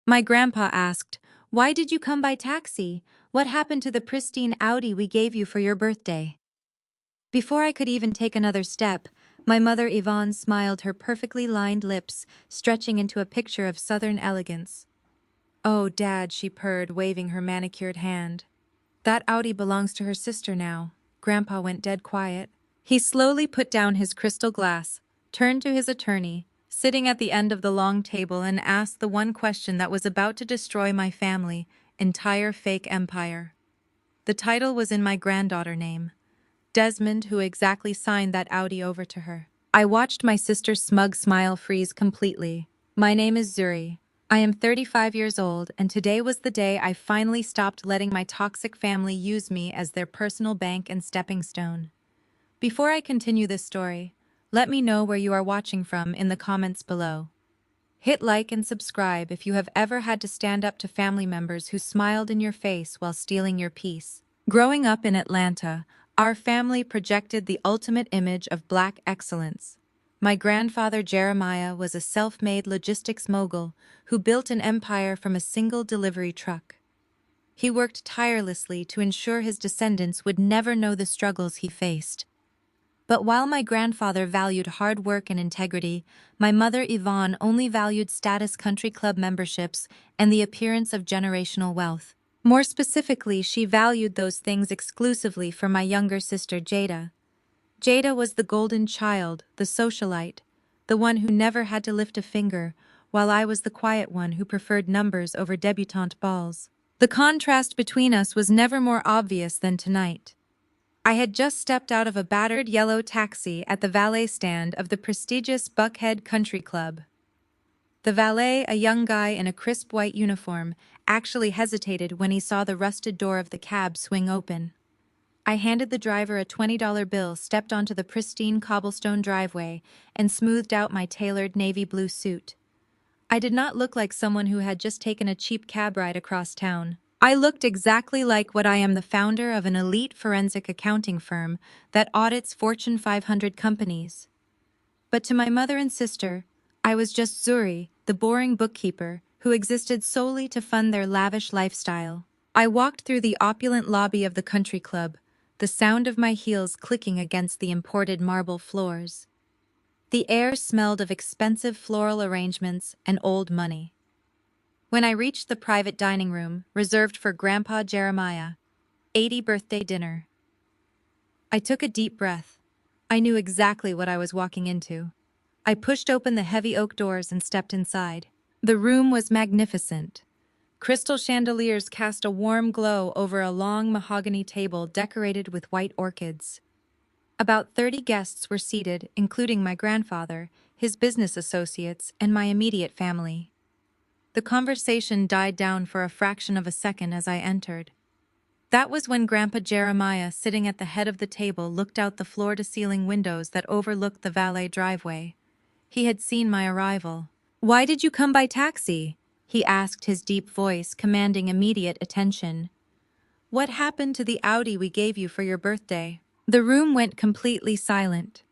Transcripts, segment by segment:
My grandpa asked, "Why did you come by taxi? What happened to the pristine Audi we gave you for your birthday?" Before I could even take another step, my mother Yvonne smiled, her perfectly lined lips stretching into a picture of southern elegance. "Oh, Dad," she purred, waving her manicured hand. "That Audi belongs to her sister now." Grandpa went dead quiet. He slowly put down his crystal glass, turned to his attorney, sitting at the end of the long table, and asked the one question that was about to destroy my family, entire fake empire. The title was in my granddaughter name. Desmond, who exactly signed that Audi over to her. I watched my sister's smug smile freeze completely. "My name is Zuri. I am 35 years old, and today was the day I finally stopped letting my toxic family use me as their personal bank and stepping stone." Before I continue this story, let me know where you are watching from in the comments below. Hit like and subscribe if you have ever had to stand up to family members who smiled in your face while stealing your peace. Growing up in Atlanta, our family projected the ultimate image of Black excellence. My grandfather Jeremiah was a self-made logistics mogul who built an empire from a single delivery truck. He worked tirelessly to ensure his descendants would never know the struggles he faced. But while my grandfather valued hard work and integrity, my mother Yvonne only valued status country club memberships and the appearance of generational wealth. More specifically, she valued those things exclusively for my younger sister Jada. Jada was the golden child, the socialite, the one who never had to lift a finger, while I was the quiet one who preferred numbers over debutante balls. The contrast between us was never more obvious than tonight. I had just stepped out of a battered yellow taxi at the valet stand of the prestigious Buckhead Country Club. The valet, a young guy in a crisp white uniform, actually hesitated when he saw the rusted door of the cab swing open. I handed the driver a $20 bill, stepped onto the pristine cobblestone driveway, and smoothed out my tailored navy blue suit. I did not look like someone who had just taken a cheap cab ride across town. I looked exactly like what I am, the founder of an elite forensic accounting firm that audits Fortune 500 companies. But to my mother and sister, I was just Zuri, the boring bookkeeper, who existed solely to fund their lavish lifestyle. I walked through the opulent lobby of the country club, the sound of my heels clicking against the imported marble floors. The air smelled of expensive floral arrangements and old money. When I reached the private dining room, reserved for Grandpa Jeremiah, 80 birthday dinner, I took a deep breath. I knew exactly what I was walking into. I pushed open the heavy oak doors and stepped inside. The room was magnificent. Crystal chandeliers cast a warm glow over a long mahogany table decorated with white orchids. About 30 guests were seated, including my grandfather, his business associates, and my immediate family. The conversation died down for a fraction of a second as I entered. That was when Grandpa Jeremiah, sitting at the head of the table, looked out the floor-to-ceiling windows that overlooked the valet driveway. He had seen my arrival. "Why did you come by taxi?" he asked, his deep voice commanding immediate attention. "What happened to the Audi we gave you for your birthday?" The room went completely silent.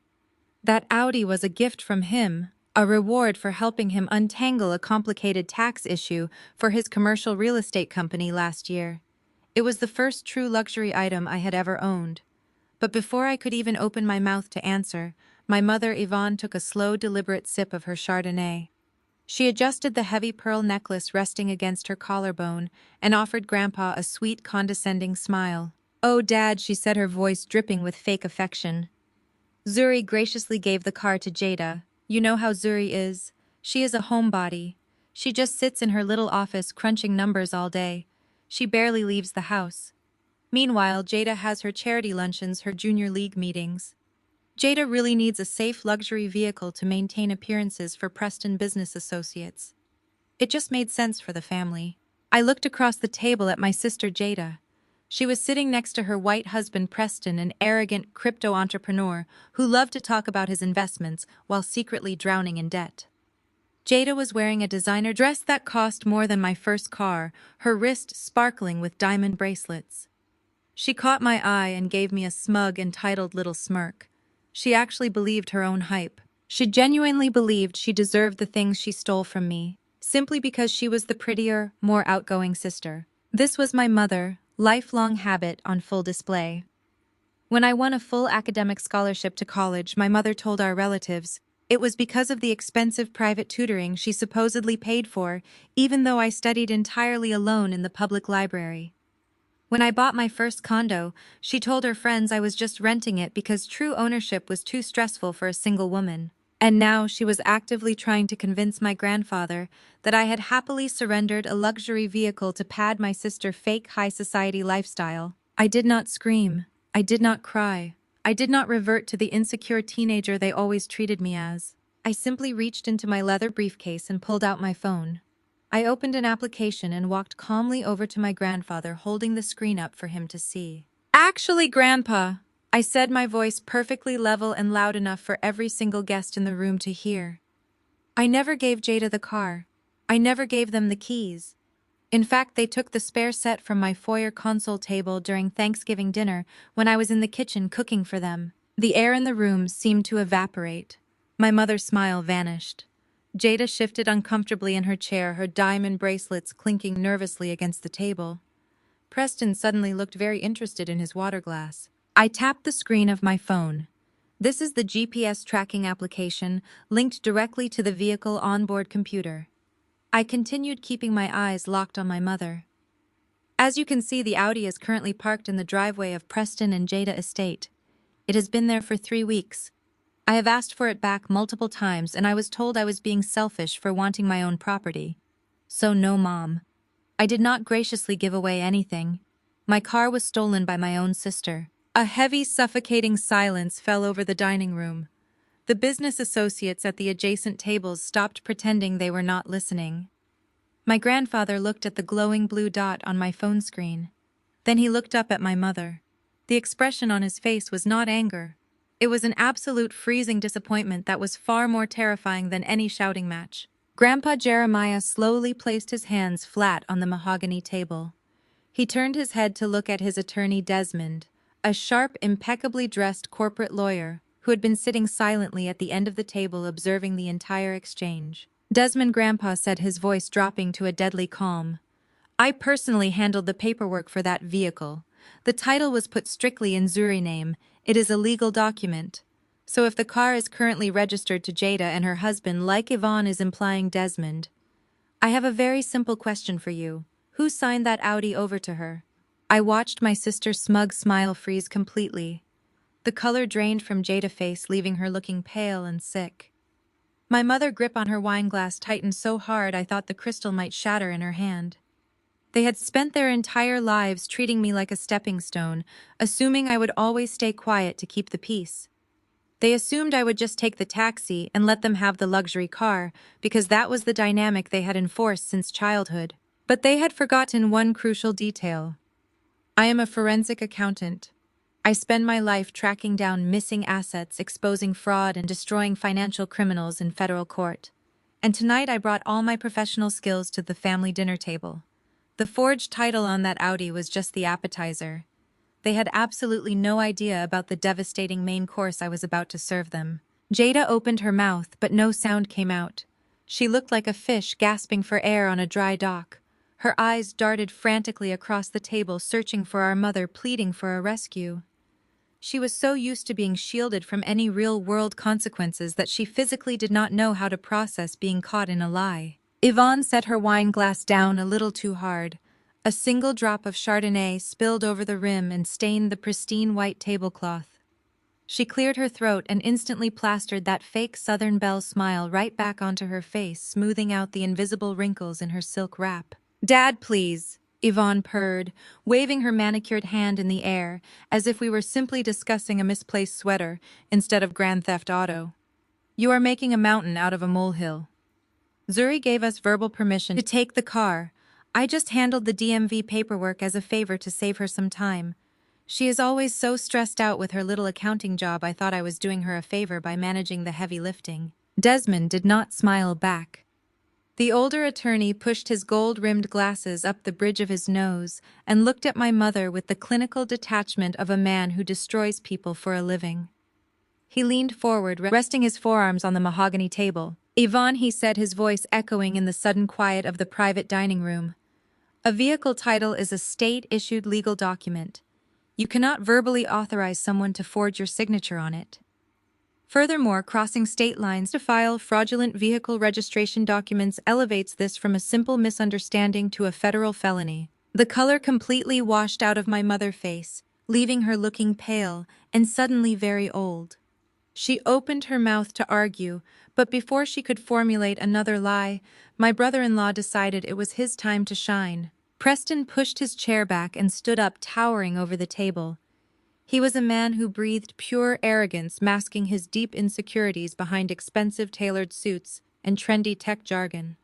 That Audi was a gift from him, a reward for helping him untangle a complicated tax issue for his commercial real estate company last year. It was the first true luxury item I had ever owned. But before I could even open my mouth to answer, my mother Yvonne took a slow, deliberate sip of her Chardonnay. She adjusted the heavy pearl necklace resting against her collarbone and offered Grandpa a sweet, condescending smile. "Oh, Dad," she said, her voice dripping with fake affection. Zuri graciously gave the car to Jada. "You know how Zuri is. She is a homebody. She just sits in her little office crunching numbers all day. She barely leaves the house. Meanwhile, Jada has her charity luncheons, her junior league meetings. Jada really needs a safe luxury vehicle to maintain appearances for Preston business associates." It just made sense for the family. I looked across the table at my sister Jada. She was sitting next to her white husband Preston, an arrogant crypto entrepreneur who loved to talk about his investments while secretly drowning in debt. Jada was wearing a designer dress that cost more than my first car, her wrist sparkling with diamond bracelets. She caught my eye and gave me a smug, entitled little smirk. She actually believed her own hype. She genuinely believed she deserved the things she stole from me. simply because she was the prettier, more outgoing sister. This was my mother, lifelong habit on full display. When I won a full academic scholarship to college, my mother told our relatives it was because of the expensive private tutoring she supposedly paid for, even though I studied entirely alone in the public library. When I bought my first condo, she told her friends I was just renting it because true ownership was too stressful for a single woman. And now she was actively trying to convince my grandfather that I had happily surrendered a luxury vehicle to pad my sister's fake high society lifestyle. I did not scream. I did not cry. I did not revert to the insecure teenager they always treated me as. I simply reached into my leather briefcase and pulled out my phone. I opened an application and walked calmly over to my grandfather, holding the screen up for him to see. "Actually, Grandpa," I said, my voice perfectly level and loud enough for every single guest in the room to hear. "I never gave Jada the car. I never gave them the keys. In fact, they took the spare set from my foyer console table during Thanksgiving dinner when I was in the kitchen cooking for them." The air in the room seemed to evaporate. My mother's smile vanished. Jada shifted uncomfortably in her chair, her diamond bracelets clinking nervously against the table. Preston suddenly looked very interested in his water glass. I tapped the screen of my phone. This is the GPS tracking application linked directly to the vehicle onboard computer. I continued, keeping my eyes locked on my mother. As you can see, the Audi is currently parked in the driveway of Preston and Jada Estate. It has been there for 3 weeks. I have asked for it back multiple times, and I was told I was being selfish for wanting my own property. So no, Mom. I did not graciously give away anything. My car was stolen by my own sister. A heavy, suffocating silence fell over the dining room. The business associates at the adjacent tables stopped pretending they were not listening. My grandfather looked at the glowing blue dot on my phone screen. Then he looked up at my mother. The expression on his face was not anger. It was an absolute freezing disappointment that was far more terrifying than any shouting match. Grandpa Jeremiah slowly placed his hands flat on the mahogany table. He turned his head to look at his attorney Desmond, a sharp, impeccably dressed corporate lawyer who had been sitting silently at the end of the table observing the entire exchange. "Desmond," Grandpa said, his voice dropping to a deadly calm, "I personally handled the paperwork for that vehicle. The title was put strictly in Zuri's name. It is a legal document. So if the car is currently registered to Jada and her husband, like Yvonne is implying Desmond, I have a very simple question for you. Who signed that Audi over to her?" I watched my sister's smug smile freeze completely. The color drained from Jada's face, leaving her looking pale and sick. My mother's grip on her wine glass tightened so hard I thought the crystal might shatter in her hand. They had spent their entire lives treating me like a stepping stone, assuming I would always stay quiet to keep the peace. They assumed I would just take the taxi and let them have the luxury car, because that was the dynamic they had enforced since childhood. But they had forgotten one crucial detail. I am a forensic accountant. I spend my life tracking down missing assets, exposing fraud, and destroying financial criminals in federal court. And tonight I brought all my professional skills to the family dinner table. The forged title on that Audi was just the appetizer. They had absolutely no idea about the devastating main course I was about to serve them. Jada opened her mouth, but no sound came out. She looked like a fish gasping for air on a dry dock. Her eyes darted frantically across the table, searching for our mother, pleading for a rescue. She was so used to being shielded from any real-world consequences that she physically did not know how to process being caught in a lie. Yvonne set her wine glass down a little too hard. A single drop of Chardonnay spilled over the rim and stained the pristine white tablecloth. She cleared her throat and instantly plastered that fake Southern Belle smile right back onto her face, smoothing out the invisible wrinkles in her silk wrap. "Dad, please," Yvonne purred, waving her manicured hand in the air, as if we were simply discussing a misplaced sweater instead of Grand Theft Auto. "You are making a mountain out of a molehill." Zuri gave us verbal permission to take the car. I just handled the DMV paperwork as a favor to save her some time. She is always so stressed out with her little accounting job. I thought I was doing her a favor by managing the heavy lifting. Desmond did not smile back. The older attorney pushed his gold-rimmed glasses up the bridge of his nose and looked at my mother with the clinical detachment of a man who destroys people for a living. He leaned forward, resting his forearms on the mahogany table. Yvonne, he said, his voice echoing in the sudden quiet of the private dining room. A vehicle title is a state-issued legal document. You cannot verbally authorize someone to forge your signature on it. Furthermore, crossing state lines to file fraudulent vehicle registration documents elevates this from a simple misunderstanding to a federal felony. The color completely washed out of my mother's face, leaving her looking pale and suddenly very old. She opened her mouth to argue, but before she could formulate another lie, my brother-in-law decided it was his time to shine. Preston pushed his chair back and stood up, towering over the table. He was a man who breathed pure arrogance, masking his deep insecurities behind expensive tailored suits and trendy tech jargon.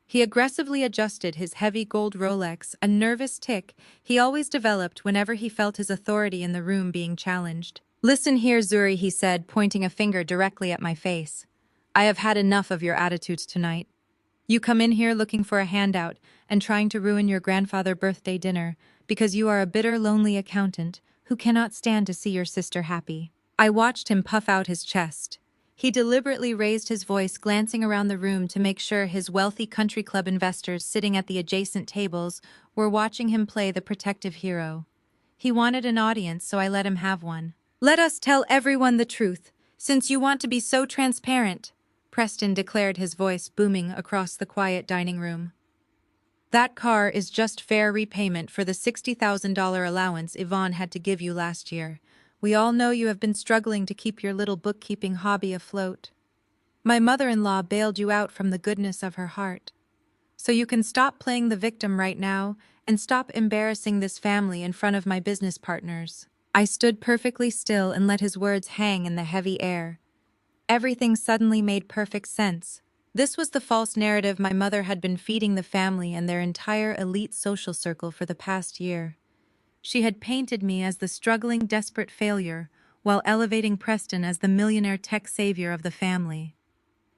He aggressively adjusted his heavy gold Rolex, a nervous tic he always developed whenever he felt his authority in the room being challenged. "Listen here, Zuri," he said, pointing a finger directly at my face. "I have had enough of your attitudes tonight. You come in here looking for a handout and trying to ruin your grandfather's birthday dinner because you are a bitter, lonely accountant who cannot stand to see your sister happy." I watched him puff out his chest. He deliberately raised his voice, glancing around the room to make sure his wealthy country club investors sitting at the adjacent tables were watching him play the protective hero. He wanted an audience, so I let him have one. "Let us tell everyone the truth, since you want to be so transparent," Preston declared, his voice booming across the quiet dining room. "That car is just fair repayment for the $60,000 allowance Yvonne had to give you last year. We all know you have been struggling to keep your little bookkeeping hobby afloat. My mother-in-law bailed you out from the goodness of her heart. So you can stop playing the victim right now and stop embarrassing this family in front of my business partners." I stood perfectly still and let his words hang in the heavy air. Everything suddenly made perfect sense. This was the false narrative my mother had been feeding the family and their entire elite social circle for the past year. She had painted me as the struggling, desperate failure, while elevating Preston as the millionaire tech savior of the family.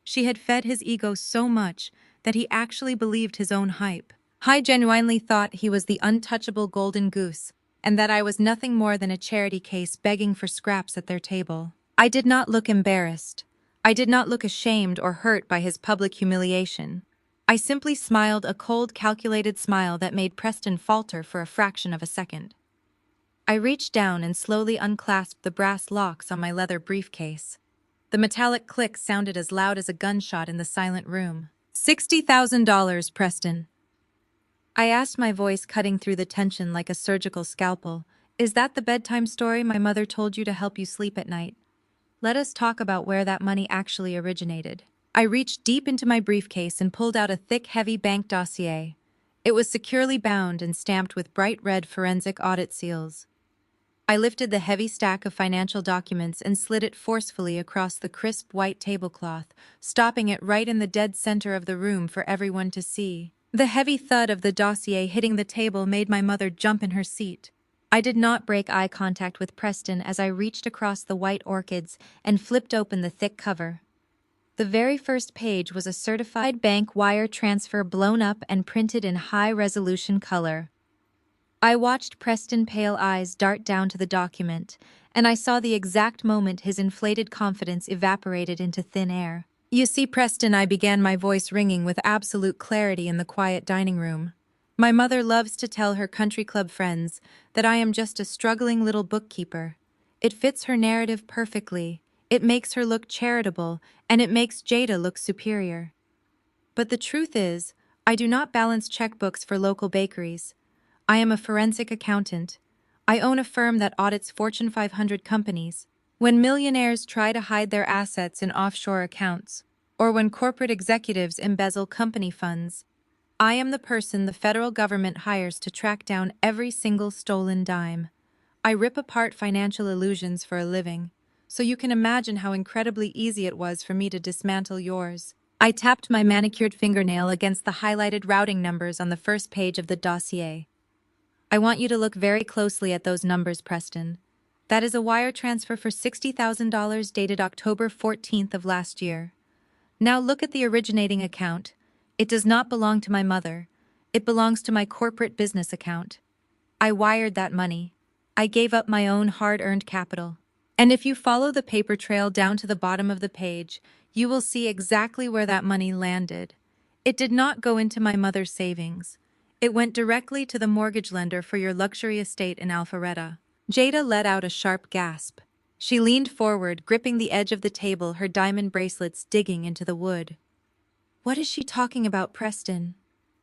She had fed his ego so much that he actually believed his own hype. I genuinely thought he was the untouchable golden goose, and that I was nothing more than a charity case begging for scraps at their table. I did not look embarrassed. I did not look ashamed or hurt by his public humiliation. I simply smiled, a cold, calculated smile that made Preston falter for a fraction of a second. I reached down and slowly unclasped the brass locks on my leather briefcase. The metallic click sounded as loud as a gunshot in the silent room. $60,000, Preston." I asked, my voice cutting through the tension like a surgical scalpel. "Is that the bedtime story my mother told you to help you sleep at night? Let us talk about where that money actually originated." I reached deep into my briefcase and pulled out a thick, heavy bank dossier. It was securely bound and stamped with bright red forensic audit seals. I lifted the heavy stack of financial documents and slid it forcefully across the crisp white tablecloth, stopping it right in the dead center of the room for everyone to see. The heavy thud of the dossier hitting the table made my mother jump in her seat. I did not break eye contact with Preston as I reached across the white orchids and flipped open the thick cover. The very first page was a certified bank wire transfer blown up and printed in high-resolution color. I watched Preston's pale eyes dart down to the document, and I saw the exact moment his inflated confidence evaporated into thin air. "You see, Preston," I began, my voice ringing with absolute clarity in the quiet dining room. "My mother loves to tell her country club friends that I am just a struggling little bookkeeper. It fits her narrative perfectly. It makes her look charitable, and it makes Jada look superior. But the truth is, I do not balance checkbooks for local bakeries. I am a forensic accountant. I own a firm that audits Fortune 500 companies. When millionaires try to hide their assets in offshore accounts, or when corporate executives embezzle company funds, I am the person the federal government hires to track down every single stolen dime. I rip apart financial illusions for a living, so you can imagine how incredibly easy it was for me to dismantle yours." I tapped my manicured fingernail against the highlighted routing numbers on the first page of the dossier. "I want you to look very closely at those numbers, Preston. That is a wire transfer for $60,000 dated October 14th of last year. Now look at the originating account. It does not belong to my mother. It belongs to my corporate business account. I wired that money. I gave up my own hard-earned capital. And if you follow the paper trail down to the bottom of the page, You will see exactly where that money landed. It did not go into my mother's savings. It went directly to the mortgage lender for your luxury estate in Alpharetta." Jada let out a sharp gasp. She leaned forward, gripping the edge of the table, her diamond bracelets digging into the wood. "What is she talking about, Preston?"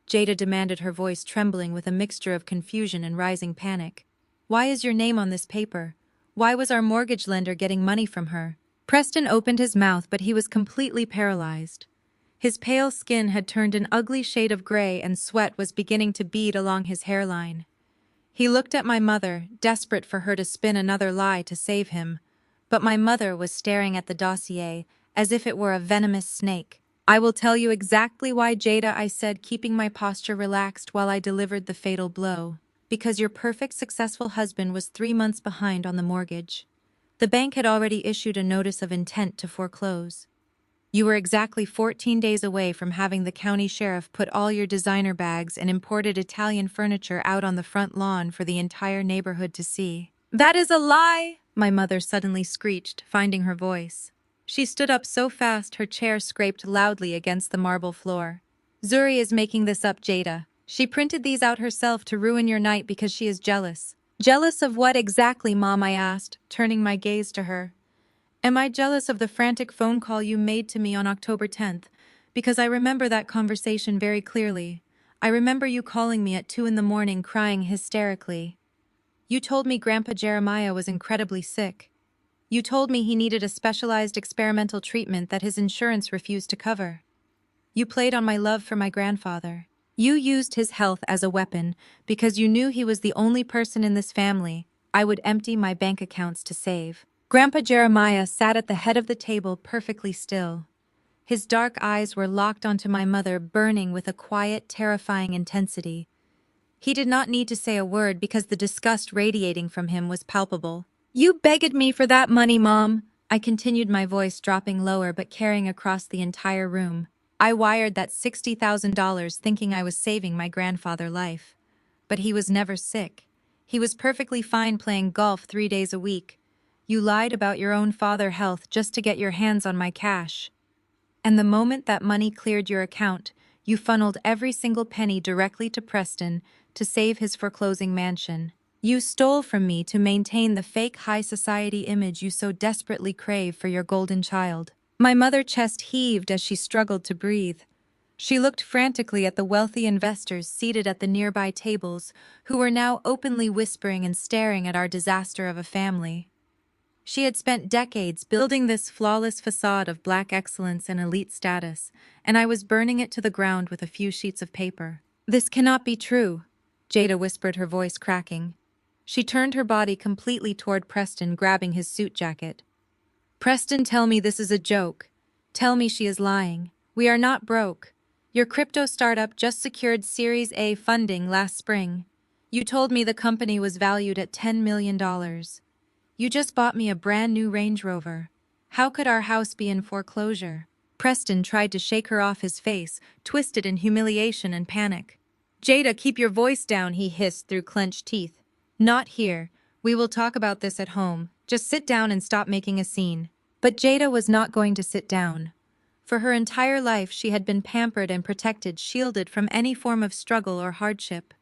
Jada demanded, her voice trembling with a mixture of confusion and rising panic. "Why is your name on this paper? Why was our mortgage lender getting money from her?" Preston opened his mouth, but he was completely paralyzed. His pale skin had turned an ugly shade of gray and sweat was beginning to bead along his hairline. He looked at my mother, desperate for her to spin another lie to save him. But my mother was staring at the dossier as if it were a venomous snake. "I will tell you exactly why, Jada," I said, keeping my posture relaxed while I delivered the fatal blow. "Because your perfect, successful husband was 3 months behind on the mortgage. The bank had already issued a notice of intent to foreclose. You were exactly 14 days away from having the county sheriff put all your designer bags and imported Italian furniture out on the front lawn for the entire neighborhood to see." "That is a lie!" my mother suddenly screeched, finding her voice. She stood up so fast her chair scraped loudly against the marble floor. "Zuri is making this up, Jada. She printed these out herself to ruin your night because she is jealous." "Jealous of what exactly, Mom?" I asked, turning my gaze to her. "Am I jealous of the frantic phone call you made to me on October 10th? Because I remember that conversation very clearly. I remember you calling me at 2 in the morning crying hysterically. You told me Grandpa Jeremiah was incredibly sick. You told me he needed a specialized experimental treatment that his insurance refused to cover. You played on my love for my grandfather. You used his health as a weapon because you knew he was the only person in this family I would empty my bank accounts to save." Grandpa Jeremiah sat at the head of the table perfectly still. His dark eyes were locked onto my mother, burning with a quiet, terrifying intensity. He did not need to say a word because the disgust radiating from him was palpable. "You begged me for that money, Mom," I continued, my voice dropping lower but carrying across the entire room. "I wired that $60,000 thinking I was saving my grandfather's life. But he was never sick. He was perfectly fine playing golf 3 days a week. You lied about your own father's health just to get your hands on my cash. And the moment that money cleared your account, you funneled every single penny directly to Preston to save his foreclosing mansion. You stole from me to maintain the fake high society image you so desperately crave for your golden child." My mother's chest heaved as she struggled to breathe. She looked frantically at the wealthy investors seated at the nearby tables, who were now openly whispering and staring at our disaster of a family. She had spent decades building this flawless facade of black excellence and elite status, and I was burning it to the ground with a few sheets of paper. "This cannot be true," Jada whispered, her voice cracking. She turned her body completely toward Preston, grabbing his suit jacket. "Preston, tell me this is a joke. Tell me she is lying. We are not broke. Your crypto startup just secured Series A funding last spring. You told me the company was valued at $10 million. You just bought me a brand new Range Rover. How could our house be in foreclosure?" Preston tried to shake her off, his face twisted in humiliation and panic. "Jada, keep your voice down," he hissed through clenched teeth. "Not here. We will talk about this at home. Just sit down and stop making a scene." But Jada was not going to sit down. For her entire life she had been pampered and protected, shielded from any form of struggle or hardship.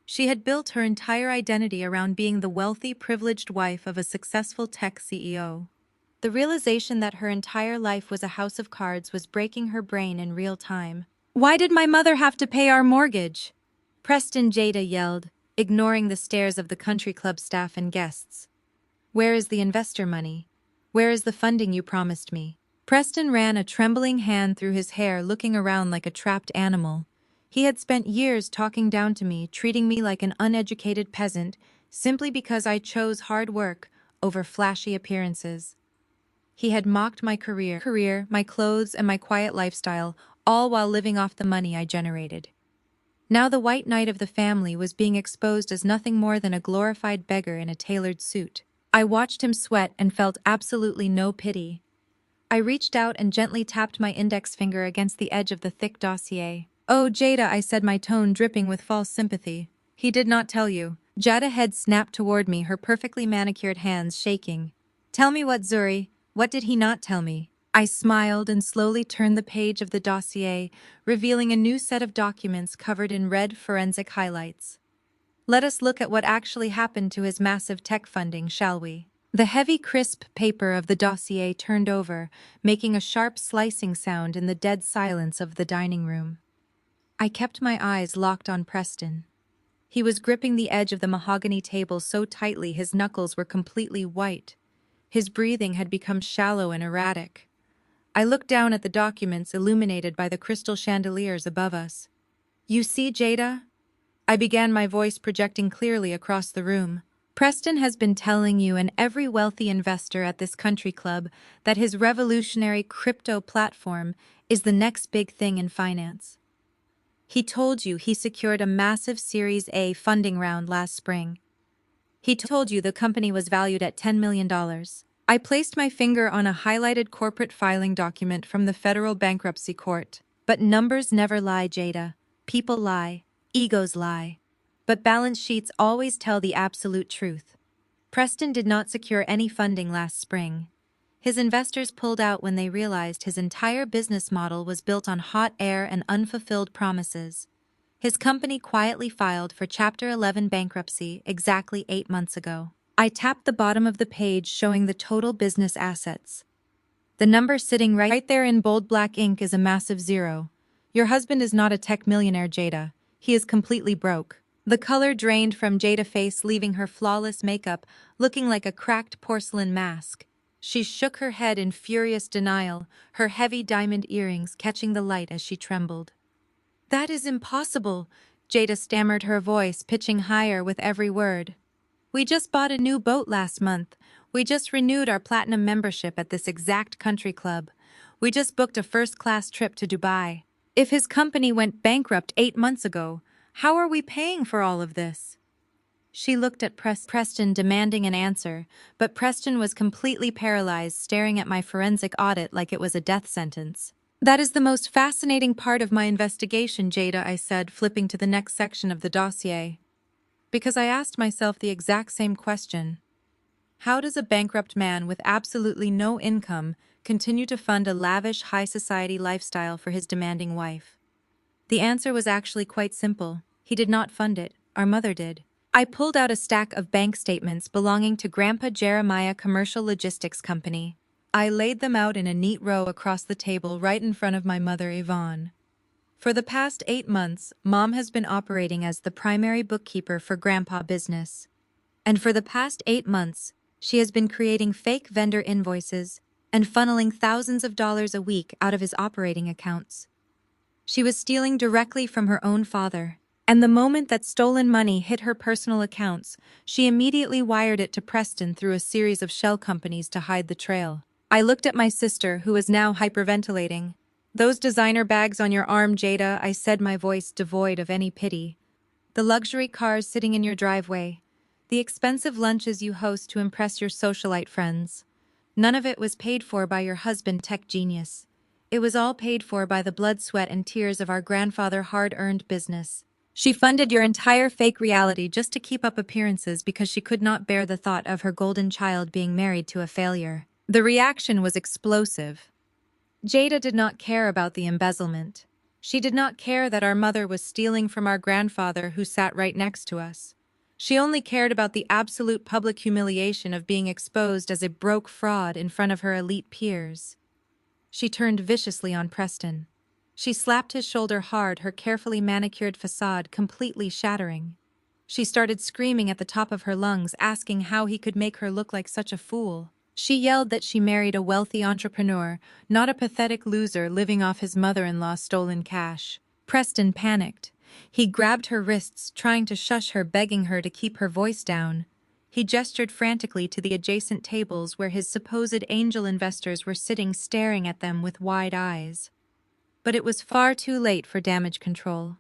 She had built her entire identity around being the wealthy, privileged wife of a successful tech CEO. The realization that her entire life was a house of cards was breaking her brain in real time. "Why did my mother have to pay our mortgage?" Preston, Jada yelled, ignoring the stares of the country club staff and guests. "Where is the investor money? Where is the funding you promised me?" Preston ran a trembling hand through his hair, looking around like a trapped animal. He had spent years talking down to me, treating me like an uneducated peasant, simply because I chose hard work over flashy appearances. He had mocked my career, my clothes, and my quiet lifestyle, all while living off the money I generated. Now the white knight of the family was being exposed as nothing more than a glorified beggar in a tailored suit. I watched him sweat and felt absolutely no pity. I reached out and gently tapped my index finger against the edge of the thick dossier. "Oh, Jada," I said, my tone dripping with false sympathy. "He did not tell you." Jada's head snapped toward me, her perfectly manicured hands shaking. "Tell me what, Zuri? What did he not tell me?" I smiled and slowly turned the page of the dossier, revealing a new set of documents covered in red forensic highlights. Let us look at what actually happened to his massive tech funding, shall we? The heavy, crisp paper of the dossier turned over, making a sharp slicing sound in the dead silence of the dining room. I kept my eyes locked on Preston. He was gripping the edge of the mahogany table so tightly his knuckles were completely white. His breathing had become shallow and erratic. I looked down at the documents illuminated by the crystal chandeliers above us. "You see, Jada?" I began, my voice projecting clearly across the room. "Preston has been telling you and every wealthy investor at this country club that his revolutionary crypto platform is the next big thing in finance. He told you he secured a massive Series A funding round last spring. He told you the company was valued at $10 million. I placed my finger on a highlighted corporate filing document from the federal bankruptcy court. But numbers never lie, Jada. People lie. Egos lie. But balance sheets always tell the absolute truth. Preston did not secure any funding last spring. His investors pulled out when they realized his entire business model was built on hot air and unfulfilled promises. His company quietly filed for Chapter 11 bankruptcy exactly 8 months ago. I tapped the bottom of the page showing the total business assets. The number sitting right there in bold black ink is a massive zero. Your husband is not a tech millionaire, Jada. He is completely broke. The color drained from Jada's face, leaving her flawless makeup looking like a cracked porcelain mask. She shook her head in furious denial, her heavy diamond earrings catching the light as she trembled. "That is impossible," Jada stammered, her voice pitching higher with every word. "We just bought a new boat last month. We just renewed our platinum membership at this exact country club. We just booked a first-class trip to Dubai. If his company went bankrupt 8 months ago, how are we paying for all of this?" She looked at Preston, demanding an answer, but Preston was completely paralyzed, staring at my forensic audit like it was a death sentence. "That is the most fascinating part of my investigation, Jada," I said, flipping to the next section of the dossier. Because I asked myself the exact same question. How does a bankrupt man with absolutely no income continue to fund a lavish high society lifestyle for his demanding wife? The answer was actually quite simple. He did not fund it. Our mother did. I pulled out a stack of bank statements belonging to Grandpa Jeremiah Commercial Logistics Company. I laid them out in a neat row across the table right in front of my mother, Yvonne. For the past 8 months, Mom has been operating as the primary bookkeeper for Grandpa business. And for the past 8 months, she has been creating fake vendor invoices and funneling thousands of dollars a week out of his operating accounts. She was stealing directly from her own father, and the moment that stolen money hit her personal accounts, she immediately wired it to Preston through a series of shell companies to hide the trail. I looked at my sister, who was now hyperventilating. "Those designer bags on your arm, Jada," I said, my voice devoid of any pity. "The luxury cars sitting in your driveway. The expensive lunches you host to impress your socialite friends. None of it was paid for by your husband, tech genius. It was all paid for by the blood, sweat, and tears of our grandfather hard-earned business. She funded your entire fake reality just to keep up appearances because she could not bear the thought of her golden child being married to a failure." The reaction was explosive. Jada did not care about the embezzlement. She did not care that our mother was stealing from our grandfather who sat right next to us. She only cared about the absolute public humiliation of being exposed as a broke fraud in front of her elite peers. She turned viciously on Preston. She slapped his shoulder hard, her carefully manicured facade completely shattering. She started screaming at the top of her lungs, asking how he could make her look like such a fool. She yelled that she married a wealthy entrepreneur, not a pathetic loser living off his mother-in-law's stolen cash. Preston panicked. He grabbed her wrists, trying to shush her, begging her to keep her voice down. He gestured frantically to the adjacent tables where his supposed angel investors were sitting, staring at them with wide eyes. But it was far too late for damage control.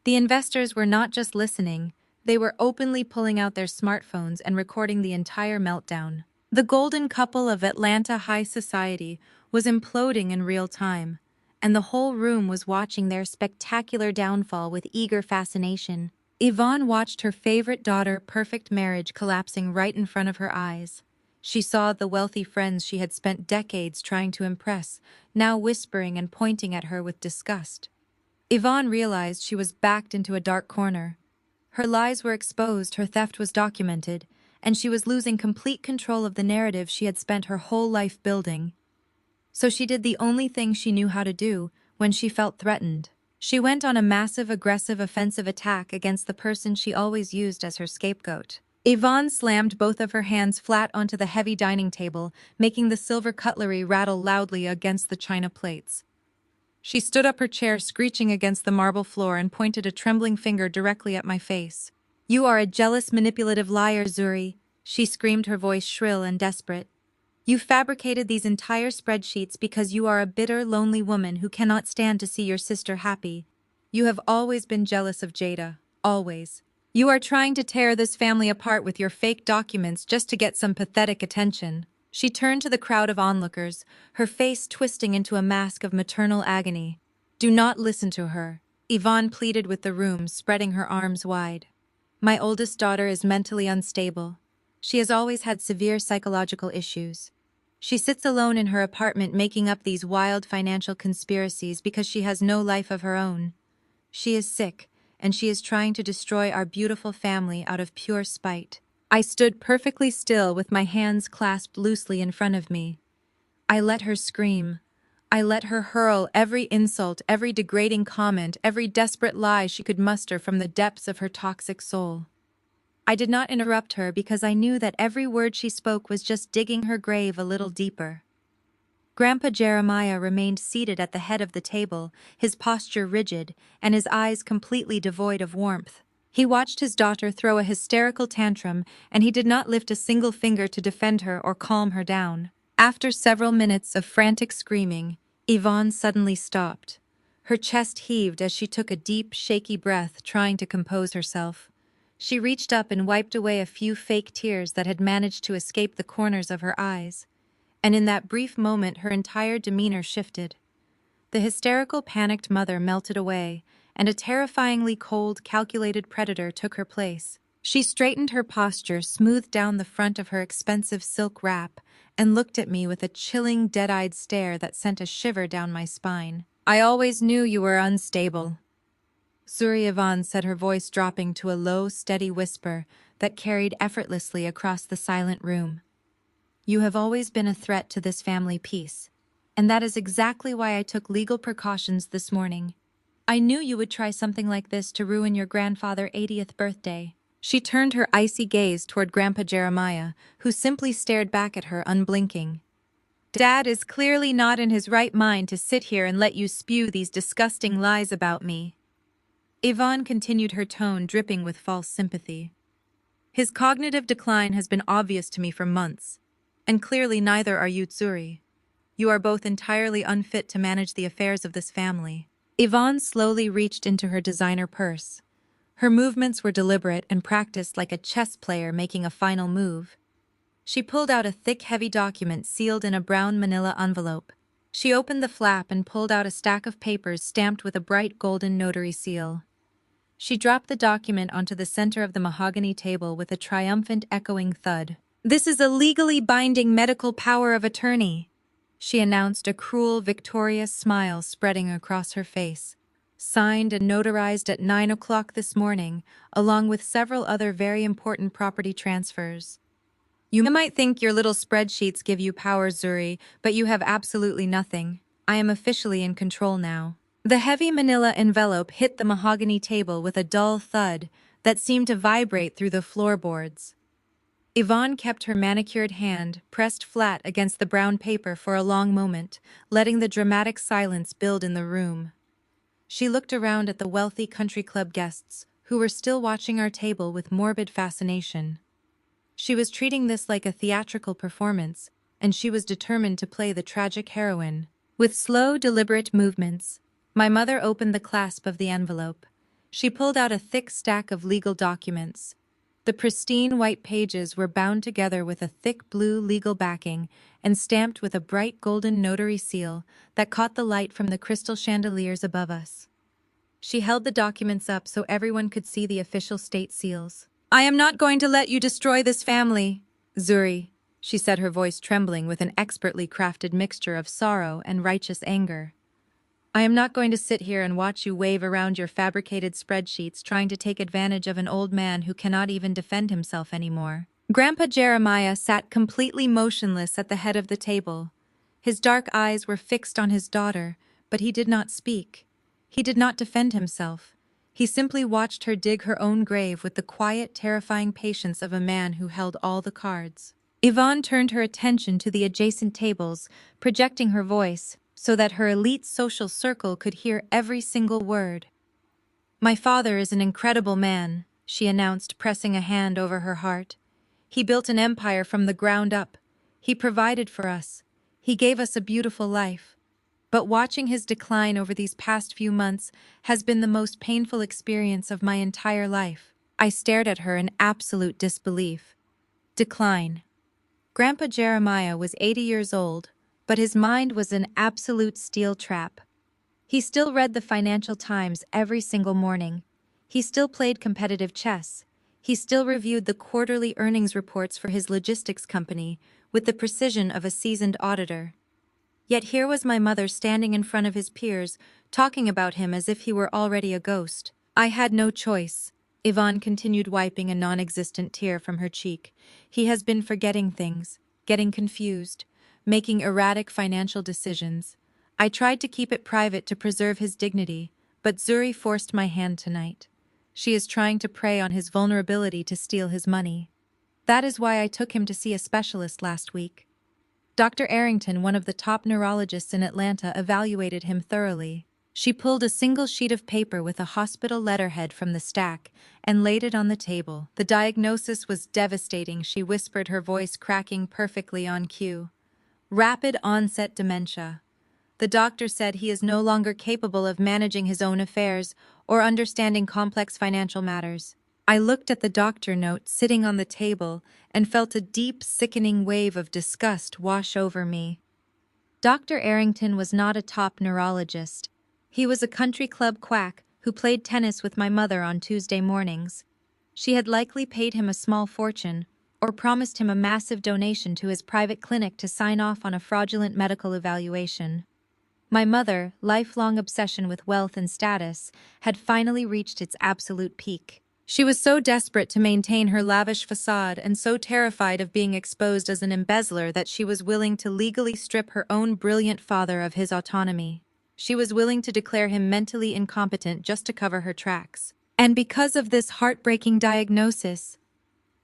The investors were not just listening, they were openly pulling out their smartphones and recording the entire meltdown. The golden couple of Atlanta high society was imploding in real time, and the whole room was watching their spectacular downfall with eager fascination. Yvonne watched her favorite daughter's perfect marriage collapsing right in front of her eyes. She saw the wealthy friends she had spent decades trying to impress, now whispering and pointing at her with disgust. Yvonne realized she was backed into a dark corner. Her lies were exposed, her theft was documented, and she was losing complete control of the narrative she had spent her whole life building. So she did the only thing she knew how to do when she felt threatened. She went on a massive, aggressive, offensive attack against the person she always used as her scapegoat. Yvonne slammed both of her hands flat onto the heavy dining table, making the silver cutlery rattle loudly against the china plates. She stood up her chair, screeching against the marble floor, and pointed a trembling finger directly at my face. "You are a jealous, manipulative liar, Zuri," she screamed, her voice shrill and desperate. "You fabricated these entire spreadsheets because you are a bitter, lonely woman who cannot stand to see your sister happy. You have always been jealous of Jada. Always. You are trying to tear this family apart with your fake documents just to get some pathetic attention." She turned to the crowd of onlookers, her face twisting into a mask of maternal agony. "Do not listen to her," Yvonne pleaded with the room, spreading her arms wide. "My oldest daughter is mentally unstable. She has always had severe psychological issues. She sits alone in her apartment making up these wild financial conspiracies because she has no life of her own. She is sick, and she is trying to destroy our beautiful family out of pure spite." I stood perfectly still with my hands clasped loosely in front of me. I let her scream. I let her hurl every insult, every degrading comment, every desperate lie she could muster from the depths of her toxic soul. I did not interrupt her because I knew that every word she spoke was just digging her grave a little deeper. Grandpa Jeremiah remained seated at the head of the table, his posture rigid and his eyes completely devoid of warmth. He watched his daughter throw a hysterical tantrum, and he did not lift a single finger to defend her or calm her down. After several minutes of frantic screaming, Yvonne suddenly stopped. Her chest heaved as she took a deep, shaky breath, trying to compose herself. She reached up and wiped away a few fake tears that had managed to escape the corners of her eyes. And in that brief moment, her entire demeanor shifted. The hysterical, panicked mother melted away, and a terrifyingly cold, calculated predator took her place. She straightened her posture, smoothed down the front of her expensive silk wrap, and looked at me with a chilling, dead-eyed stare that sent a shiver down my spine. "I always knew you were unstable," Zuri Yvonne said, her voice dropping to a low, steady whisper that carried effortlessly across the silent room. "You have always been a threat to this family peace, and that is exactly why I took legal precautions this morning. I knew you would try something like this to ruin your grandfather's 80th birthday." She turned her icy gaze toward Grandpa Jeremiah, who simply stared back at her, unblinking. "Dad is clearly not in his right mind to sit here and let you spew these disgusting lies about me." Yvonne continued, her tone dripping with false sympathy. "His cognitive decline has been obvious to me for months, and clearly neither are you, Zuri. You are both entirely unfit to manage the affairs of this family." Yvonne slowly reached into her designer purse. Her movements were deliberate and practiced like a chess player making a final move. She pulled out a thick, heavy document sealed in a brown manila envelope. She opened the flap and pulled out a stack of papers stamped with a bright golden notary seal. She dropped the document onto the center of the mahogany table with a triumphant, echoing thud. "This is a legally binding medical power of attorney," she announced, a cruel, victorious smile spreading across her face. "Signed and notarized at 9 o'clock this morning, along with several other very important property transfers. You might think your little spreadsheets give you power, Zuri, but you have absolutely nothing. I am officially in control now." The heavy manila envelope hit the mahogany table with a dull thud that seemed to vibrate through the floorboards. Yvonne kept her manicured hand pressed flat against the brown paper for a long moment, letting the dramatic silence build in the room. She looked around at the wealthy country club guests, who were still watching our table with morbid fascination. She was treating this like a theatrical performance, and she was determined to play the tragic heroine. With slow, deliberate movements, my mother opened the clasp of the envelope. She pulled out a thick stack of legal documents. The pristine white pages were bound together with a thick blue legal backing and stamped with a bright golden notary seal that caught the light from the crystal chandeliers above us. She held the documents up so everyone could see the official state seals. "I am not going to let you destroy this family, Zuri," she said, her voice trembling with an expertly crafted mixture of sorrow and righteous anger. I am not going to sit here and watch you wave around your fabricated spreadsheets trying to take advantage of an old man who cannot even defend himself anymore. Grandpa Jeremiah sat completely motionless at the head of the table. His dark eyes were fixed on his daughter, but he did not speak. He did not defend himself. He simply watched her dig her own grave with the quiet, terrifying patience of a man who held all the cards. Yvonne turned her attention to the adjacent tables, projecting her voice so that her elite social circle could hear every single word. My father is an incredible man, she announced, pressing a hand over her heart. He built an empire from the ground up. He provided for us. He gave us a beautiful life. But watching his decline over these past few months has been the most painful experience of my entire life. I stared at her in absolute disbelief. Decline. Grandpa Jeremiah was 80 years old, but his mind was an absolute steel trap. He still read the Financial Times every single morning. He still played competitive chess. He still reviewed the quarterly earnings reports for his logistics company with the precision of a seasoned auditor. Yet here was my mother standing in front of his peers, talking about him as if he were already a ghost. I had no choice. Yvonne continued, wiping a non-existent tear from her cheek. He has been forgetting things, getting confused, making erratic financial decisions. I tried to keep it private to preserve his dignity, but Zuri forced my hand tonight. She is trying to prey on his vulnerability to steal his money. That is why I took him to see a specialist last week. Dr. Arrington, one of the top neurologists in Atlanta, evaluated him thoroughly. She pulled a single sheet of paper with a hospital letterhead from the stack and laid it on the table. The diagnosis was devastating, she whispered, her voice cracking perfectly on cue. Rapid onset dementia. The doctor said he is no longer capable of managing his own affairs or understanding complex financial matters. I looked at the doctor note sitting on the table and felt a deep, sickening wave of disgust wash over me. Dr. Arrington was not a top neurologist. He was a country club quack who played tennis with my mother on Tuesday mornings. She had likely paid him a small fortune or promised him a massive donation to his private clinic to sign off on a fraudulent medical evaluation. My mother, lifelong obsession with wealth and status, had finally reached its absolute peak. She was so desperate to maintain her lavish facade and so terrified of being exposed as an embezzler that she was willing to legally strip her own brilliant father of his autonomy. She was willing to declare him mentally incompetent just to cover her tracks. And because of this heartbreaking diagnosis,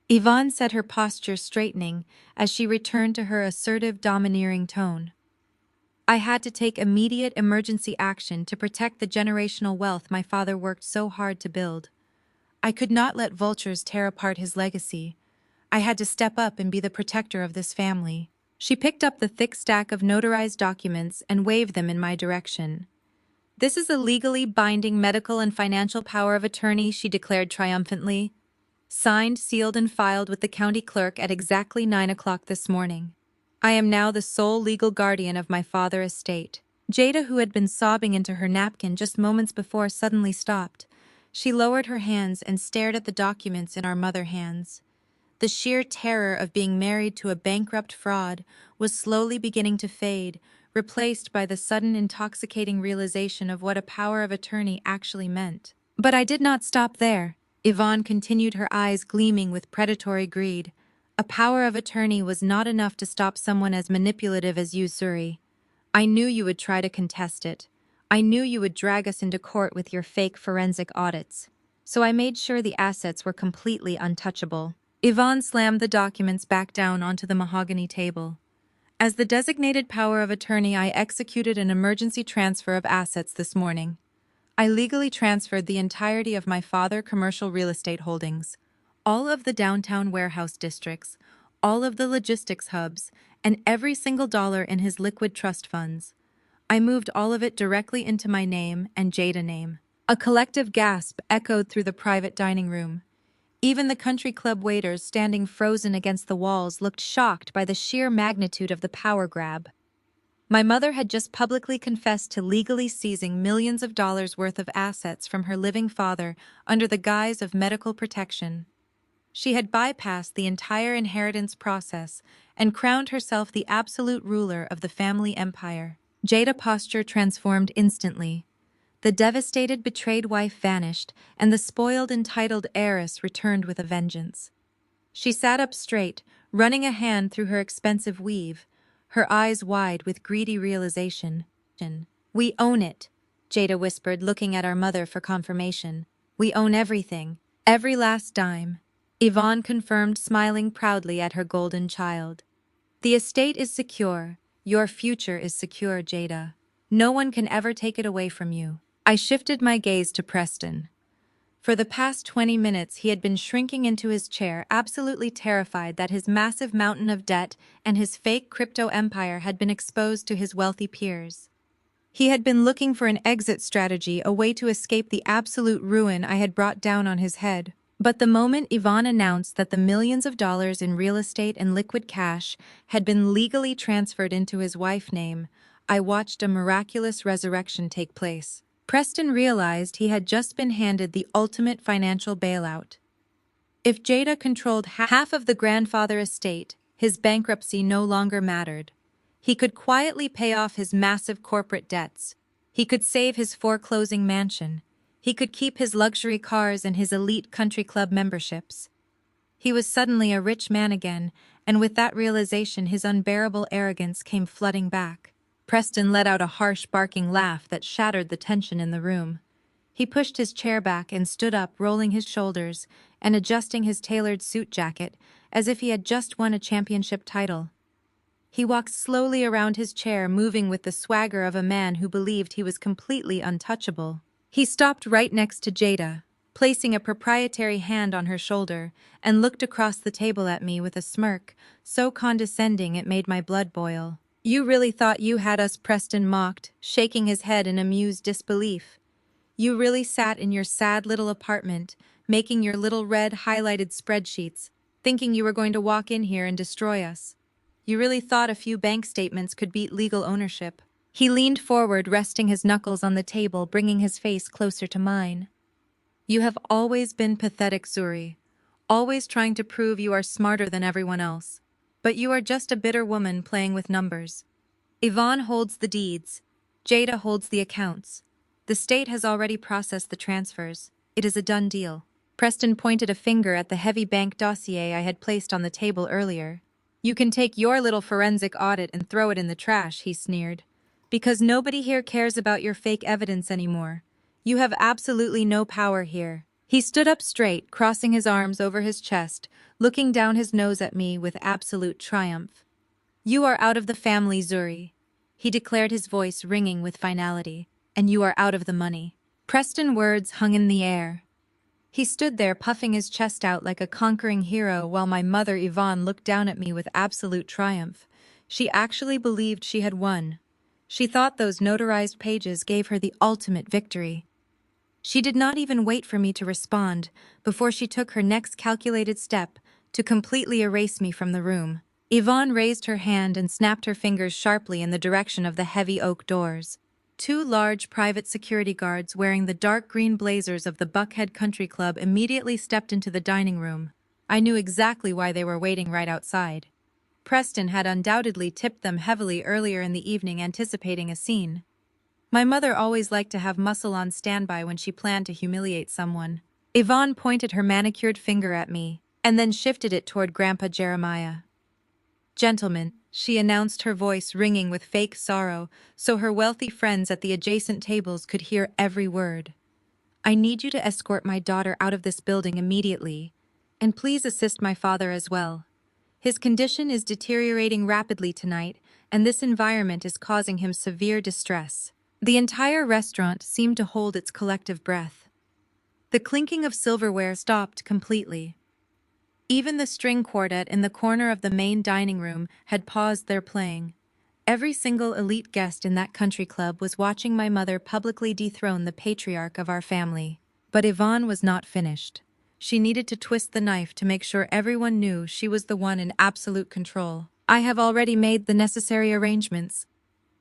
Yvonne said, her posture straightening as she returned to her assertive, domineering tone, I had to take immediate emergency action to protect the generational wealth my father worked so hard to build. I could not let vultures tear apart his legacy. I had to step up and be the protector of this family. She picked up the thick stack of notarized documents and waved them in my direction. This is a legally binding medical and financial power of attorney, she declared triumphantly. Signed, sealed, and filed with the county clerk at exactly 9 o'clock this morning. I am now the sole legal guardian of my father's estate. Jada, who had been sobbing into her napkin just moments before, suddenly stopped. She lowered her hands and stared at the documents in our mother's hands. The sheer terror of being married to a bankrupt fraud was slowly beginning to fade, replaced by the sudden intoxicating realization of what a power of attorney actually meant. But I did not stop there. Yvonne continued, her eyes gleaming with predatory greed. A power of attorney was not enough to stop someone as manipulative as you, Zuri. I knew you would try to contest it. I knew you would drag us into court with your fake forensic audits. So I made sure the assets were completely untouchable. Yvonne slammed the documents back down onto the mahogany table. As the designated power of attorney, I executed an emergency transfer of assets this morning. I legally transferred the entirety of my father's commercial real estate holdings, all of the downtown warehouse districts, all of the logistics hubs, and every single dollar in his liquid trust funds. I moved all of it directly into my name and Jada's name. A collective gasp echoed through the private dining room. Even the country club waiters standing frozen against the walls looked shocked by the sheer magnitude of the power grab. My mother had just publicly confessed to legally seizing millions of dollars worth of assets from her living father under the guise of medical protection. She had bypassed the entire inheritance process and crowned herself the absolute ruler of the family empire. Jada's posture transformed instantly. The devastated, betrayed wife vanished, and the spoiled, entitled heiress returned with a vengeance. She sat up straight, running a hand through her expensive weave, her eyes wide with greedy realization. "We own it," Jada whispered, looking at our mother for confirmation. "We own everything, every last dime." Yvonne confirmed, smiling proudly at her golden child. "The estate is secure. Your future is secure, Jada. No one can ever take it away from you." I shifted my gaze to Preston. For the past 20 minutes, he had been shrinking into his chair, absolutely terrified that his massive mountain of debt and his fake crypto empire had been exposed to his wealthy peers. He had been looking for an exit strategy, a way to escape the absolute ruin I had brought down on his head. But the moment Yvonne announced that the millions of dollars in real estate and liquid cash had been legally transferred into his wife's name, I watched a miraculous resurrection take place. Preston realized he had just been handed the ultimate financial bailout. If Jada controlled half of the grandfather estate, his bankruptcy no longer mattered. He could quietly pay off his massive corporate debts. He could save his foreclosing mansion. He could keep his luxury cars and his elite country club memberships. He was suddenly a rich man again, and with that realization his unbearable arrogance came flooding back. Preston let out a harsh, barking laugh that shattered the tension in the room. He pushed his chair back and stood up, rolling his shoulders and adjusting his tailored suit jacket as if he had just won a championship title. He walked slowly around his chair, moving with the swagger of a man who believed he was completely untouchable. He stopped right next to Jada, placing a proprietary hand on her shoulder, and looked across the table at me with a smirk so condescending it made my blood boil. "You really thought you had us?" Preston mocked, shaking his head in amused disbelief. "You really sat in your sad little apartment, making your little red highlighted spreadsheets, thinking you were going to walk in here and destroy us. You really thought a few bank statements could beat legal ownership." He leaned forward, resting his knuckles on the table, bringing his face closer to mine. "You have always been pathetic, Zuri, always trying to prove you are smarter than everyone else. But you are just a bitter woman playing with numbers. Yvonne holds the deeds. Jada holds the accounts. The state has already processed the transfers. It is a done deal." Preston pointed a finger at the heavy bank dossier I had placed on the table earlier. "You can take your little forensic audit and throw it in the trash," he sneered. "Because nobody here cares about your fake evidence anymore. You have absolutely no power here." He stood up straight, crossing his arms over his chest, looking down his nose at me with absolute triumph. "You are out of the family, Zuri," he declared, his voice ringing with finality. "And you are out of the money." Preston's words hung in the air. He stood there, puffing his chest out like a conquering hero, while my mother Yvonne looked down at me with absolute triumph. She actually believed she had won. She thought those notarized pages gave her the ultimate victory. She did not even wait for me to respond before she took her next calculated step to completely erase me from the room. Yvonne raised her hand and snapped her fingers sharply in the direction of the heavy oak doors. Two large private security guards wearing the dark green blazers of the Buckhead Country Club immediately stepped into the dining room. I knew exactly why they were waiting right outside. Preston had undoubtedly tipped them heavily earlier in the evening, anticipating a scene. My mother always liked to have muscle on standby when she planned to humiliate someone. Yvonne pointed her manicured finger at me, and then shifted it toward Grandpa Jeremiah. "Gentlemen," she announced, her voice ringing with fake sorrow so her wealthy friends at the adjacent tables could hear every word. "I need you to escort my daughter out of this building immediately, and please assist my father as well. His condition is deteriorating rapidly tonight, and this environment is causing him severe distress." The entire restaurant seemed to hold its collective breath. The clinking of silverware stopped completely. Even the string quartet in the corner of the main dining room had paused their playing. Every single elite guest in that country club was watching my mother publicly dethrone the patriarch of our family. But Yvonne was not finished. She needed to twist the knife to make sure everyone knew she was the one in absolute control. "I have already made the necessary arrangements,"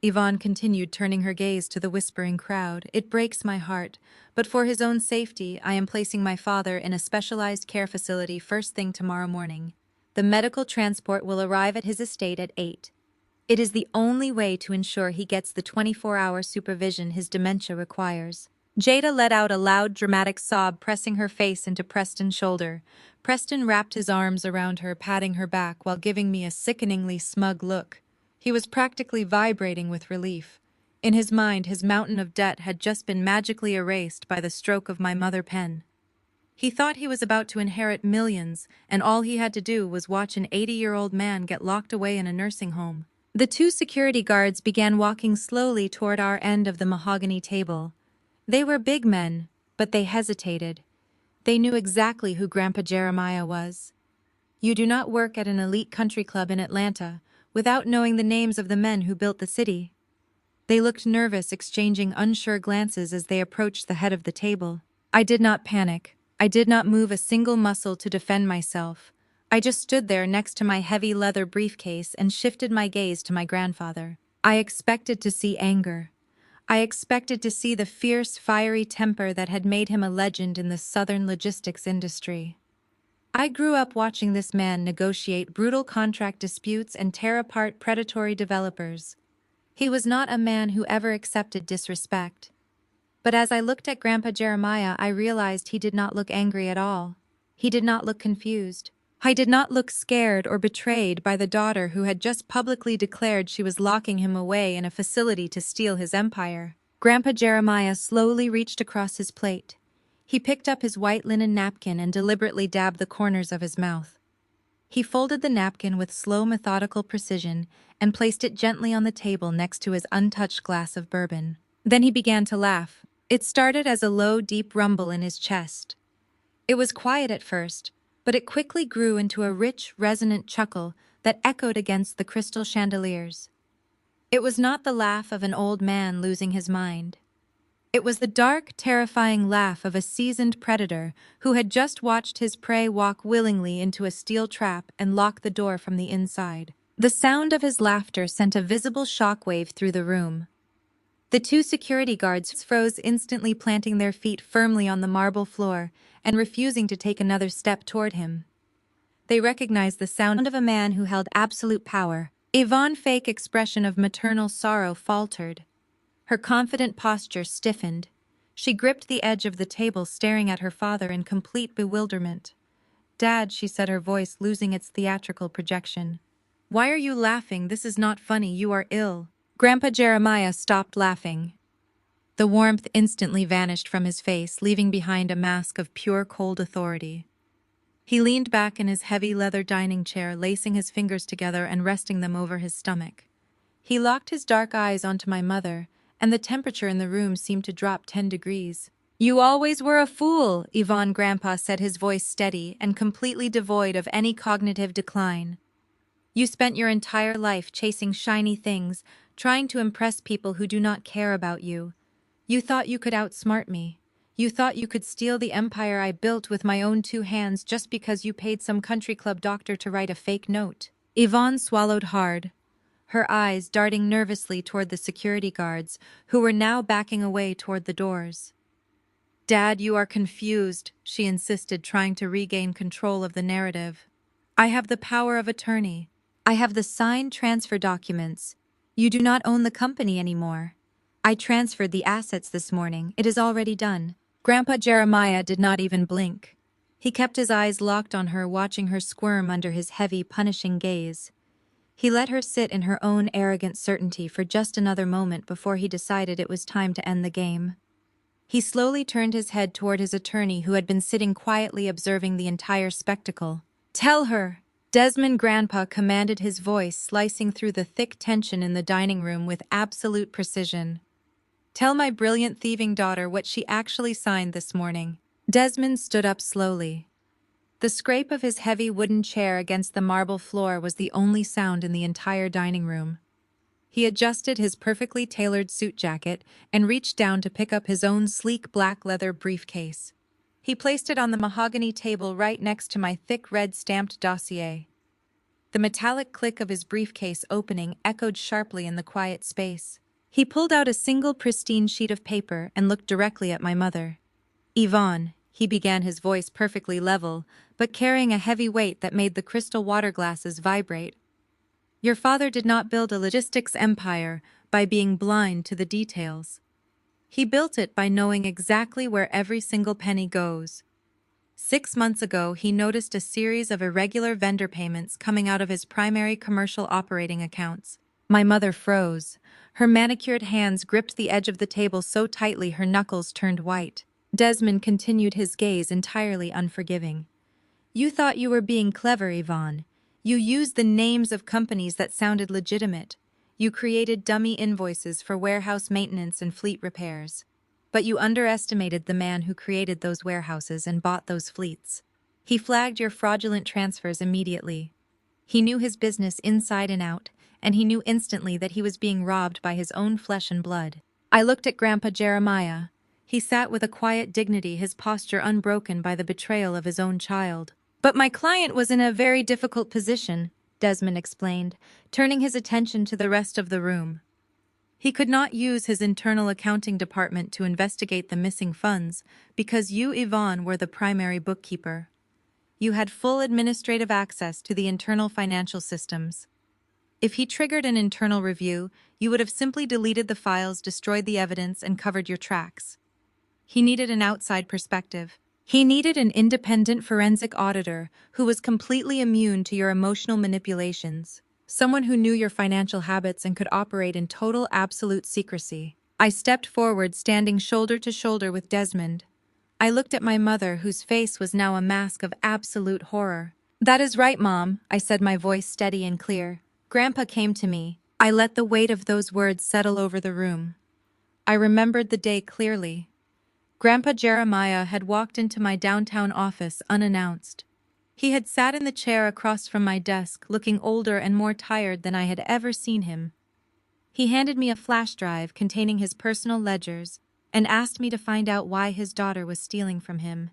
Yvonne continued, turning her gaze to the whispering crowd. It breaks my heart, but for his own safety, I am placing my father in a specialized care facility first thing tomorrow morning. The medical transport will arrive at his estate at 8. It is the only way to ensure he gets the 24-hour supervision his dementia requires. Jada let out a loud, dramatic sob, pressing her face into Preston's shoulder. Preston wrapped his arms around her, patting her back while giving me a sickeningly smug look. He was practically vibrating with relief. In his mind, his mountain of debt had just been magically erased by the stroke of my mother pen. He thought he was about to inherit millions, and all he had to do was watch an 80-year-old man get locked away in a nursing home. The two security guards began walking slowly toward our end of the mahogany table. They were big men, but they hesitated. They knew exactly who Grandpa Jeremiah was. You do not work at an elite country club in Atlanta without knowing the names of the men who built the city. They looked nervous, exchanging unsure glances as they approached the head of the table. I did not panic. I did not move a single muscle to defend myself. I just stood there next to my heavy leather briefcase and shifted my gaze to my grandfather. I expected to see anger. I expected to see the fierce, fiery temper that had made him a legend in the southern logistics industry. I grew up watching this man negotiate brutal contract disputes and tear apart predatory developers. He was not a man who ever accepted disrespect. But as I looked at Grandpa Jeremiah, I realized he did not look angry at all. He did not look confused. I did not look scared or betrayed by the daughter who had just publicly declared she was locking him away in a facility to steal his empire. Grandpa Jeremiah slowly reached across his plate. He picked up his white linen napkin and deliberately dabbed the corners of his mouth. He folded the napkin with slow, methodical precision and placed it gently on the table next to his untouched glass of bourbon. Then he began to laugh. It started as a low, deep rumble in his chest. It was quiet at first, but it quickly grew into a rich, resonant chuckle that echoed against the crystal chandeliers. It was not the laugh of an old man losing his mind. It was the dark, terrifying laugh of a seasoned predator who had just watched his prey walk willingly into a steel trap and lock the door from the inside. The sound of his laughter sent a visible shockwave through the room. The two security guards froze, instantly planting their feet firmly on the marble floor and refusing to take another step toward him. They recognized the sound of a man who held absolute power. Yvonne's fake expression of maternal sorrow faltered. Her confident posture stiffened. She gripped the edge of the table, staring at her father in complete bewilderment. "Dad," she said, her voice losing its theatrical projection. "Why are you laughing? This is not funny. You are ill." Grandpa Jeremiah stopped laughing. The warmth instantly vanished from his face, leaving behind a mask of pure, cold authority. He leaned back in his heavy leather dining chair, lacing his fingers together and resting them over his stomach. He locked his dark eyes onto my mother, and the temperature in the room seemed to drop 10 degrees. "You always were a fool," Yvonne Grandpa said, his voice steady and completely devoid of any cognitive decline. "You spent your entire life chasing shiny things, trying to impress people who do not care about you. You thought you could outsmart me. You thought you could steal the empire I built with my own 2 hands just because you paid some country club doctor to write a fake note." Yvonne swallowed hard, her eyes darting nervously toward the security guards, who were now backing away toward the doors. "Dad, you are confused," she insisted, trying to regain control of the narrative. "I have the power of attorney. I have the signed transfer documents. You do not own the company anymore. I transferred the assets this morning. It is already done." Grandpa Jeremiah did not even blink. He kept his eyes locked on her, watching her squirm under his heavy, punishing gaze. He let her sit in her own arrogant certainty for just another moment before he decided it was time to end the game. He slowly turned his head toward his attorney, who had been sitting quietly observing the entire spectacle. "Tell her!" Desmond Grandpa commanded, his voice slicing through the thick tension in the dining room with absolute precision. "Tell my brilliant thieving daughter what she actually signed this morning." Desmond stood up slowly. The scrape of his heavy wooden chair against the marble floor was the only sound in the entire dining room. He adjusted his perfectly tailored suit jacket and reached down to pick up his own sleek black leather briefcase. He placed it on the mahogany table right next to my thick red stamped dossier. The metallic click of his briefcase opening echoed sharply in the quiet space. He pulled out a single pristine sheet of paper and looked directly at my mother. Yvonne, he began, his voice perfectly level, but carrying a heavy weight that made the crystal water glasses vibrate. Your father did not build a logistics empire by being blind to the details. He built it by knowing exactly where every single penny goes. 6 months ago, he noticed a series of irregular vendor payments coming out of his primary commercial operating accounts. My mother froze. Her manicured hands gripped the edge of the table so tightly her knuckles turned white. Desmond continued, his gaze entirely unforgiving. You thought you were being clever, Yvonne. You used the names of companies that sounded legitimate. You created dummy invoices for warehouse maintenance and fleet repairs. But you underestimated the man who created those warehouses and bought those fleets. He flagged your fraudulent transfers immediately. He knew his business inside and out, and he knew instantly that he was being robbed by his own flesh and blood. I looked at Grandpa Jeremiah. He sat with a quiet dignity, his posture unbroken by the betrayal of his own child. But my client was in a very difficult position, Desmond explained, turning his attention to the rest of the room. He could not use his internal accounting department to investigate the missing funds because you, Yvonne, were the primary bookkeeper. You had full administrative access to the internal financial systems. If he triggered an internal review, you would have simply deleted the files, destroyed the evidence, and covered your tracks. He needed an outside perspective. He needed an independent forensic auditor who was completely immune to your emotional manipulations. Someone who knew your financial habits and could operate in total absolute secrecy. I stepped forward, standing shoulder to shoulder with Desmond. I looked at my mother, whose face was now a mask of absolute horror. That is right, Mom, I said, my voice steady and clear. Grandpa came to me. I let the weight of those words settle over the room. I remembered the day clearly. Grandpa Jeremiah had walked into my downtown office unannounced. He had sat in the chair across from my desk, looking older and more tired than I had ever seen him. He handed me a flash drive containing his personal ledgers and asked me to find out why his daughter was stealing from him.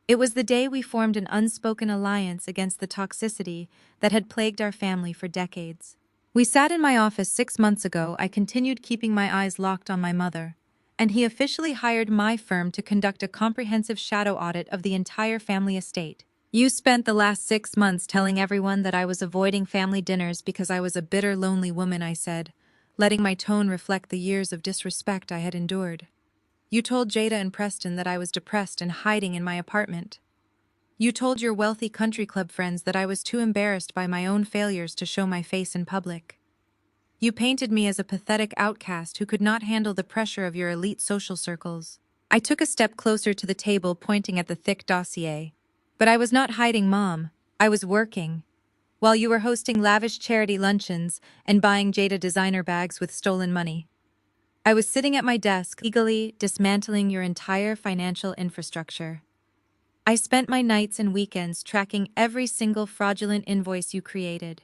It was the day we formed an unspoken alliance against the toxicity that had plagued our family for decades. We sat in my office 6 months ago. I continued keeping my eyes locked on my mother, and he officially hired my firm to conduct a comprehensive shadow audit of the entire family estate. You spent the last 6 months telling everyone that I was avoiding family dinners because I was a bitter, lonely woman, I said, letting my tone reflect the years of disrespect I had endured. You told Jada and Preston that I was depressed and hiding in my apartment. You told your wealthy country club friends that I was too embarrassed by my own failures to show my face in public. You painted me as a pathetic outcast who could not handle the pressure of your elite social circles. I took a step closer to the table, pointing at the thick dossier. But I was not hiding, Mom. I was working. While you were hosting lavish charity luncheons and buying Jada designer bags with stolen money, I was sitting at my desk, legally dismantling your entire financial infrastructure. I spent my nights and weekends tracking every single fraudulent invoice you created.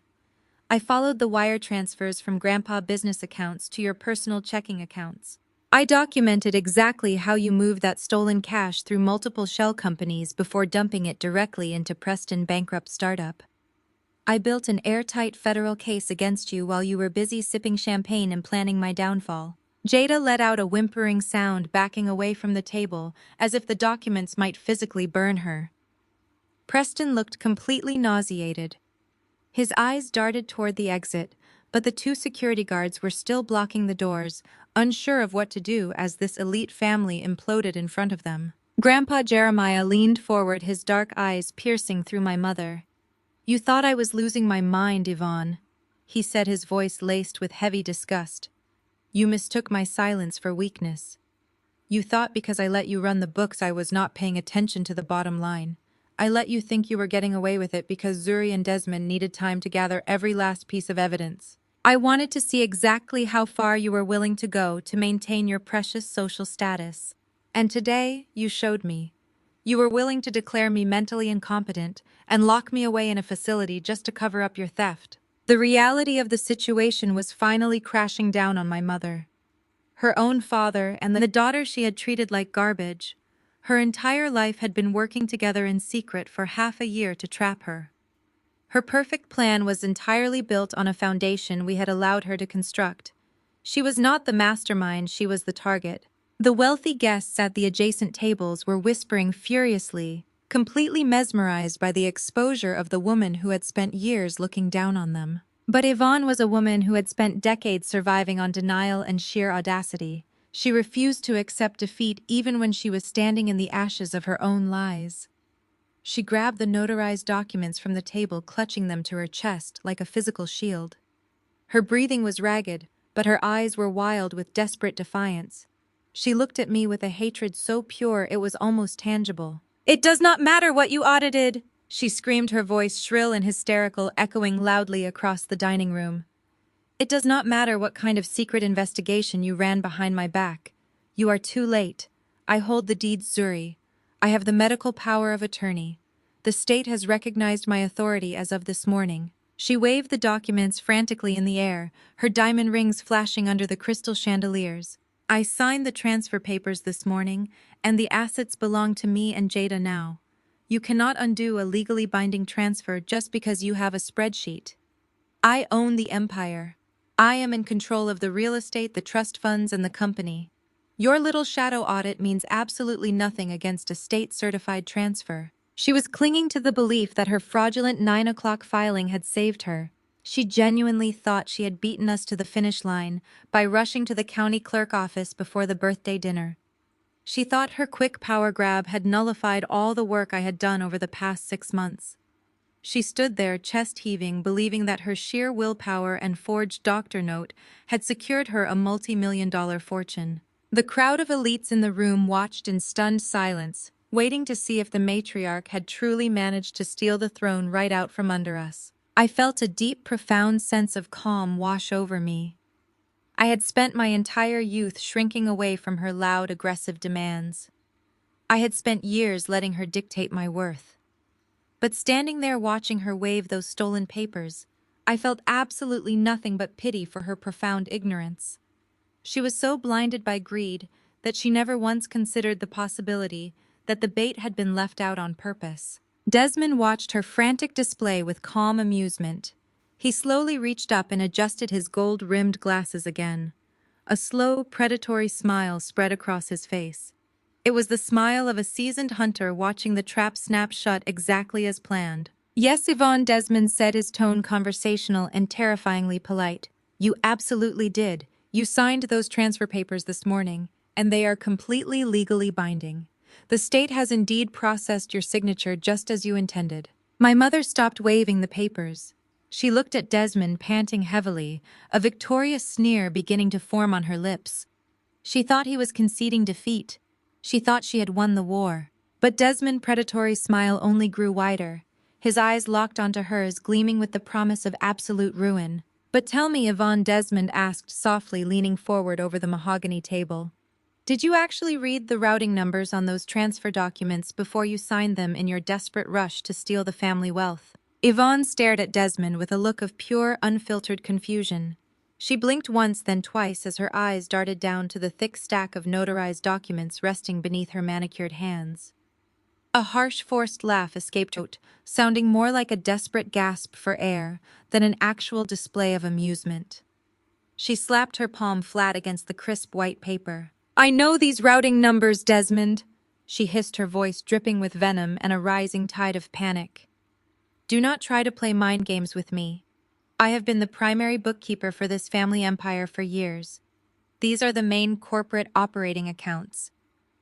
I followed the wire transfers from Grandpa business accounts to your personal checking accounts. I documented exactly how you moved that stolen cash through multiple shell companies before dumping it directly into Preston bankrupt startup. I built an airtight federal case against you while you were busy sipping champagne and planning my downfall. Jada let out a whimpering sound, backing away from the table, as if the documents might physically burn her. Preston looked completely nauseated. His eyes darted toward the exit, but the 2 security guards were still blocking the doors, unsure of what to do as this elite family imploded in front of them. Grandpa Jeremiah leaned forward, his dark eyes piercing through my mother. You thought I was losing my mind, Yvonne, he said, his voice laced with heavy disgust. You mistook my silence for weakness. You thought because I let you run the books I was not paying attention to the bottom line. I let you think you were getting away with it because Zuri and Desmond needed time to gather every last piece of evidence. I wanted to see exactly how far you were willing to go to maintain your precious social status. And today, you showed me. You were willing to declare me mentally incompetent and lock me away in a facility just to cover up your theft. The reality of the situation was finally crashing down on my mother. Her own father and the daughter she had treated like garbage. Her entire life had been working together in secret for half a year to trap her. Her perfect plan was entirely built on a foundation we had allowed her to construct. She was not the mastermind, she was the target. The wealthy guests at the adjacent tables were whispering furiously, completely mesmerized by the exposure of the woman who had spent years looking down on them. But Yvonne was a woman who had spent decades surviving on denial and sheer audacity. She refused to accept defeat even when she was standing in the ashes of her own lies. She grabbed the notarized documents from the table, clutching them to her chest like a physical shield. Her breathing was ragged, but her eyes were wild with desperate defiance. She looked at me with a hatred so pure it was almost tangible. "It does not matter what you audited!" She screamed, her voice shrill and hysterical, echoing loudly across the dining room. "It does not matter what kind of secret investigation you ran behind my back. You are too late. I hold the deeds, Zuri. I have the medical power of attorney. The state has recognized my authority as of this morning." She waved the documents frantically in the air, her diamond rings flashing under the crystal chandeliers. "I signed the transfer papers this morning, and the assets belong to me and Jada now. You cannot undo a legally binding transfer just because you have a spreadsheet. I own the empire. I am in control of the real estate, the trust funds, and the company. Your little shadow audit means absolutely nothing against a state-certified transfer." She was clinging to the belief that her fraudulent 9 o'clock filing had saved her. She genuinely thought she had beaten us to the finish line by rushing to the county clerk office before the birthday dinner. She thought her quick power grab had nullified all the work I had done over the past 6 months. She stood there, chest heaving, believing that her sheer willpower and forged doctor note had secured her a multi-million-dollar fortune. The crowd of elites in the room watched in stunned silence, waiting to see if the matriarch had truly managed to steal the throne right out from under us. I felt a deep, profound sense of calm wash over me. I had spent my entire youth shrinking away from her loud, aggressive demands. I had spent years letting her dictate my worth. But standing there watching her wave those stolen papers, I felt absolutely nothing but pity for her profound ignorance. She was so blinded by greed that she never once considered the possibility that the bait had been left out on purpose. Desmond watched her frantic display with calm amusement. He slowly reached up and adjusted his gold-rimmed glasses again. A slow, predatory smile spread across his face. It was the smile of a seasoned hunter watching the trap snap shut exactly as planned. "Yes, Yvonne," Desmond said, his tone conversational and terrifyingly polite. "You absolutely did. You signed those transfer papers this morning, and they are completely legally binding. The state has indeed processed your signature just as you intended." My mother stopped waving the papers. She looked at Desmond, panting heavily, a victorious sneer beginning to form on her lips. She thought he was conceding defeat. She thought she had won the war. But Desmond's predatory smile only grew wider. His eyes locked onto hers, gleaming with the promise of absolute ruin. "But tell me, Yvonne," Desmond asked softly, leaning forward over the mahogany table. "Did you actually read the routing numbers on those transfer documents before you signed them in your desperate rush to steal the family wealth?" Yvonne stared at Desmond with a look of pure, unfiltered confusion. She blinked once, then twice, as her eyes darted down to the thick stack of notarized documents resting beneath her manicured hands. A harsh, forced laugh escaped her, sounding more like a desperate gasp for air than an actual display of amusement. She slapped her palm flat against the crisp white paper. "I know these routing numbers, Desmond," she hissed, her voice dripping with venom and a rising tide of panic. "Do not try to play mind games with me. I have been the primary bookkeeper for this family empire for years. These are the main corporate operating accounts.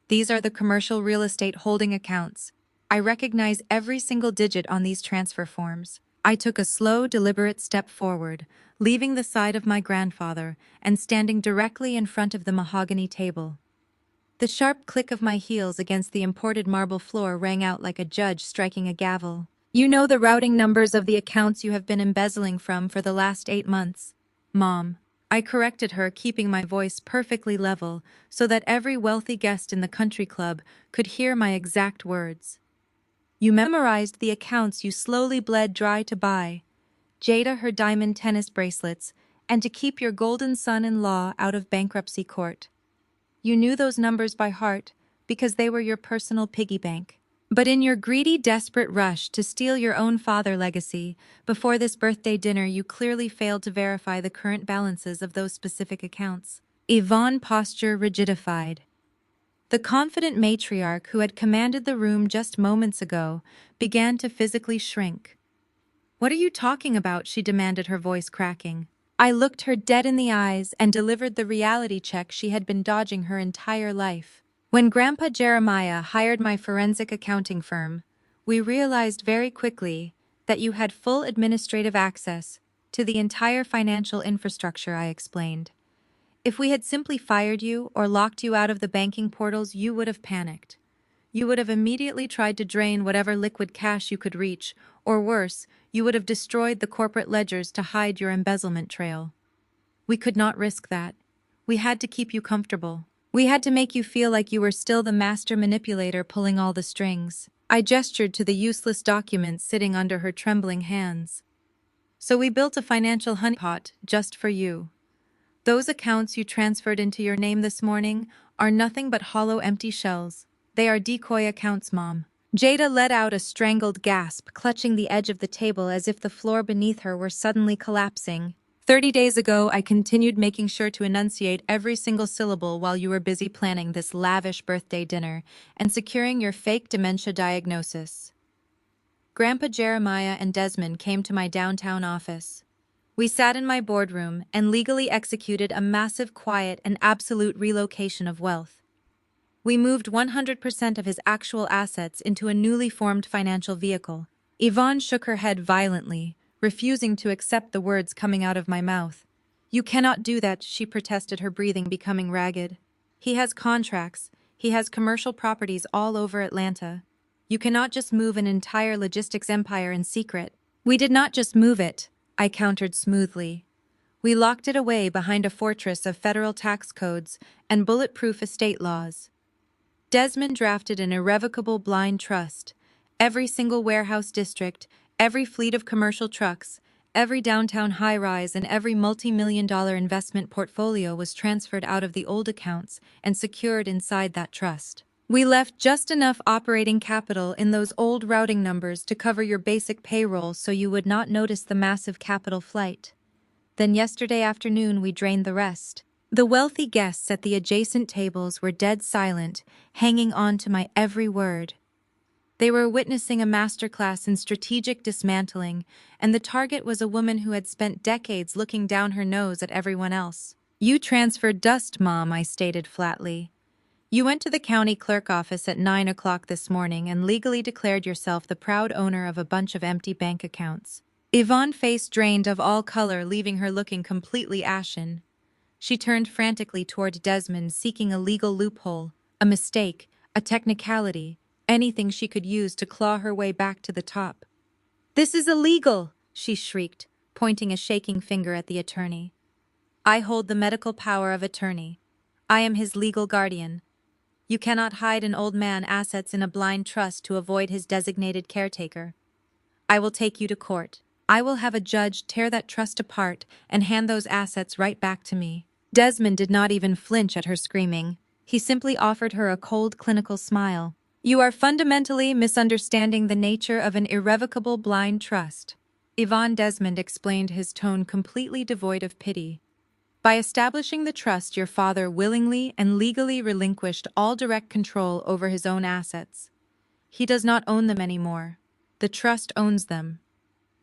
These are the commercial real estate holding accounts. I recognize every single digit on these transfer forms." I took a slow, deliberate step forward, leaving the side of my grandfather and standing directly in front of the mahogany table. The sharp click of my heels against the imported marble floor rang out like a judge striking a gavel. "You know the routing numbers of the accounts you have been embezzling from for the last 8 months, Mom." I corrected her, keeping my voice perfectly level so that every wealthy guest in the country club could hear my exact words. "You memorized the accounts you slowly bled dry to buy Jada her diamond tennis bracelets and to keep your golden son-in-law out of bankruptcy court. You knew those numbers by heart because they were your personal piggy bank. But in your greedy, desperate rush to steal your own father legacy, before this birthday dinner you clearly failed to verify the current balances of those specific accounts. Yvonne posture rigidified. The confident matriarch who had commanded the room just moments ago began to physically shrink. "What are you talking about?" she demanded, her voice cracking. I looked her dead in the eyes and delivered the reality check she had been dodging her entire life. When Grandpa Jeremiah hired my forensic accounting firm, we realized very quickly that you had full administrative access to the entire financial infrastructure, I explained. If we had simply fired you or locked you out of the banking portals, you would have panicked. You would have immediately tried to drain whatever liquid cash you could reach, or worse, you would have destroyed the corporate ledgers to hide your embezzlement trail. We could not risk that. We had to keep you comfortable. We had to make you feel like you were still the master manipulator pulling all the strings. I gestured to the useless documents sitting under her trembling hands. So we built a financial honeypot just for you. Those accounts you transferred into your name this morning are nothing but hollow, empty shells. They are decoy accounts, Mom. Jada let out a strangled gasp, clutching the edge of the table as if the floor beneath her were suddenly collapsing. 30 days ago, I continued making sure to enunciate every single syllable while you were busy planning this lavish birthday dinner and securing your fake dementia diagnosis. Grandpa Jeremiah and Desmond came to my downtown office. We sat in my boardroom and legally executed a massive, quiet, and absolute relocation of wealth. We moved 100% of his actual assets into a newly formed financial vehicle. Yvonne shook her head violently, refusing to accept the words coming out of my mouth. "You cannot do that," she protested, her breathing becoming ragged. "He has contracts. He has commercial properties all over Atlanta. You cannot just move an entire logistics empire in secret." "We did not just move it," I countered smoothly. "We locked it away behind a fortress of federal tax codes and bulletproof estate laws. Desmond drafted an irrevocable blind trust. Every single warehouse district, every fleet of commercial trucks, every downtown high-rise, and every multi-million-dollar investment portfolio was transferred out of the old accounts and secured inside that trust. We left just enough operating capital in those old routing numbers to cover your basic payroll so you would not notice the massive capital flight. Then yesterday afternoon we drained the rest." The wealthy guests at the adjacent tables were dead silent, hanging on to my every word. They were witnessing a masterclass in strategic dismantling, and the target was a woman who had spent decades looking down her nose at everyone else. "You transferred dust, Mom," I stated flatly. "You went to the county clerk office at 9 o'clock this morning and legally declared yourself the proud owner of a bunch of empty bank accounts." Yvonne's face drained of all color, leaving her looking completely ashen. She turned frantically toward Desmond, seeking a legal loophole, a mistake, a technicality, anything she could use to claw her way back to the top. "This is illegal!" she shrieked, pointing a shaking finger at the attorney. "I hold the medical power of attorney. I am his legal guardian. You cannot hide an old man's assets in a blind trust to avoid his designated caretaker. I will take you to court. I will have a judge tear that trust apart and hand those assets right back to me." Desmond did not even flinch at her screaming. He simply offered her a cold, clinical smile. "You are fundamentally misunderstanding the nature of an irrevocable blind trust," Yvonne. Desmond explained, his tone completely devoid of pity. "By establishing the trust, your father willingly and legally relinquished all direct control over his own assets. He does not own them anymore. The trust owns them.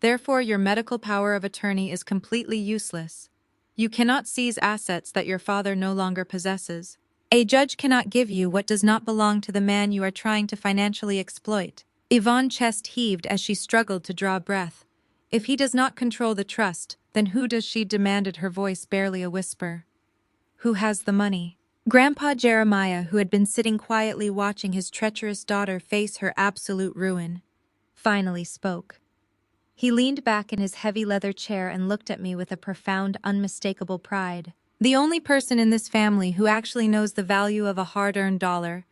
Therefore, your medical power of attorney is completely useless. You cannot seize assets that your father no longer possesses. A judge cannot give you what does not belong to the man you are trying to financially exploit." Yvonne's chest heaved as she struggled to draw breath. "If he does not control the trust, then who does?" she demanded, her voice barely a whisper. "Who has the money?" Grandpa Jeremiah, who had been sitting quietly watching his treacherous daughter face her absolute ruin, finally spoke. He leaned back in his heavy leather chair and looked at me with a profound, unmistakable pride. "The only person in this family who actually knows the value of a hard-earned dollar,"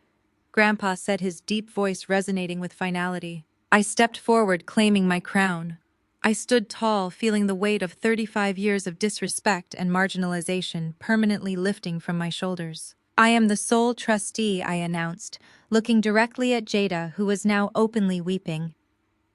Grandpa said, his deep voice resonating with finality. I stepped forward, claiming my crown. I stood tall, feeling the weight of 35 years of disrespect and marginalization permanently lifting from my shoulders. I am the sole trustee, I announced, looking directly at Jada, who was now openly weeping.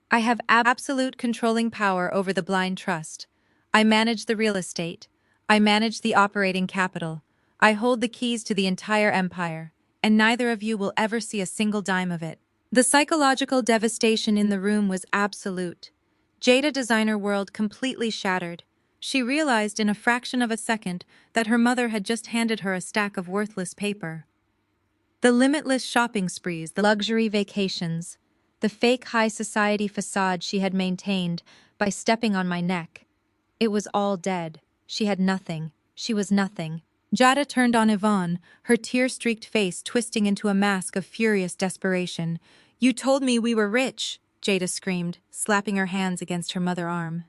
I have absolute controlling power over the blind trust. I manage the real estate. I manage the operating capital. I hold the keys to the entire empire, and neither of you will ever see a single dime of it. The psychological devastation in the room was absolute. Jada Designer World completely shattered. She realized in a fraction of a second that her mother had just handed her a stack of worthless paper. The limitless shopping sprees, the luxury vacations, the fake high society facade she had maintained by stepping on my neck. It was all dead. She had nothing. She was nothing. Jada turned on Yvonne, her tear-streaked face twisting into a mask of furious desperation. "You told me we were rich," Jada screamed, slapping her hands against her mother's arm.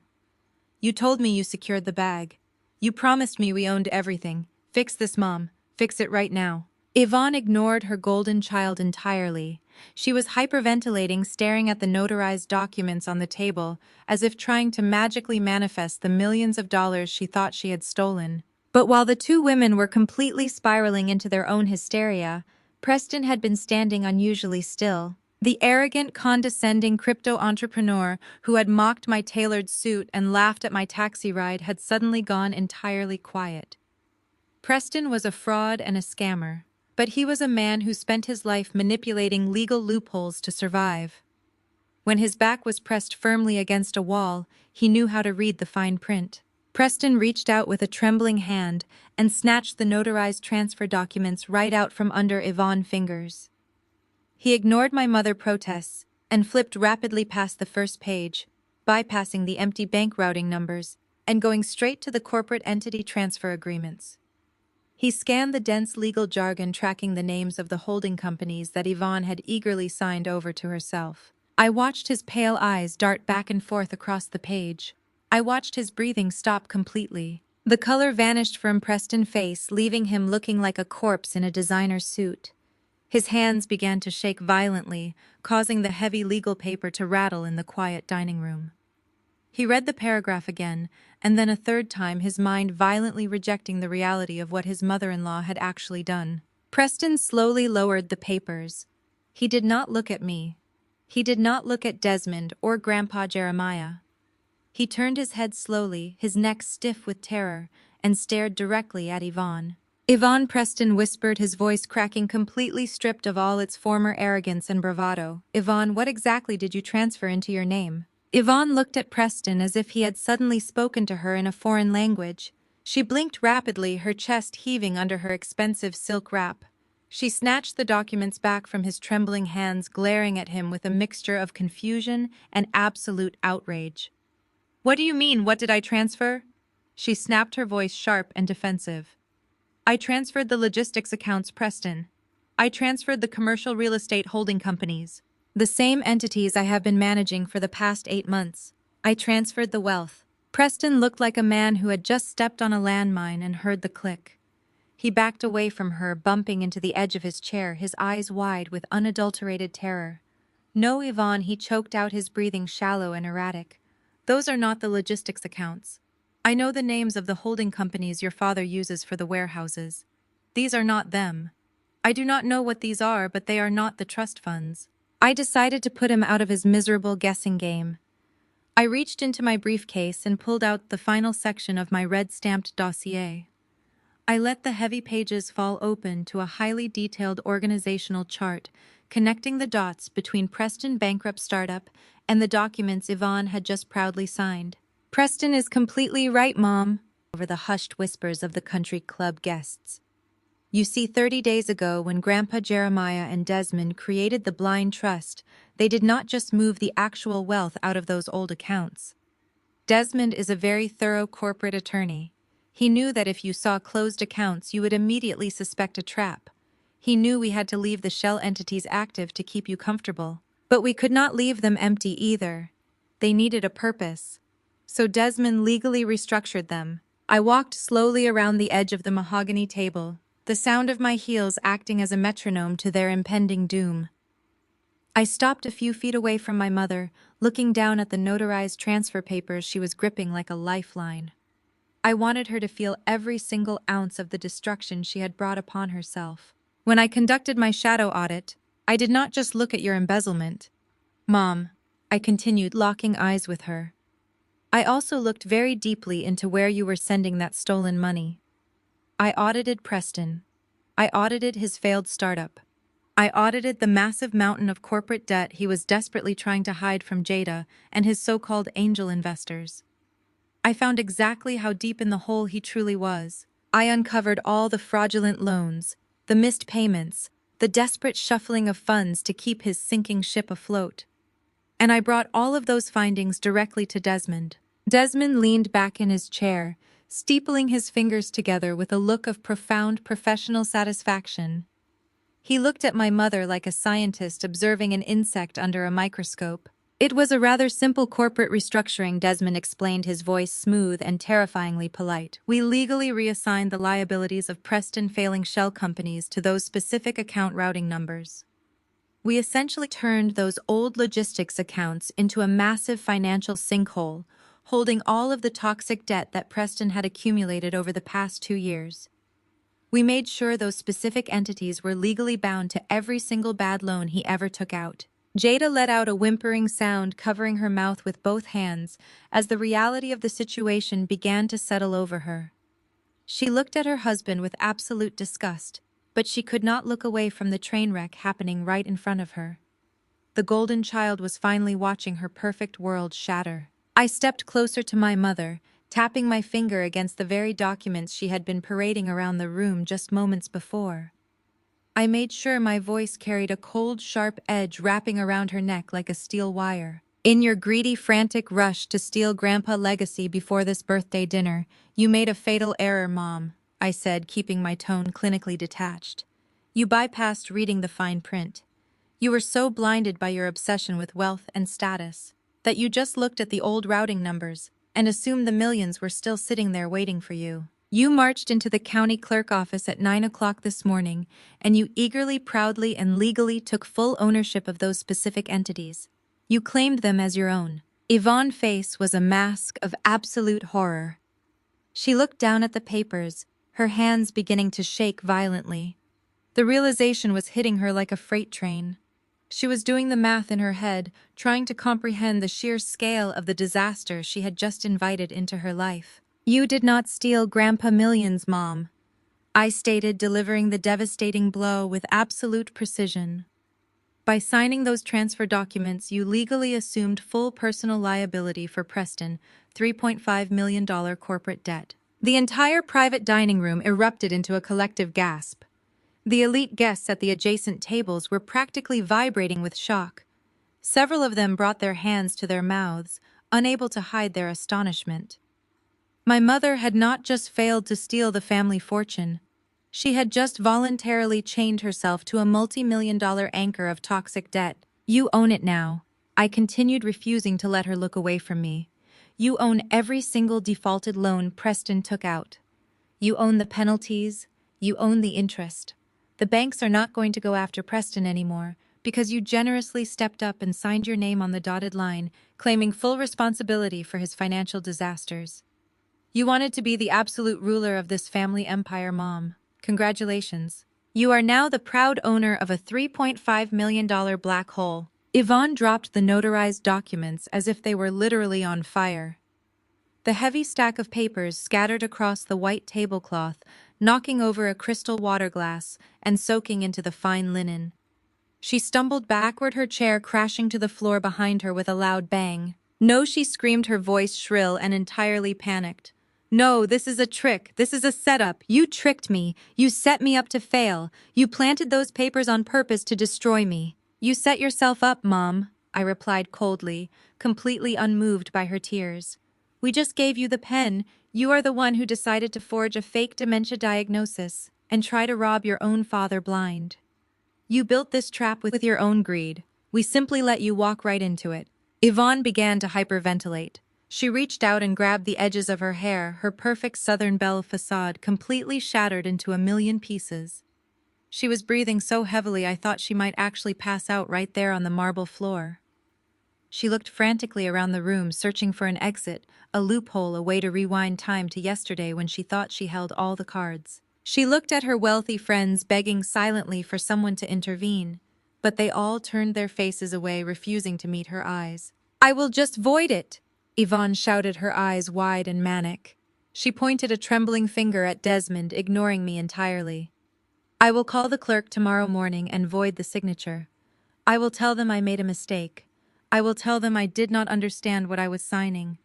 "You told me you secured the bag. You promised me we owned everything. Fix this, Mom. Fix it right now." Yvonne ignored her golden child entirely. She was hyperventilating, staring at the notarized documents on the table, as if trying to magically manifest the millions of dollars she thought she had stolen. But while the two women were completely spiraling into their own hysteria, Preston had been standing unusually still. The arrogant, condescending crypto entrepreneur who had mocked my tailored suit and laughed at my taxi ride had suddenly gone entirely quiet. Preston was a fraud and a scammer, but he was a man who spent his life manipulating legal loopholes to survive. When his back was pressed firmly against a wall, he knew how to read the fine print. Preston reached out with a trembling hand and snatched the notarized transfer documents right out from under Yvonne's fingers. He ignored my mother's protests and flipped rapidly past the first page, bypassing the empty bank routing numbers and going straight to the corporate entity transfer agreements. He scanned the dense legal jargon tracking the names of the holding companies that Yvonne had eagerly signed over to herself. I watched his pale eyes dart back and forth across the page. I watched his breathing stop completely. The color vanished from Preston's face, leaving him looking like a corpse in a designer suit. His hands began to shake violently, causing the heavy legal paper to rattle in the quiet dining room. He read the paragraph again, and then a third time, his mind violently rejecting the reality of what his mother-in-law had actually done. Preston slowly lowered the papers. He did not look at me. He did not look at Desmond or Grandpa Jeremiah. He turned his head slowly, his neck stiff with terror, and stared directly at Yvonne. "Yvonne," Preston whispered, his voice cracking, completely stripped of all its former arrogance and bravado. "Yvonne, what exactly did you transfer into your name?" Yvonne looked at Preston as if he had suddenly spoken to her in a foreign language. She blinked rapidly, her chest heaving under her expensive silk wrap. She snatched the documents back from his trembling hands, glaring at him with a mixture of confusion and absolute outrage. "What do you mean, what did I transfer?" She snapped, her voice sharp and defensive. "I transferred the logistics accounts, Preston. I transferred the commercial real estate holding companies. The same entities I have been managing for the past 8 months. I transferred the wealth." Preston looked like a man who had just stepped on a landmine and heard the click. He backed away from her, bumping into the edge of his chair, his eyes wide with unadulterated terror. "No, Yvonne," he choked out, his breathing shallow and erratic. "Those are not the logistics accounts. I know the names of the holding companies your father uses for the warehouses. These are not them. I do not know what these are, but they are not the trust funds." I decided to put him out of his miserable guessing game. I reached into my briefcase and pulled out the final section of my red-stamped dossier. I let the heavy pages fall open to a highly detailed organizational chart connecting the dots between Preston bankrupt startup and the documents Yvonne had just proudly signed. "Preston is completely right, Mom," over the hushed whispers of the country club guests. "You see, 30 days ago, when Grandpa Jeremiah and Desmond created the blind trust, they did not just move the actual wealth out of those old accounts. Desmond is a very thorough corporate attorney. He knew that if you saw closed accounts, you would immediately suspect a trap. He knew we had to leave the shell entities active to keep you comfortable. But we could not leave them empty either. They needed a purpose. So Desmond legally restructured them." I walked slowly around the edge of the mahogany table, the sound of my heels acting as a metronome to their impending doom. I stopped a few feet away from my mother, looking down at the notarized transfer papers she was gripping like a lifeline. I wanted her to feel every single ounce of the destruction she had brought upon herself. When I conducted my shadow audit, I did not just look at your embezzlement. Mom, I continued, locking eyes with her. I also looked very deeply into where you were sending that stolen money. I audited Preston. I audited his failed startup. I audited the massive mountain of corporate debt he was desperately trying to hide from Jada and his so-called angel investors. I found exactly how deep in the hole he truly was. I uncovered all the fraudulent loans, the missed payments, the desperate shuffling of funds to keep his sinking ship afloat. And I brought all of those findings directly to Desmond. Desmond leaned back in his chair, steepling his fingers together with a look of profound professional satisfaction. He looked at my mother like a scientist observing an insect under a microscope. It was a rather simple corporate restructuring, Desmond explained, his voice smooth and terrifyingly polite. We legally reassigned the liabilities of Preston failing shell companies to those specific account routing numbers. We essentially turned those old logistics accounts into a massive financial sinkhole, holding all of the toxic debt that Preston had accumulated over the past 2 years. We made sure those specific entities were legally bound to every single bad loan he ever took out. Jada let out a whimpering sound, covering her mouth with both hands, as the reality of the situation began to settle over her. She looked at her husband with absolute disgust, but she could not look away from the train wreck happening right in front of her. The golden child was finally watching her perfect world shatter. I stepped closer to my mother, tapping my finger against the very documents she had been parading around the room just moments before. I made sure my voice carried a cold, sharp edge wrapping around her neck like a steel wire. In your greedy, frantic rush to steal Grandpa's legacy before this birthday dinner, you made a fatal error, Mom, I said, keeping my tone clinically detached. You bypassed reading the fine print. You were so blinded by your obsession with wealth and status that you just looked at the old routing numbers and assumed the millions were still sitting there waiting for you. You marched into the county clerk office at 9 o'clock this morning, and you eagerly, proudly, and legally took full ownership of those specific entities. You claimed them as your own. Yvonne's face was a mask of absolute horror. She looked down at the papers, her hands beginning to shake violently. The realization was hitting her like a freight train. She was doing the math in her head, trying to comprehend the sheer scale of the disaster she had just invited into her life. You did not steal Grandpa millions, Mom, I stated, delivering the devastating blow with absolute precision. By signing those transfer documents, you legally assumed full personal liability for Preston, $3.5 million corporate debt. The entire private dining room erupted into a collective gasp. The elite guests at the adjacent tables were practically vibrating with shock. Several of them brought their hands to their mouths, unable to hide their astonishment. My mother had not just failed to steal the family fortune. She had just voluntarily chained herself to a multi-million-dollar anchor of toxic debt. You own it now. I continued, refusing to let her look away from me. You own every single defaulted loan Preston took out. You own the penalties. You own the interest. The banks are not going to go after Preston anymore because you generously stepped up and signed your name on the dotted line, claiming full responsibility for his financial disasters. You wanted to be the absolute ruler of this family empire, Mom. Congratulations. You are now the proud owner of a $3.5 million black hole. Yvonne dropped the notarized documents as if they were literally on fire. The heavy stack of papers scattered across the white tablecloth, knocking over a crystal water glass and soaking into the fine linen. She stumbled backward, her chair crashing to the floor behind her with a loud bang. No, she screamed, her voice shrill and entirely panicked. No, this is a trick. This is a setup. You tricked me. You set me up to fail. You planted those papers on purpose to destroy me. You set yourself up, Mom, I replied coldly, completely unmoved by her tears. We just gave you the pen. You are the one who decided to forge a fake dementia diagnosis and try to rob your own father blind. You built this trap with your own greed. We simply let you walk right into it. Yvonne began to hyperventilate. She reached out and grabbed the edges of her hair, her perfect Southern belle facade completely shattered into a million pieces. She was breathing so heavily I thought she might actually pass out right there on the marble floor. She looked frantically around the room, searching for an exit, a loophole, a way to rewind time to yesterday when she thought she held all the cards. She looked at her wealthy friends, begging silently for someone to intervene, but they all turned their faces away, refusing to meet her eyes. "I will just void it!" Yvonne shouted, her eyes wide and manic. She pointed a trembling finger at Desmond, ignoring me entirely. "I will call the clerk tomorrow morning and void the signature. I will tell them I made a mistake. I will tell them I did not understand what I was signing.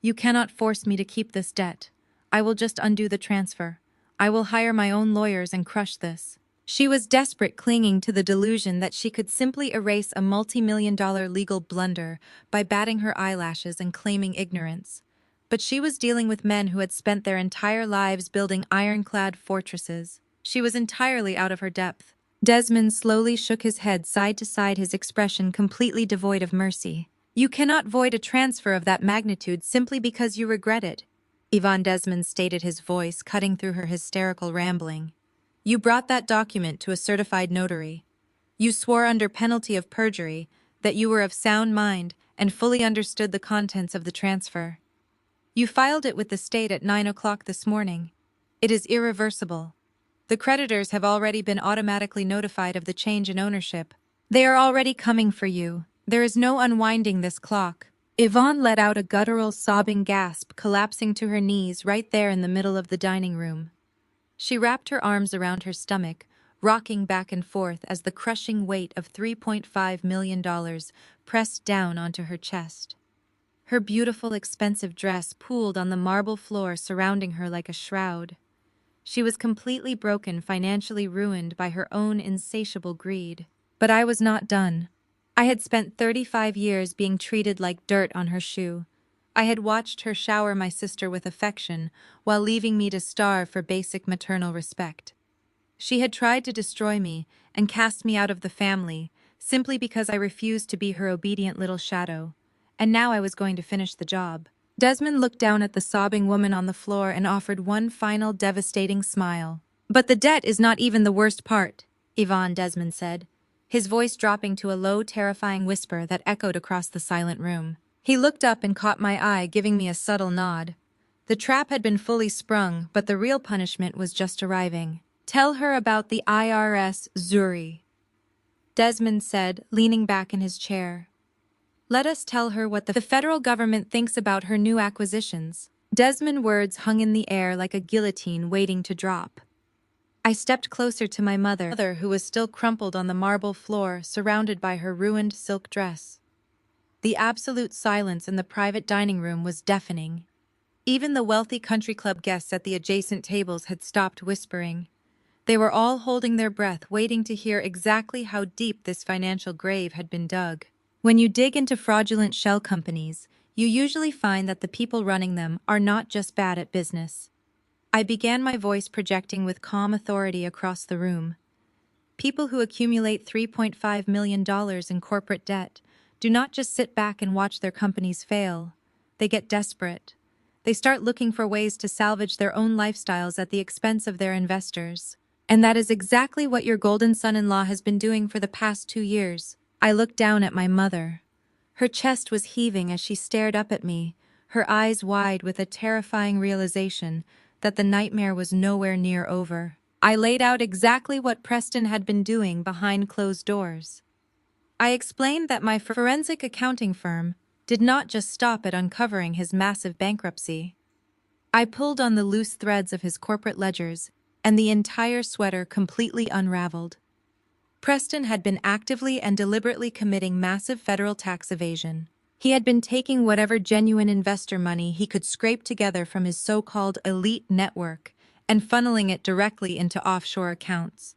You cannot force me to keep this debt. I will just undo the transfer. I will hire my own lawyers and crush this." She was desperate, clinging to the delusion that she could simply erase a multi-million-dollar legal blunder by batting her eyelashes and claiming ignorance. But she was dealing with men who had spent their entire lives building ironclad fortresses. She was entirely out of her depth. Desmond slowly shook his head side to side, his expression completely devoid of mercy. "You cannot void a transfer of that magnitude simply because you regret it," Yvonne, Desmond stated, his voice cutting through her hysterical rambling. "You brought that document to a certified notary. You swore under penalty of perjury that you were of sound mind and fully understood the contents of the transfer. You filed it with the state at 9 o'clock this morning. It is irreversible. The creditors have already been automatically notified of the change in ownership. They are already coming for you. There is no unwinding this clock." Yvonne let out a guttural, sobbing gasp, collapsing to her knees right there in the middle of the dining room. She wrapped her arms around her stomach, rocking back and forth as the crushing weight of $3.5 million pressed down onto her chest. Her beautiful, expensive dress pooled on the marble floor surrounding her like a shroud. She was completely broken, financially ruined by her own insatiable greed. But I was not done. I had spent 35 years being treated like dirt on her shoe. I had watched her shower my sister with affection while leaving me to starve for basic maternal respect. She had tried to destroy me and cast me out of the family simply because I refused to be her obedient little shadow. And now I was going to finish the job. Desmond looked down at the sobbing woman on the floor and offered one final devastating smile. "But the debt is not even the worst part," Yvonne, Desmond said, his voice dropping to a low, terrifying whisper that echoed across the silent room. He looked up and caught my eye, giving me a subtle nod. The trap had been fully sprung, but the real punishment was just arriving. "Tell her about the IRS, Zuri," Desmond said, leaning back in his chair. "Let us tell her what the federal government thinks about her new acquisitions." Desmond's words hung in the air like a guillotine waiting to drop. I stepped closer to my mother, who was still crumpled on the marble floor, surrounded by her ruined silk dress. The absolute silence in the private dining room was deafening. Even the wealthy country club guests at the adjacent tables had stopped whispering. They were all holding their breath, waiting to hear exactly how deep this financial grave had been dug. When you dig into fraudulent shell companies, you usually find that the people running them are not just bad at business. I began, my voice projecting with calm authority across the room. People who accumulate $3.5 million in corporate debt do not just sit back and watch their companies fail. They get desperate. They start looking for ways to salvage their own lifestyles at the expense of their investors. And that is exactly what your golden son-in-law has been doing for the past 2 years. I looked down at my mother. Her chest was heaving as she stared up at me, her eyes wide with a terrifying realization that the nightmare was nowhere near over. I laid out exactly what Preston had been doing behind closed doors. I explained that my forensic accounting firm did not just stop at uncovering his massive bankruptcy. I pulled on the loose threads of his corporate ledgers, and the entire sweater completely unraveled. Preston had been actively and deliberately committing massive federal tax evasion. He had been taking whatever genuine investor money he could scrape together from his so-called elite network and funneling it directly into offshore accounts.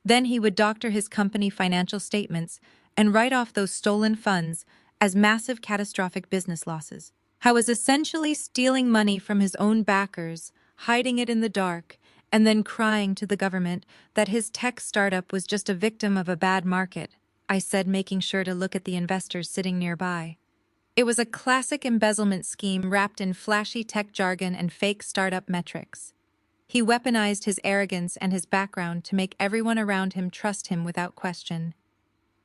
Then he would doctor his company financial statements and write off those stolen funds as massive catastrophic business losses. I was essentially stealing money from his own backers, hiding it in the dark, and then crying to the government that his tech startup was just a victim of a bad market, I said, making sure to look at the investors sitting nearby. It was a classic embezzlement scheme wrapped in flashy tech jargon and fake startup metrics. He weaponized his arrogance and his background to make everyone around him trust him without question.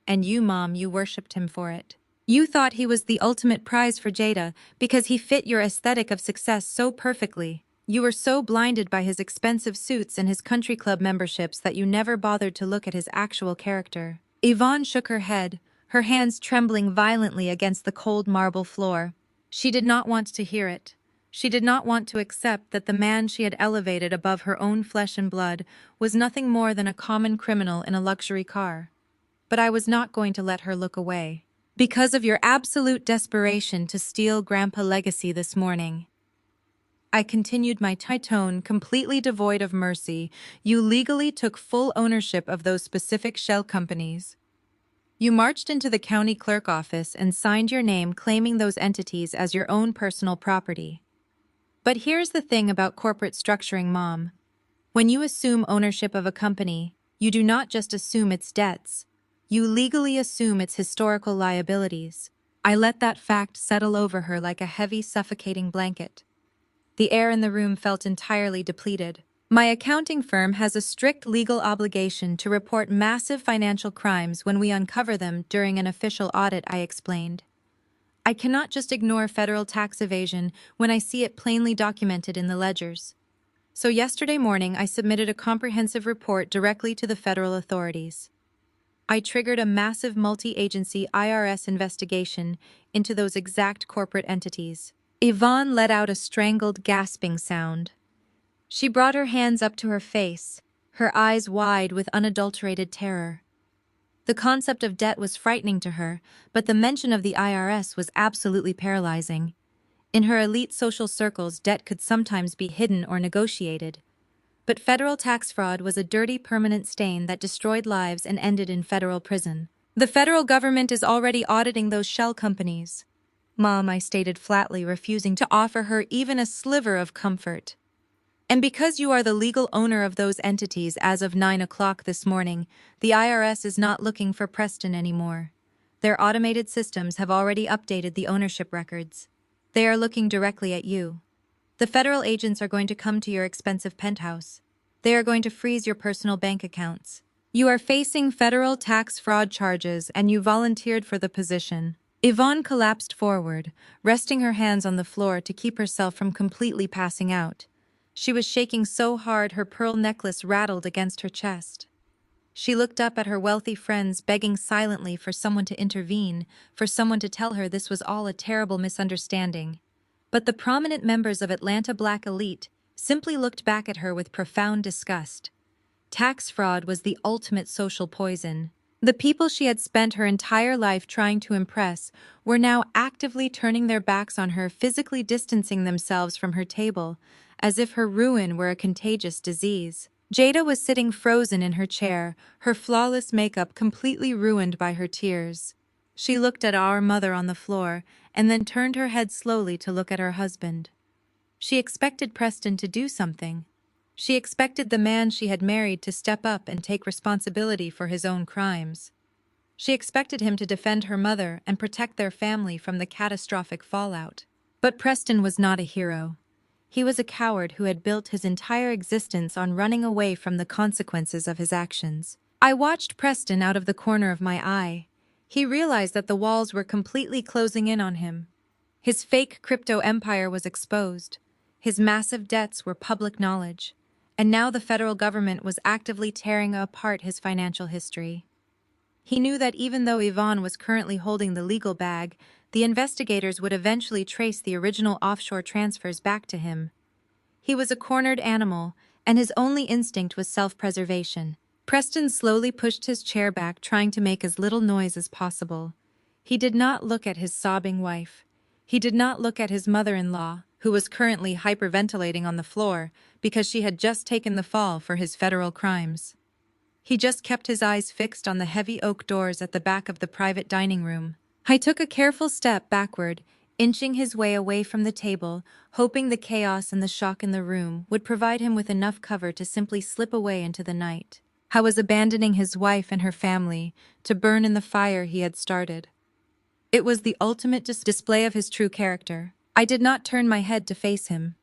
And you, Mom, you worshipped him for it. You thought he was the ultimate prize for Jada because he fit your aesthetic of success so perfectly. You were so blinded by his expensive suits and his country club memberships that you never bothered to look at his actual character. Yvonne shook her head, her hands trembling violently against the cold marble floor. She did not want to hear it. She did not want to accept that the man she had elevated above her own flesh and blood was nothing more than a common criminal in a luxury car. But I was not going to let her look away. Because of your absolute desperation to steal Grandpa's legacy this morning. I continued my tone completely devoid of mercy. You legally took full ownership of those specific shell companies. You marched into the county clerk office and signed your name claiming those entities as your own personal property. But here's the thing about corporate structuring, Mom. When you assume ownership of a company, you do not just assume its debts. You legally assume its historical liabilities. I let that fact settle over her like a heavy, suffocating blanket. The air in the room felt entirely depleted. My accounting firm has a strict legal obligation to report massive financial crimes when we uncover them during an official audit, I explained. I cannot just ignore federal tax evasion when I see it plainly documented in the ledgers. So yesterday morning, I submitted a comprehensive report directly to the federal authorities. I triggered a massive multi-agency IRS investigation into those exact corporate entities. Yvonne let out a strangled, gasping sound. She brought her hands up to her face, her eyes wide with unadulterated terror. The concept of debt was frightening to her, but the mention of the IRS was absolutely paralyzing. In her elite social circles, debt could sometimes be hidden or negotiated. But federal tax fraud was a dirty, permanent stain that destroyed lives and ended in federal prison. The federal government is already auditing those shell companies. Mom, I stated flatly, refusing to offer her even a sliver of comfort. And because you are the legal owner of those entities as of 9 o'clock this morning, the IRS is not looking for Preston anymore. Their automated systems have already updated the ownership records. They are looking directly at you. The federal agents are going to come to your expensive penthouse. They are going to freeze your personal bank accounts. You are facing federal tax fraud charges and you volunteered for the position. Yvonne collapsed forward, resting her hands on the floor to keep herself from completely passing out. She was shaking so hard her pearl necklace rattled against her chest. She looked up at her wealthy friends, begging silently for someone to intervene, for someone to tell her this was all a terrible misunderstanding. But the prominent members of Atlanta Black elite simply looked back at her with profound disgust. Tax fraud was the ultimate social poison. The people she had spent her entire life trying to impress were now actively turning their backs on her, physically distancing themselves from her table, as if her ruin were a contagious disease. Jada was sitting frozen in her chair, her flawless makeup completely ruined by her tears. She looked at our mother on the floor, and then turned her head slowly to look at her husband. She expected Preston to do something. She expected the man she had married to step up and take responsibility for his own crimes. She expected him to defend her mother and protect their family from the catastrophic fallout. But Preston was not a hero. He was a coward who had built his entire existence on running away from the consequences of his actions. I watched Preston out of the corner of my eye. He realized that the walls were completely closing in on him. His fake crypto empire was exposed. His massive debts were public knowledge. And now the federal government was actively tearing apart his financial history. He knew that even though Yvonne was currently holding the legal bag, the investigators would eventually trace the original offshore transfers back to him. He was a cornered animal, and his only instinct was self-preservation. Preston slowly pushed his chair back, trying to make as little noise as possible. He did not look at his sobbing wife. He did not look at his mother-in-law, who was currently hyperventilating on the floor because she had just taken the fall for his federal crimes. He just kept his eyes fixed on the heavy oak doors at the back of the private dining room. I took a careful step backward, inching his way away from the table, hoping the chaos and the shock in the room would provide him with enough cover to simply slip away into the night. How was abandoning his wife and her family to burn in the fire he had started. It was the ultimate display of his true character. I did not turn my head to face him.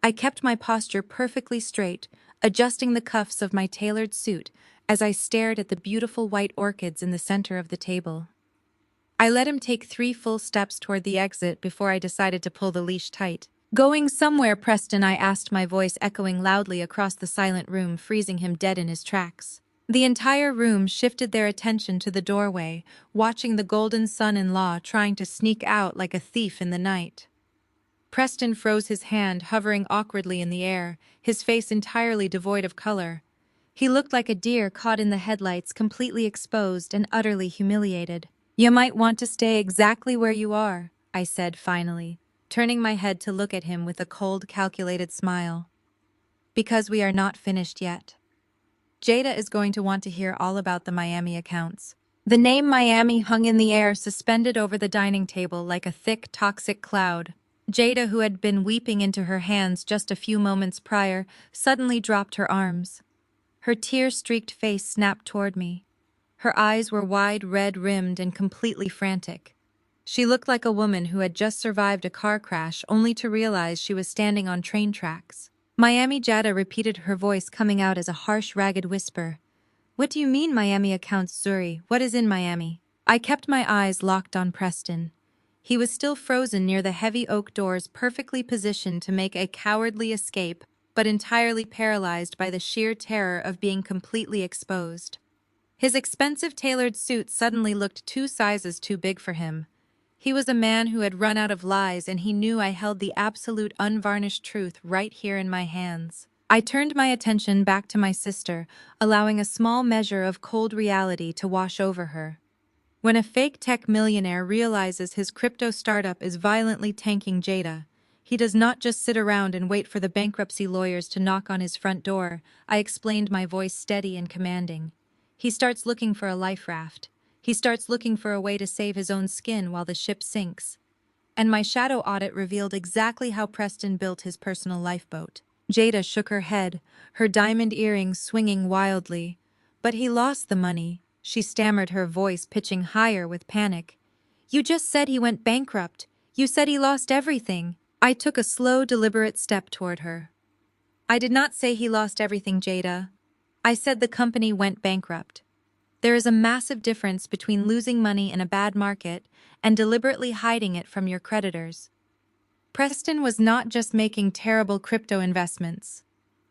I kept my posture perfectly straight, adjusting the cuffs of my tailored suit as I stared at the beautiful white orchids in the center of the table. I let him take 3 full steps toward the exit before I decided to pull the leash tight. "Going somewhere, Preston?" I asked, my voice echoing loudly across the silent room, freezing him dead in his tracks. The entire room shifted their attention to the doorway, watching the golden son-in-law trying to sneak out like a thief in the night. Preston froze, his hand hovering awkwardly in the air, his face entirely devoid of color. He looked like a deer caught in the headlights, completely exposed and utterly humiliated. "You might want to stay exactly where you are," I said finally, turning my head to look at him with a cold, calculated smile. "Because we are not finished yet. Jada is going to want to hear all about the Miami accounts." The name Miami hung in the air, suspended over the dining table like a thick, toxic cloud. Jada, who had been weeping into her hands just a few moments prior, suddenly dropped her arms. Her tear-streaked face snapped toward me. Her eyes were wide, red-rimmed, and completely frantic. She looked like a woman who had just survived a car crash only to realize she was standing on train tracks. "Miami?" Jada repeated, her voice coming out as a harsh, ragged whisper. "What do you mean, Miami accounts, Zuri? What is in Miami?" I kept my eyes locked on Preston. He was still frozen near the heavy oak doors, perfectly positioned to make a cowardly escape, but entirely paralyzed by the sheer terror of being completely exposed. His expensive tailored suit suddenly looked 2 sizes too big for him. He was a man who had run out of lies, and he knew I held the absolute unvarnished truth right here in my hands. I turned my attention back to my sister, allowing a small measure of cold reality to wash over her. When a fake tech millionaire realizes his crypto startup is violently tanking Jada, he does not just sit around and wait for the bankruptcy lawyers to knock on his front door. I explained, my voice steady and commanding. He starts looking for a life raft. He starts looking for a way to save his own skin while the ship sinks. And my shadow audit revealed exactly how Preston built his personal lifeboat. Jada shook her head, her diamond earrings swinging wildly. "But he lost the money," she stammered, her voice pitching higher with panic. "You just said he went bankrupt. You said he lost everything." I took a slow, deliberate step toward her. "I did not say he lost everything, Jada. I said the company went bankrupt. There is a massive difference between losing money in a bad market and deliberately hiding it from your creditors." Preston was not just making terrible crypto investments.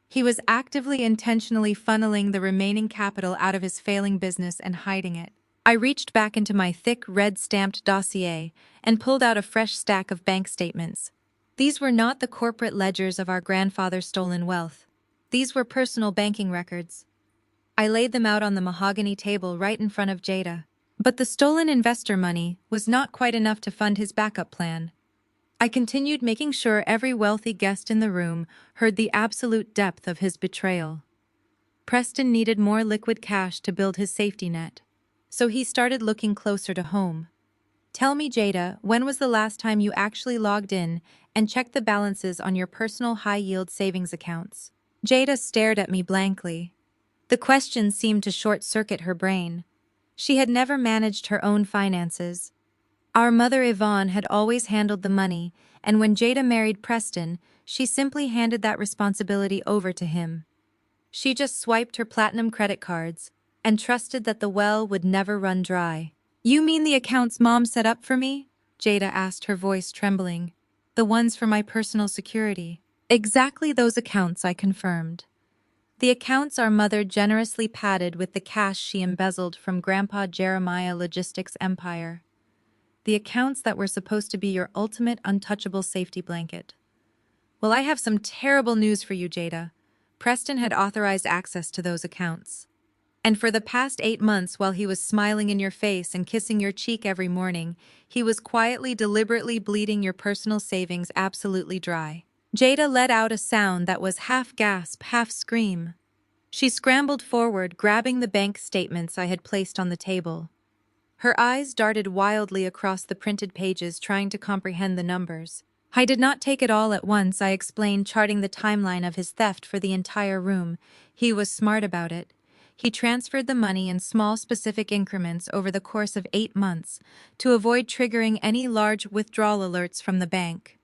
He was actively, intentionally funneling the remaining capital out of his failing business and hiding it. I reached back into my thick, red-stamped dossier and pulled out a fresh stack of bank statements. These were not the corporate ledgers of our grandfather's stolen wealth. These were personal banking records. I laid them out on the mahogany table right in front of Jada. But the stolen investor money was not quite enough to fund his backup plan. I continued, making sure every wealthy guest in the room heard the absolute depth of his betrayal. Preston needed more liquid cash to build his safety net. So he started looking closer to home. "Tell me, Jada, when was the last time you actually logged in and checked the balances on your personal high-yield savings accounts?" Jada stared at me blankly. The question seemed to short-circuit her brain. She had never managed her own finances. Our mother Yvonne had always handled the money, and when Jada married Preston, she simply handed that responsibility over to him. She just swiped her platinum credit cards and trusted that the well would never run dry. "You mean the accounts Mom set up for me?" Jada asked, her voice trembling. "The ones for my personal security." "Exactly those accounts," I confirmed. "The accounts our mother generously padded with the cash she embezzled from Grandpa Jeremiah Logistics' empire. The accounts that were supposed to be your ultimate untouchable safety blanket." "Well, I have some terrible news for you, Jada. Preston had authorized access to those accounts. And for the past 8 months, while he was smiling in your face and kissing your cheek every morning, he was quietly, deliberately bleeding your personal savings absolutely dry." Jada let out a sound that was half gasp, half scream. She scrambled forward, grabbing the bank statements I had placed on the table. Her eyes darted wildly across the printed pages, trying to comprehend the numbers. "I did not take it all at once," I explained, charting the timeline of his theft for the entire room. "He was smart about it. He transferred the money in small, specific increments over the course of 8 months to avoid triggering any large withdrawal alerts from the bank.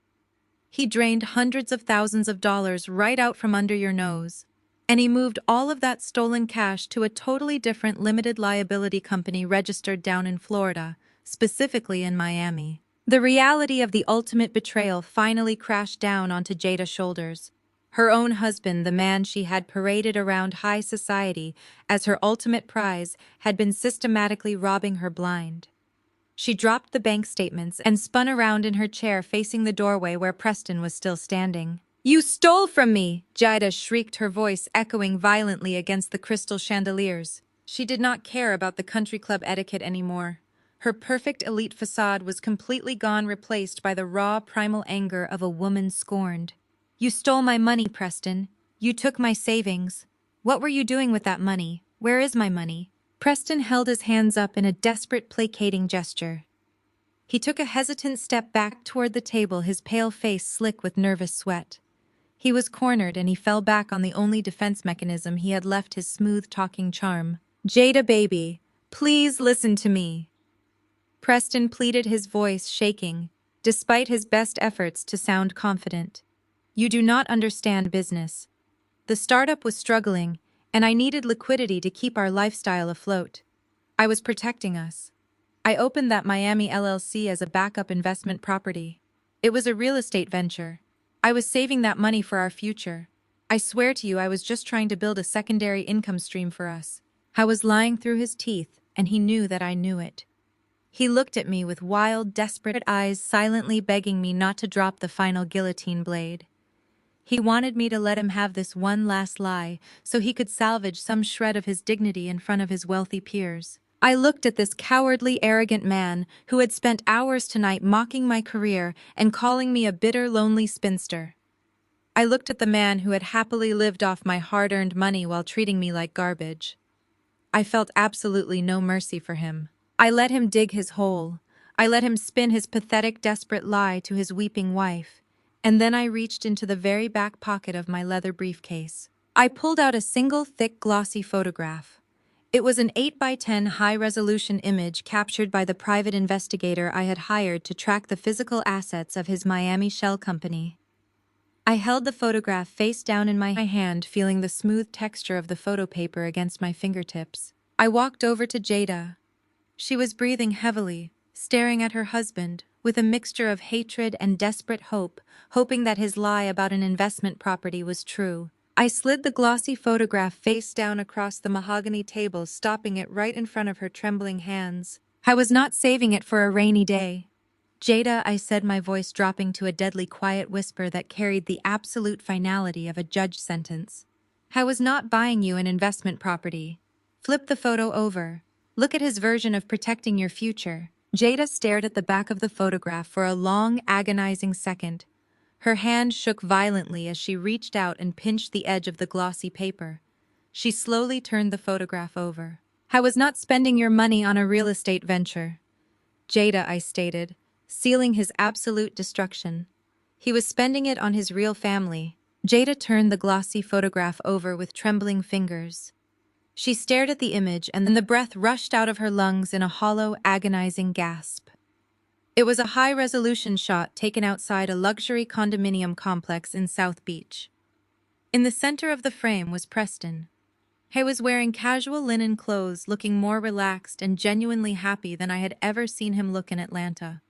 He drained hundreds of thousands of dollars right out from under your nose. And he moved all of that stolen cash to a totally different limited liability company registered down in Florida, specifically in Miami. The reality of the ultimate betrayal finally crashed down onto Jada's shoulders. Her own husband, the man she had paraded around high society as her ultimate prize, had been systematically robbing her blind. She dropped the bank statements and spun around in her chair facing the doorway where Preston was still standing. "You stole from me!" Jada shrieked, her voice echoing violently against the crystal chandeliers. She did not care about the country club etiquette anymore. Her perfect elite facade was completely gone, replaced by the raw, primal anger of a woman scorned. "You stole my money, Preston. You took my savings. What were you doing with that money? Where is my money?" Preston held his hands up in a desperate, placating gesture. He took a hesitant step back toward the table, his pale face slick with nervous sweat. He was cornered, and he fell back on the only defense mechanism he had left, his smooth-talking charm. "Jada, baby, please listen to me." Preston pleaded, his voice shaking, despite his best efforts to sound confident. "You do not understand business. The startup was struggling, and I needed liquidity to keep our lifestyle afloat. I was protecting us. I opened that Miami LLC as a backup investment property. It was a real estate venture. I was saving that money for our future. I swear to you, I was just trying to build a secondary income stream for us." I was lying through his teeth, and he knew that I knew it. He looked at me with wild, desperate eyes, silently begging me not to drop the final guillotine blade. He wanted me to let him have this one last lie, so he could salvage some shred of his dignity in front of his wealthy peers. I looked at this cowardly, arrogant man who had spent hours tonight mocking my career and calling me a bitter, lonely spinster. I looked at the man who had happily lived off my hard-earned money while treating me like garbage. I felt absolutely no mercy for him. I let him dig his hole. I let him spin his pathetic, desperate lie to his weeping wife. And then I reached into the very back pocket of my leather briefcase. I pulled out a single, thick, glossy photograph. It was an 8x10 high-resolution image captured by the private investigator I had hired to track the physical assets of his Miami shell company. I held the photograph face down in my hand, feeling the smooth texture of the photo paper against my fingertips. I walked over to Jada. She was breathing heavily, staring at her husband, with a mixture of hatred and desperate hope, hoping that his lie about an investment property was true. I slid the glossy photograph face down across the mahogany table, stopping it right in front of her trembling hands. "I was not saving it for a rainy day." "Jada," I said, my voice dropping to a deadly quiet whisper that carried the absolute finality of a judge sentence. "I was not buying you an investment property. Flip the photo over. Look at his version of protecting your future." Jada stared at the back of the photograph for a long, agonizing second. Her hand shook violently as she reached out and pinched the edge of the glossy paper. She slowly turned the photograph over. "I was not spending your money on a real estate venture." "Jada," I stated, sealing his absolute destruction. "He was spending it on his real family." Jada turned the glossy photograph over with trembling fingers. She stared at the image, and then the breath rushed out of her lungs in a hollow, agonizing gasp. It was a high-resolution shot taken outside a luxury condominium complex in South Beach. In the center of the frame was Preston. He was wearing casual linen clothes, looking more relaxed and genuinely happy than I had ever seen him look in Atlanta.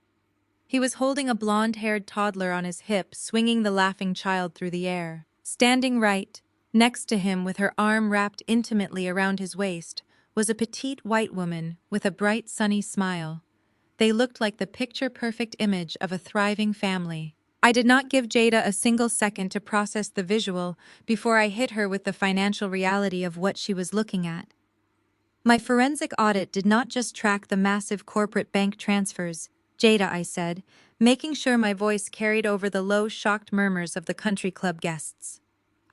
He was holding a blonde-haired toddler on his hip, swinging the laughing child through the air. Standing right next to him, with her arm wrapped intimately around his waist, was a petite white woman with a bright, sunny smile. They looked like the picture-perfect image of a thriving family. I did not give Jada a single second to process the visual before I hit her with the financial reality of what she was looking at. My forensic audit did not just track the massive corporate bank transfers, Jada, I said, making sure my voice carried over the low, shocked murmurs of the country club guests.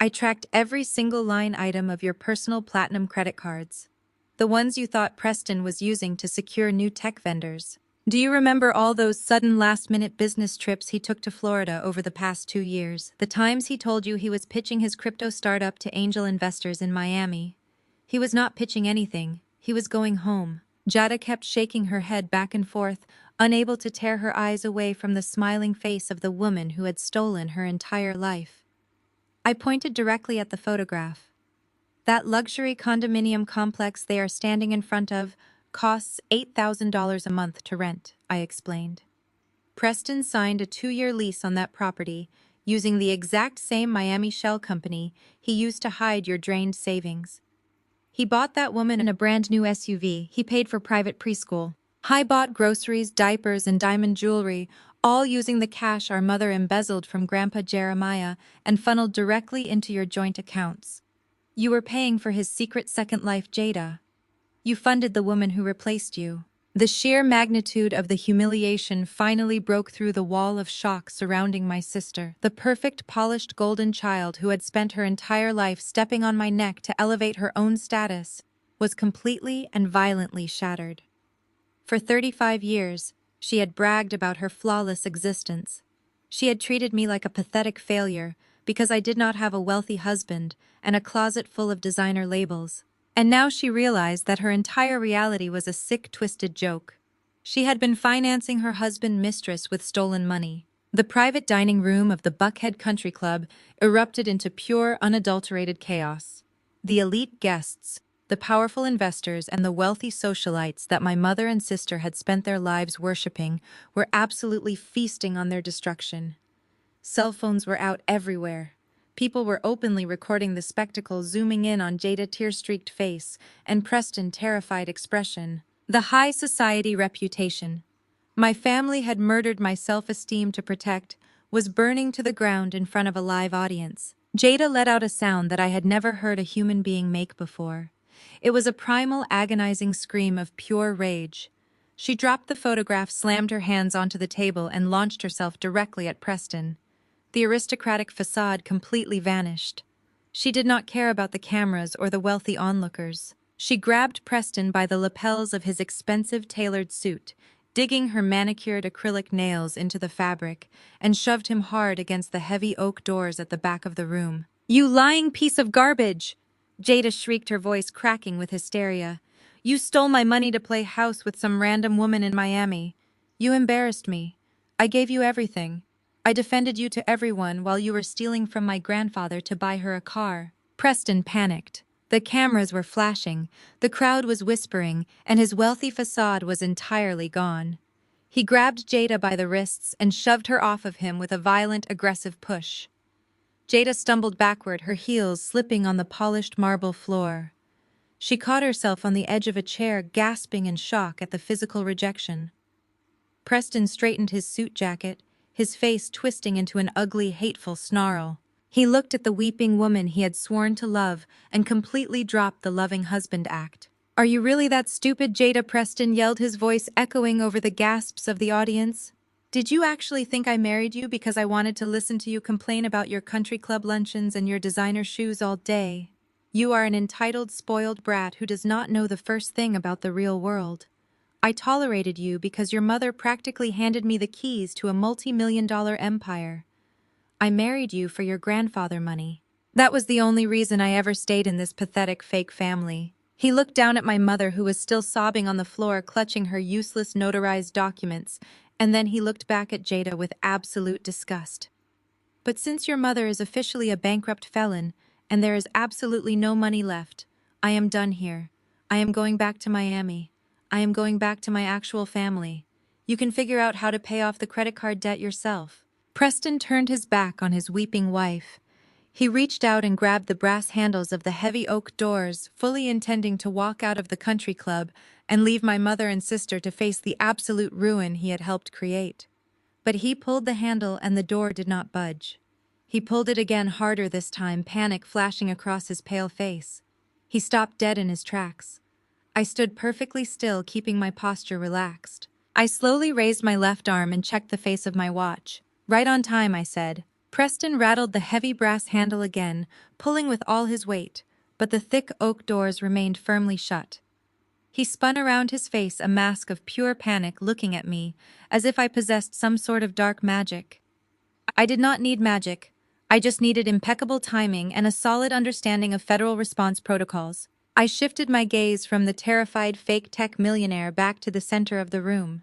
I tracked every single line item of your personal platinum credit cards. The ones you thought Preston was using to secure new tech vendors. Do you remember all those sudden last-minute business trips he took to Florida over the past 2 years? The times he told you he was pitching his crypto startup to angel investors in Miami? He was not pitching anything. He was going home. Jada kept shaking her head back and forth, unable to tear her eyes away from the smiling face of the woman who had stolen her entire life. I pointed directly at the photograph. "That luxury condominium complex they are standing in front of Costs $8,000 a month to rent, I explained. Preston signed a 2-year lease on that property, using the exact same Miami shell company he used to hide your drained savings. He bought that woman in a brand new SUV he paid for private preschool. I bought groceries, diapers, and diamond jewelry, all using the cash our mother embezzled from Grandpa Jeremiah and funneled directly into your joint accounts. You were paying for his secret second life, Jada. You funded the woman who replaced you. The sheer magnitude of the humiliation finally broke through the wall of shock surrounding my sister. The perfect, polished golden child who had spent her entire life stepping on my neck to elevate her own status was completely and violently shattered. For 35 years, she had bragged about her flawless existence. She had treated me like a pathetic failure because I did not have a wealthy husband and a closet full of designer labels. And now she realized that her entire reality was a sick, twisted joke. She had been financing her husband's mistress with stolen money. The private dining room of the Buckhead Country Club erupted into pure, unadulterated chaos. The elite guests, the powerful investors, and the wealthy socialites that my mother and sister had spent their lives worshipping were absolutely feasting on their destruction. Cell phones were out everywhere. People were openly recording the spectacle, zooming in on Jada's tear-streaked face and Preston's terrified expression. The high society reputation my family had murdered my self-esteem to protect was burning to the ground in front of a live audience. Jada let out a sound that I had never heard a human being make before. It was a primal, agonizing scream of pure rage. She dropped the photograph, slammed her hands onto the table, and launched herself directly at Preston. The aristocratic facade completely vanished. She did not care about the cameras or the wealthy onlookers. She grabbed Preston by the lapels of his expensive tailored suit, digging her manicured acrylic nails into the fabric, and shoved him hard against the heavy oak doors at the back of the room. "You lying piece of garbage!" Jada shrieked, her voice cracking with hysteria. "You stole my money to play house with some random woman in Miami. You embarrassed me. I gave you everything. I defended you to everyone while you were stealing from my grandfather to buy her a car." Preston panicked. The cameras were flashing, the crowd was whispering, and his wealthy facade was entirely gone. He grabbed Jada by the wrists and shoved her off of him with a violent, aggressive push. Jada stumbled backward, her heels slipping on the polished marble floor. She caught herself on the edge of a chair, gasping in shock at the physical rejection. Preston straightened his suit jacket, his face twisting into an ugly, hateful snarl. He looked at the weeping woman he had sworn to love and completely dropped the loving husband act. "Are you really that stupid, Jada?" Preston yelled, his voice echoing over the gasps of the audience. "Did you actually think I married you because I wanted to listen to you complain about your country club luncheons and your designer shoes all day? You are an entitled, spoiled brat who does not know the first thing about the real world. I tolerated you because your mother practically handed me the keys to a multi-million-dollar empire. I married you for your grandfather money. That was the only reason I ever stayed in this pathetic fake family." He looked down at my mother, who was still sobbing on the floor, clutching her useless notarized documents, and then he looked back at Jada with absolute disgust. "But since your mother is officially a bankrupt felon, and there is absolutely no money left, I am done here. I am going back to Miami. I am going back to my actual family. You can figure out how to pay off the credit card debt yourself." Preston turned his back on his weeping wife. He reached out and grabbed the brass handles of the heavy oak doors, fully intending to walk out of the country club and leave my mother and sister to face the absolute ruin he had helped create. But he pulled the handle and the door did not budge. He pulled it again, harder this time, panic flashing across his pale face. He stopped dead in his tracks. I stood perfectly still, keeping my posture relaxed. I slowly raised my left arm and checked the face of my watch. "Right on time," I said. Preston rattled the heavy brass handle again, pulling with all his weight, but the thick oak doors remained firmly shut. He spun around, his face a mask of pure panic, looking at me as if I possessed some sort of dark magic. I did not need magic. I just needed impeccable timing and a solid understanding of federal response protocols. I shifted my gaze from the terrified fake tech millionaire back to the center of the room.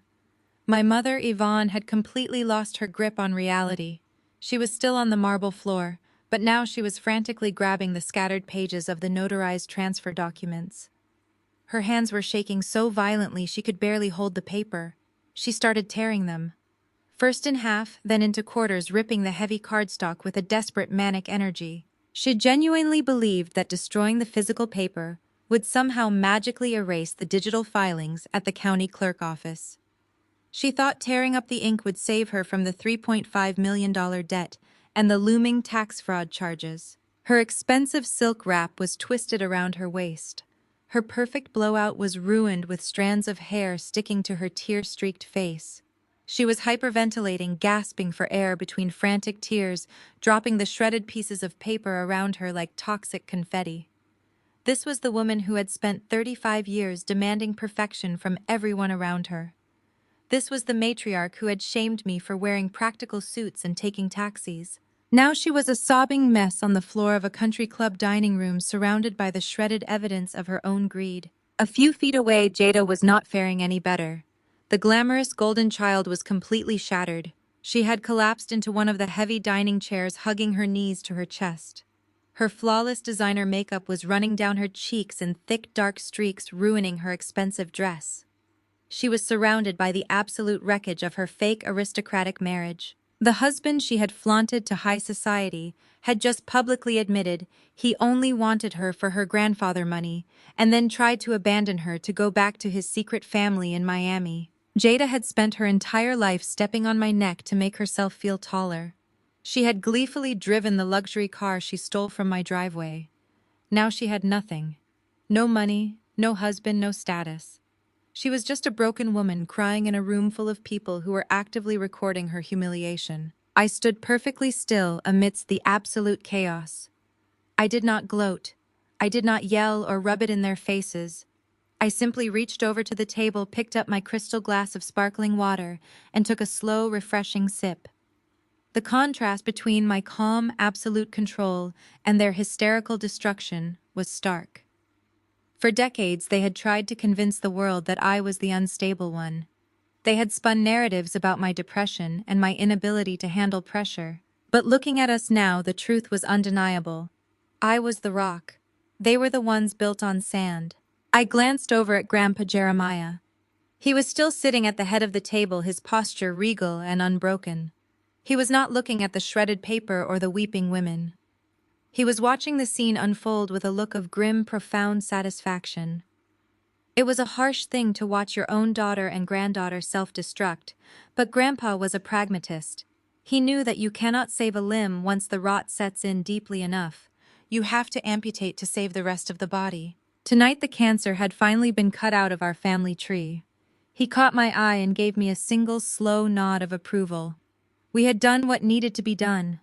My mother, Yvonne, had completely lost her grip on reality. She was still on the marble floor, but now she was frantically grabbing the scattered pages of the notarized transfer documents. Her hands were shaking so violently she could barely hold the paper. She started tearing them. First in half, then into quarters, ripping the heavy cardstock with a desperate manic energy. She genuinely believed that destroying the physical paper would somehow magically erase the digital filings at the county clerk office. She thought tearing up the ink would save her from the $3.5 million debt and the looming tax fraud charges. Her expensive silk wrap was twisted around her waist. Her perfect blowout was ruined with strands of hair sticking to her tear-streaked face. She was hyperventilating, gasping for air between frantic tears, dropping the shredded pieces of paper around her like toxic confetti. This was the woman who had spent 35 years demanding perfection from everyone around her. This was the matriarch who had shamed me for wearing practical suits and taking taxis. Now she was a sobbing mess on the floor of a country club dining room surrounded by the shredded evidence of her own greed. A few feet away, Jada was not faring any better. The glamorous golden child was completely shattered. She had collapsed into one of the heavy dining chairs, hugging her knees to her chest. Her flawless designer makeup was running down her cheeks in thick, dark streaks, ruining her expensive dress. She was surrounded by the absolute wreckage of her fake aristocratic marriage. The husband she had flaunted to high society had just publicly admitted he only wanted her for her grandfather money, and then tried to abandon her to go back to his secret family in Miami. Jada had spent her entire life stepping on my neck to make herself feel taller. She had gleefully driven the luxury car she stole from my driveway. Now she had nothing. No money, no husband, no status. She was just a broken woman crying in a room full of people who were actively recording her humiliation. I stood perfectly still amidst the absolute chaos. I did not gloat. I did not yell or rub it in their faces. I simply reached over to the table, picked up my crystal glass of sparkling water, and took a slow, refreshing sip. The contrast between my calm, absolute control and their hysterical destruction was stark. For decades, they had tried to convince the world that I was the unstable one. They had spun narratives about my depression and my inability to handle pressure. But looking at us now, the truth was undeniable. I was the rock. They were the ones built on sand. I glanced over at Grandpa Jeremiah. He was still sitting at the head of the table, his posture regal and unbroken. He was not looking at the shredded paper or the weeping women. He was watching the scene unfold with a look of grim, profound satisfaction. It was a harsh thing to watch your own daughter and granddaughter self-destruct, but Grandpa was a pragmatist. He knew that you cannot save a limb once the rot sets in deeply enough. You have to amputate to save the rest of the body. Tonight the cancer had finally been cut out of our family tree. He caught my eye and gave me a single slow nod of approval. We had done what needed to be done.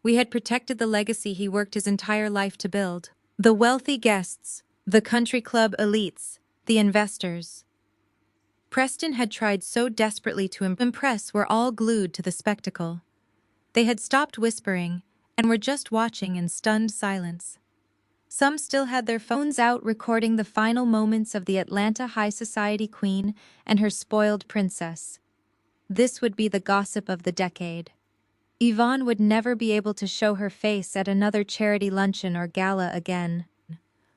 We had protected the legacy he worked his entire life to build. The wealthy guests, the country club elites, the investors. Preston had tried so desperately to impress were all glued to the spectacle. They had stopped whispering and were just watching in stunned silence. Some still had their phones out recording the final moments of the Atlanta high society queen and her spoiled princess. This would be the gossip of the decade. Yvonne would never be able to show her face at another charity luncheon or gala again.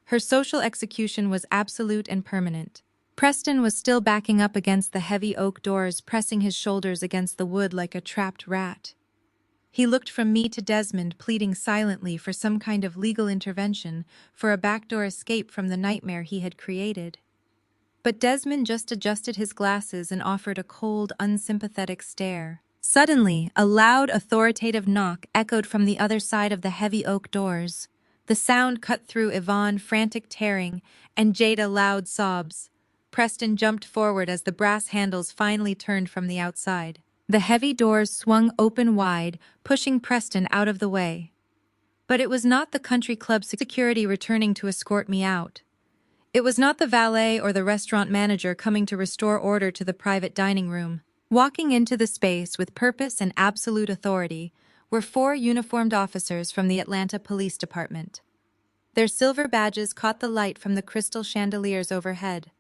Her social execution was absolute and permanent. Preston was still backing up against the heavy oak doors, pressing his shoulders against the wood like a trapped rat. He looked from me to Desmond, pleading silently for some kind of legal intervention, for a backdoor escape from the nightmare he had created. But Desmond just adjusted his glasses and offered a cold, unsympathetic stare. Suddenly, a loud, authoritative knock echoed from the other side of the heavy oak doors. The sound cut through Yvonne, frantic tearing, and Jada, loud sobs. Preston jumped forward as the brass handles finally turned from the outside. The heavy doors swung open wide, pushing Preston out of the way. But it was not the country club security returning to escort me out. It was not the valet or the restaurant manager coming to restore order to the private dining room. Walking into the space with purpose and absolute authority were 4 uniformed officers from the Atlanta Police Department. Their silver badges caught the light from the crystal chandeliers overhead.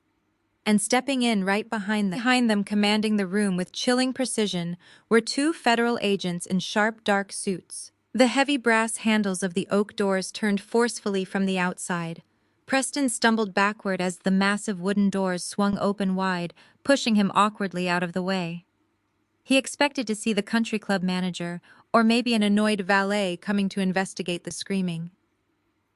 And stepping in right behind them, commanding the room with chilling precision, were 2 federal agents in sharp, dark suits. The heavy brass handles of the oak doors turned forcefully from the outside, Preston stumbled backward as the massive wooden doors swung open wide, pushing him awkwardly out of the way. He expected to see the country club manager, or maybe an annoyed valet coming to investigate the screaming.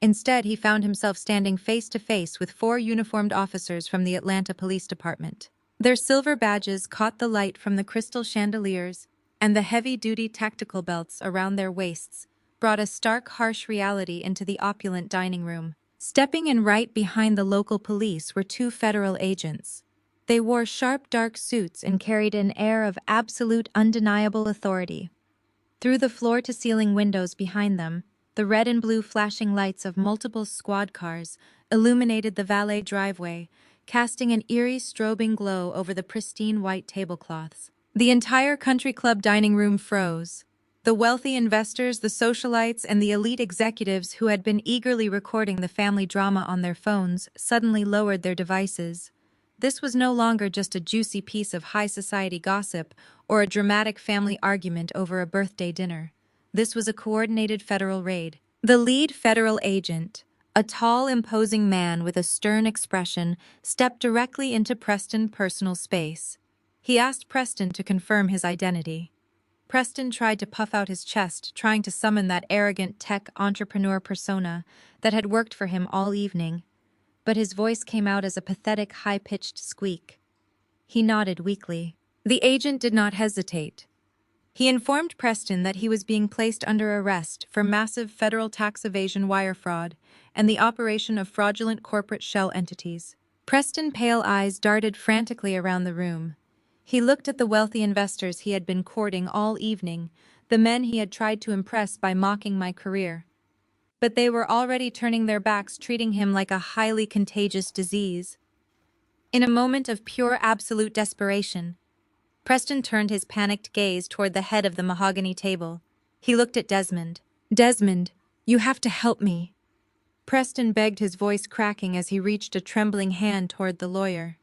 Instead, he found himself standing face to face with 4 uniformed officers from the Atlanta Police Department. Their silver badges caught the light from the crystal chandeliers, and the heavy-duty tactical belts around their waists brought a stark, harsh reality into the opulent dining room. Stepping in right behind the local police were 2 federal agents. They wore sharp, dark suits and carried an air of absolute, undeniable authority. Through the floor-to-ceiling windows behind them, the red and blue flashing lights of multiple squad cars illuminated the valet driveway, casting an eerie strobing glow over the pristine white tablecloths. The entire country club dining room froze. The wealthy investors, the socialites, and the elite executives who had been eagerly recording the family drama on their phones suddenly lowered their devices. This was no longer just a juicy piece of high society gossip or a dramatic family argument over a birthday dinner. This was a coordinated federal raid. The lead federal agent, a tall, imposing man with a stern expression, stepped directly into Preston's personal space. He asked Preston to confirm his identity. Preston tried to puff out his chest, trying to summon that arrogant tech entrepreneur persona that had worked for him all evening, but his voice came out as a pathetic, high-pitched squeak. He nodded weakly. The agent did not hesitate. He informed Preston that he was being placed under arrest for massive federal tax evasion, wire fraud, and the operation of fraudulent corporate shell entities. Preston's pale eyes darted frantically around the room. He looked at the wealthy investors he had been courting all evening, the men he had tried to impress by mocking my career. But they were already turning their backs, treating him like a highly contagious disease. In a moment of pure absolute desperation, Preston turned his panicked gaze toward the head of the mahogany table. He looked at Desmond. "Desmond, you have to help me." Preston begged, his voice cracking as he reached a trembling hand toward the lawyer.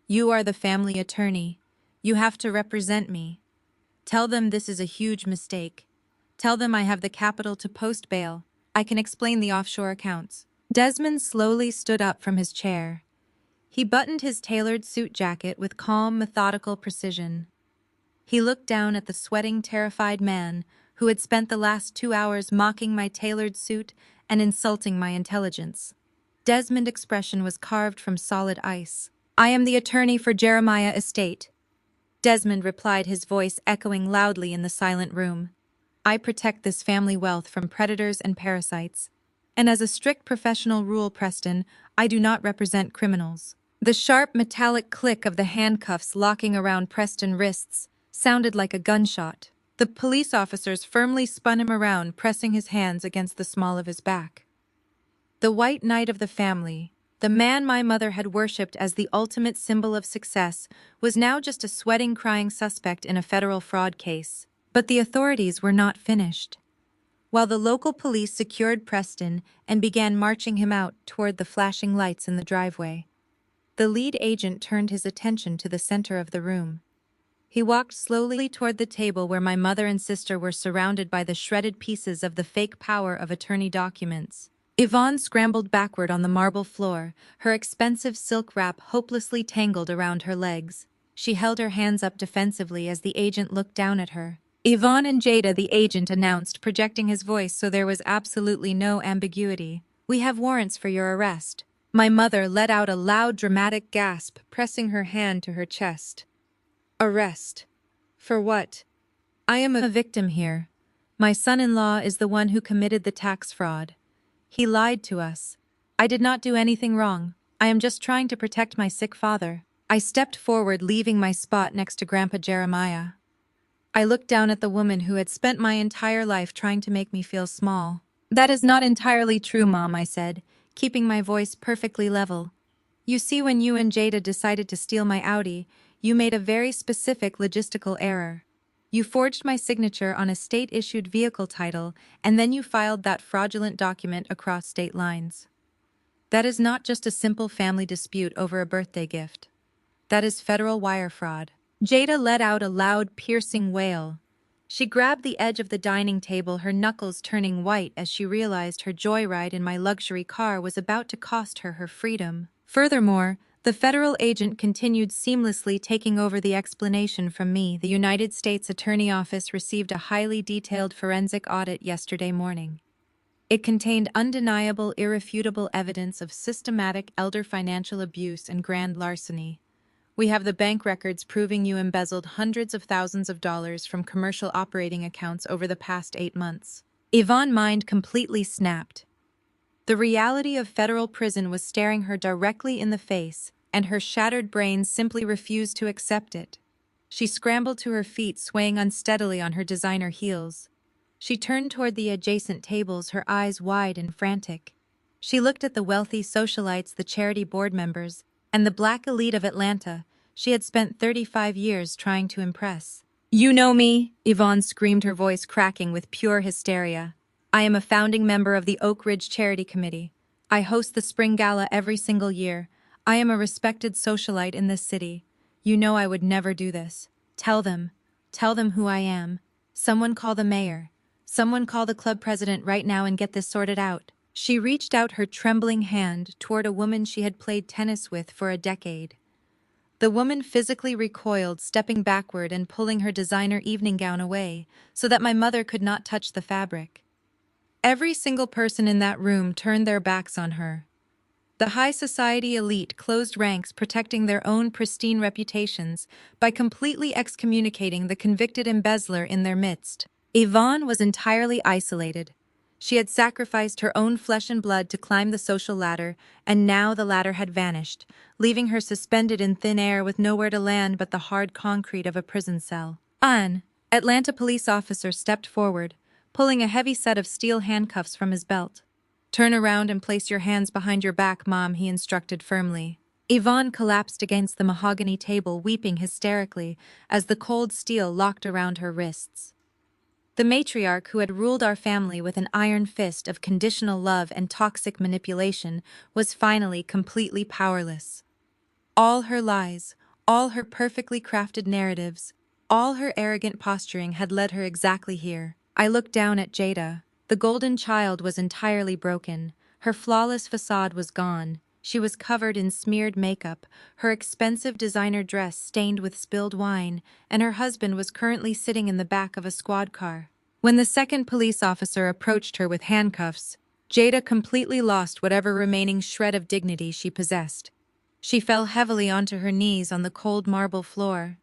"You are the family attorney. You have to represent me. Tell them this is a huge mistake. Tell them I have the capital to post bail. I can explain the offshore accounts." Desmond slowly stood up from his chair. He buttoned his tailored suit jacket with calm, methodical precision. He looked down at the sweating, terrified man who had spent the last 2 hours mocking my tailored suit and insulting my intelligence. Desmond's expression was carved from solid ice. "I am the attorney for Jeremiah Estate," Desmond replied, his voice echoing loudly in the silent room. "I protect this family wealth from predators and parasites. And as a strict professional rule, Preston, I do not represent criminals." The sharp metallic click of the handcuffs locking around Preston's wrists sounded like a gunshot. The police officers firmly spun him around, pressing his hands against the small of his back. The white knight of the family, the man my mother had worshipped as the ultimate symbol of success, was now just a sweating, crying suspect in a federal fraud case. But the authorities were not finished. While the local police secured Preston and began marching him out toward the flashing lights in the driveway, the lead agent turned his attention to the center of the room. He walked slowly toward the table where my mother and sister were surrounded by the shredded pieces of the fake power of attorney documents. Yvonne scrambled backward on the marble floor, her expensive silk wrap hopelessly tangled around her legs. She held her hands up defensively as the agent looked down at her. "Yvonne and Jada," the agent announced, projecting his voice so there was absolutely no ambiguity. "We have warrants for your arrest." My mother let out a loud, dramatic gasp, pressing her hand to her chest. "Arrest? For what? I am a victim here. My son-in-law is the one who committed the tax fraud. He lied to us. I did not do anything wrong. I am just trying to protect my sick father." I stepped forward, leaving my spot next to Grandpa Jeremiah. I looked down at the woman who had spent my entire life trying to make me feel small. "That is not entirely true, Mom," I said, keeping my voice perfectly level. "You see, when you and Jada decided to steal my Audi, you made a very specific logistical error. You forged my signature on a state-issued vehicle title, and then you filed that fraudulent document across state lines. That is not just a simple family dispute over a birthday gift. That is federal wire fraud." Jada let out a loud, piercing wail. She grabbed the edge of the dining table, her knuckles turning white as she realized her joyride in my luxury car was about to cost her her freedom. Furthermore, the federal agent continued seamlessly taking over the explanation from me. The United States Attorney Office received a highly detailed forensic audit yesterday morning. It contained undeniable, irrefutable evidence of systematic elder financial abuse and grand larceny. We have the bank records proving you embezzled hundreds of thousands of dollars from commercial operating accounts over the past 8 months. Yvonne's mind completely snapped. The reality of federal prison was staring her directly in the face, and her shattered brain simply refused to accept it. She scrambled to her feet, swaying unsteadily on her designer heels. She turned toward the adjacent tables, her eyes wide and frantic. She looked at the wealthy socialites, the charity board members, and the black elite of Atlanta she had spent 35 years trying to impress. "You know me," Yvonne screamed, her voice cracking with pure hysteria. "I am a founding member of the Oak Ridge Charity Committee. I host the Spring Gala every single year. I am a respected socialite in this city. You know I would never do this. Tell them who I am. Someone call the mayor. Someone call the club president right now and get this sorted out." She reached out her trembling hand toward a woman she had played tennis with for a decade. The woman physically recoiled, stepping backward and pulling her designer evening gown away so that my mother could not touch the fabric. Every single person in that room turned their backs on her. The high society elite closed ranks, protecting their own pristine reputations by completely excommunicating the convicted embezzler in their midst. Yvonne was entirely isolated. She had sacrificed her own flesh and blood to climb the social ladder, and now the ladder had vanished, leaving her suspended in thin air with nowhere to land but the hard concrete of a prison cell. An Atlanta police officer stepped forward, pulling a heavy set of steel handcuffs from his belt. "Turn around and place your hands behind your back, Mom," he instructed firmly. Yvonne collapsed against the mahogany table, weeping hysterically as the cold steel locked around her wrists. The matriarch who had ruled our family with an iron fist of conditional love and toxic manipulation was finally completely powerless. All her lies, all her perfectly crafted narratives, all her arrogant posturing had led her exactly here. I looked down at Jada. The golden child was entirely broken. Her flawless facade was gone. She was covered in smeared makeup, her expensive designer dress stained with spilled wine, and her husband was currently sitting in the back of a squad car. When the second police officer approached her with handcuffs, Jada completely lost whatever remaining shred of dignity she possessed. She fell heavily onto her knees on the cold marble floor.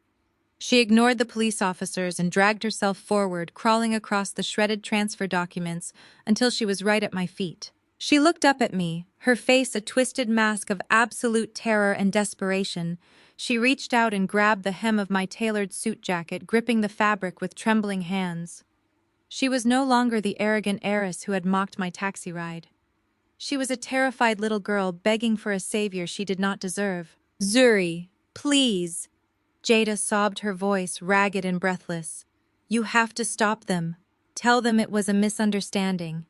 She ignored the police officers and dragged herself forward, crawling across the shredded transfer documents until she was right at my feet. She looked up at me, her face a twisted mask of absolute terror and desperation. She reached out and grabbed the hem of my tailored suit jacket, gripping the fabric with trembling hands. She was no longer the arrogant heiress who had mocked my taxi ride. She was a terrified little girl begging for a savior she did not deserve. "Zuri, please," Jada sobbed, her voice ragged and breathless. "You have to stop them. Tell them it was a misunderstanding.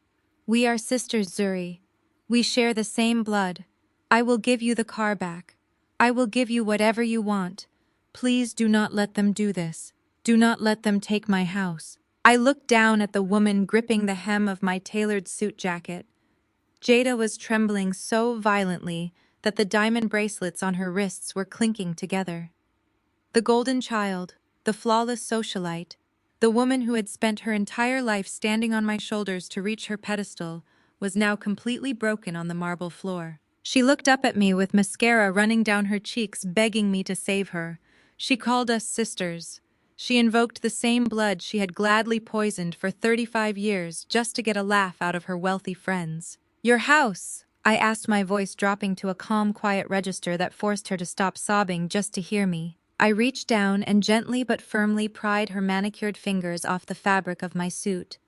We are sisters, Zuri. We share the same blood. I will give you the car back. I will give you whatever you want. Please do not let them do this. Do not let them take my house." I looked down at the woman gripping the hem of my tailored suit jacket. Jada was trembling so violently that the diamond bracelets on her wrists were clinking together. The golden child, the flawless socialite, the woman who had spent her entire life standing on my shoulders to reach her pedestal, was now completely broken on the marble floor. She looked up at me with mascara running down her cheeks, begging me to save her. She called us sisters. She invoked the same blood she had gladly poisoned for 35 years just to get a laugh out of her wealthy friends. "Your house?" I asked, my voice dropping to a calm, quiet register that forced her to stop sobbing just to hear me. I reached down and gently but firmly pried her manicured fingers off the fabric of my suit.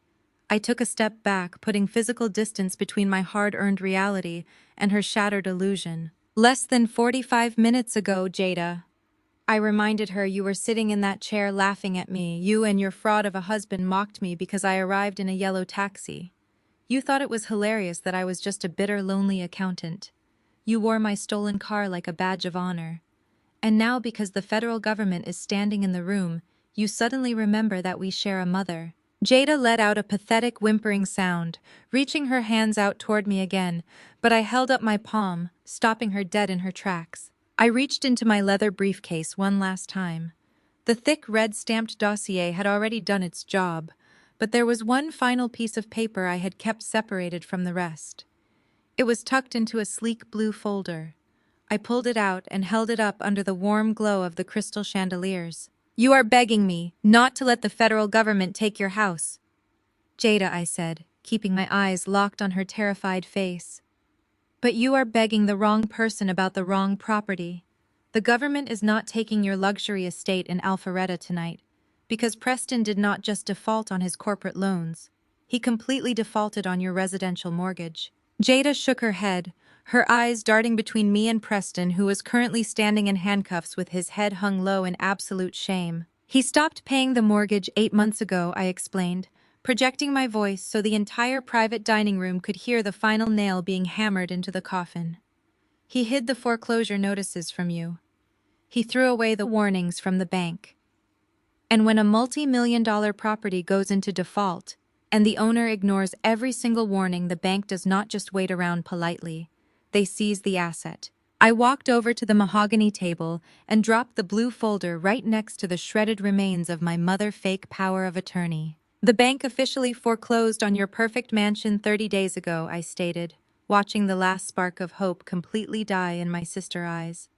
I took a step back, putting physical distance between my hard-earned reality and her shattered illusion. "Less than 45 minutes ago, Jada," I reminded her, "you were sitting in that chair laughing at me. You and your fraud of a husband mocked me because I arrived in a yellow taxi. You thought it was hilarious that I was just a bitter, lonely accountant. You wore my stolen car like a badge of honor. And now, because the federal government is standing in the room, you suddenly remember that we share a mother. Jada let out a pathetic whimpering sound, reaching her hands out toward me again, but I held up my palm, stopping her dead in her tracks. I reached into my leather briefcase one last time. The thick red stamped dossier had already done its job, but there was one final piece of paper I had kept separated from the rest. It was tucked into a sleek blue folder. I pulled it out and held it up under the warm glow of the crystal chandeliers. "You are begging me not to let the federal government take your house." "Jada," I said, keeping my eyes locked on her terrified face. "But you are begging the wrong person about the wrong property. The government is not taking your luxury estate in Alpharetta tonight, because Preston did not just default on his corporate loans. He completely defaulted on your residential mortgage." Jada shook her head, her eyes darting between me and Preston, who was currently standing in handcuffs with his head hung low in absolute shame. "He stopped paying the mortgage 8 months ago," I explained, projecting my voice so the entire private dining room could hear the final nail being hammered into the coffin. "He hid the foreclosure notices from you. He threw away the warnings from the bank. And when a multi-million-dollar property goes into default, and the owner ignores every single warning, the bank does not just wait around politely. They seize the asset." I walked over to the mahogany table and dropped the blue folder right next to the shredded remains of my mother fake power of attorney. "The bank officially foreclosed on your perfect mansion 30 days ago," I stated, watching the last spark of hope completely die in my sister's eyes.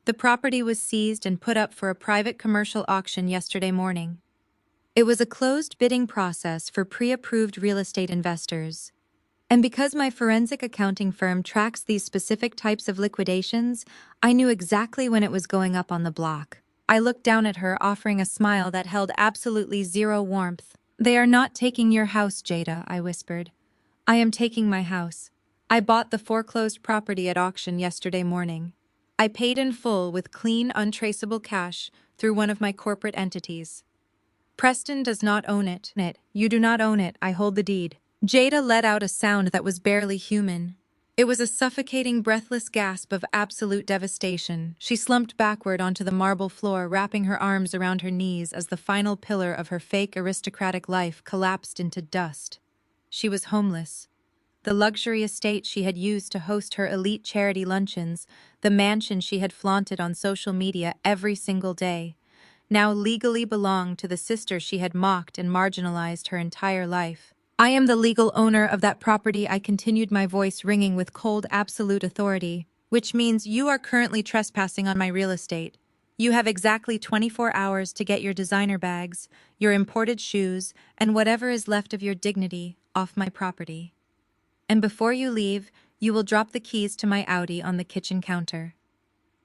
"The property was seized and put up for a private commercial auction yesterday morning. It was a closed bidding process for pre-approved real estate investors. And because my forensic accounting firm tracks these specific types of liquidations, I knew exactly when it was going up on the block." I looked down at her, offering a smile that held absolutely zero warmth. "They are not taking your house, Jada," I whispered. "I am taking my house. I bought the foreclosed property at auction yesterday morning. I paid in full with clean, untraceable cash through one of my corporate entities. Preston does not own it. You do not own it. I hold the deed." Jada let out a sound that was barely human. It was a suffocating, breathless gasp of absolute devastation. She slumped backward onto the marble floor, wrapping her arms around her knees as the final pillar of her fake aristocratic life collapsed into dust. She was homeless. The luxury estate she had used to host her elite charity luncheons, the mansion she had flaunted on social media every single day, now legally belonged to the sister she had mocked and marginalized her entire life. "I am the legal owner of that property," I continued, my voice ringing with cold, absolute authority, "which means you are currently trespassing on my real estate. You have exactly 24 hours to get your designer bags, your imported shoes, and whatever is left of your dignity off my property. And before you leave, you will drop the keys to my Audi on the kitchen counter.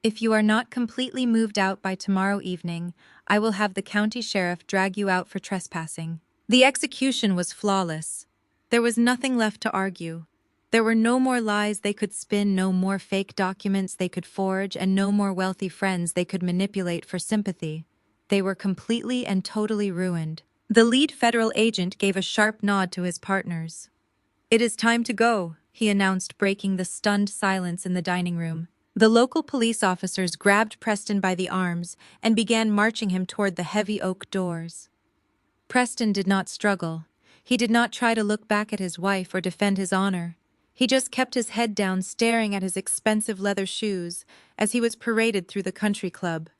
If you are not completely moved out by tomorrow evening, I will have the county sheriff drag you out for trespassing." The execution was flawless. There was nothing left to argue. There were no more lies they could spin, no more fake documents they could forge, and no more wealthy friends they could manipulate for sympathy. They were completely and totally ruined. The lead federal agent gave a sharp nod to his partners. "It is time to go," he announced, breaking the stunned silence in the dining room. The local police officers grabbed Preston by the arms and began marching him toward the heavy oak doors. Preston did not struggle. He did not try to look back at his wife or defend his honor. He just kept his head down, staring at his expensive leather shoes as he was paraded through the country club.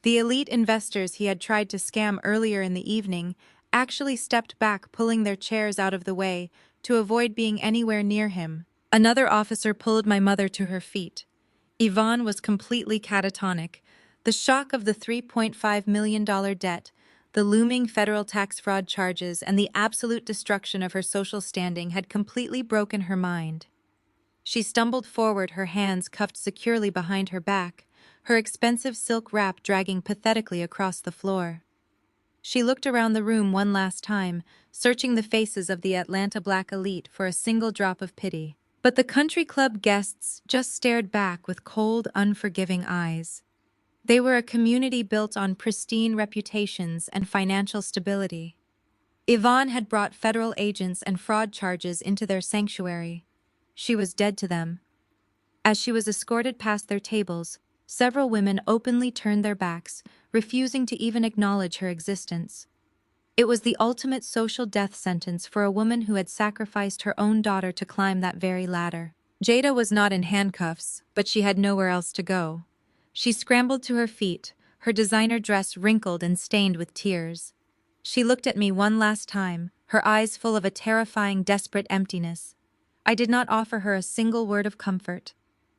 The elite investors he had tried to scam earlier in the evening actually stepped back, pulling their chairs out of the way to avoid being anywhere near him. Another officer pulled my mother to her feet. Yvonne was completely catatonic. The shock of the $3.5 million debt, the looming federal tax fraud charges, and the absolute destruction of her social standing had completely broken her mind. She stumbled forward, her hands cuffed securely behind her back, her expensive silk wrap dragging pathetically across the floor. She looked around the room one last time, searching the faces of the Atlanta black elite for a single drop of pity. But the country club guests just stared back with cold, unforgiving eyes. They were a community built on pristine reputations and financial stability. Yvonne had brought federal agents and fraud charges into their sanctuary. She was dead to them. As she was escorted past their tables, several women openly turned their backs, refusing to even acknowledge her existence. It was the ultimate social death sentence for a woman who had sacrificed her own daughter to climb that very ladder. Jada was not in handcuffs, but she had nowhere else to go. She scrambled to her feet, her designer dress wrinkled and stained with tears. She looked at me one last time, her eyes full of a terrifying, desperate emptiness. I did not offer her a single word of comfort.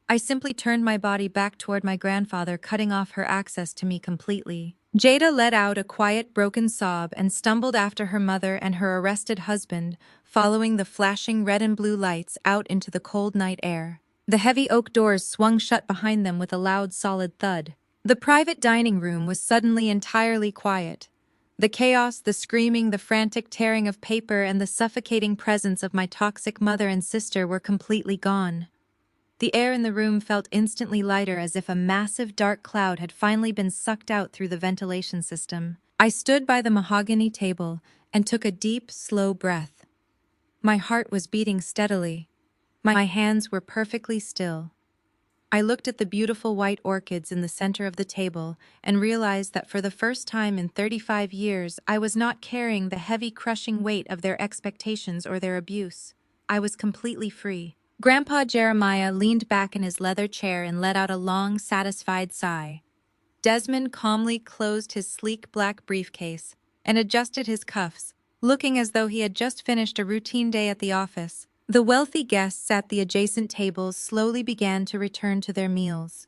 I simply turned my body back toward my grandfather, cutting off her access to me completely. Jada let out a quiet, broken sob and stumbled after her mother and her arrested husband, following the flashing red and blue lights out into the cold night air. The heavy oak doors swung shut behind them with a loud, solid thud. The private dining room was suddenly entirely quiet. The chaos, the screaming, the frantic tearing of paper, and the suffocating presence of my toxic mother and sister were completely gone. The air in the room felt instantly lighter, as if a massive dark cloud had finally been sucked out through the ventilation system. I stood by the mahogany table and took a deep, slow breath. My heart was beating steadily. My hands were perfectly still. I looked at the beautiful white orchids in the center of the table and realized that for the first time in 35 years, I was not carrying the heavy, crushing weight of their expectations or their abuse. I was completely free. Grandpa Jeremiah leaned back in his leather chair and let out a long, satisfied sigh. Desmond calmly closed his sleek black briefcase and adjusted his cuffs, looking as though he had just finished a routine day at the office. The wealthy guests at the adjacent tables slowly began to return to their meals.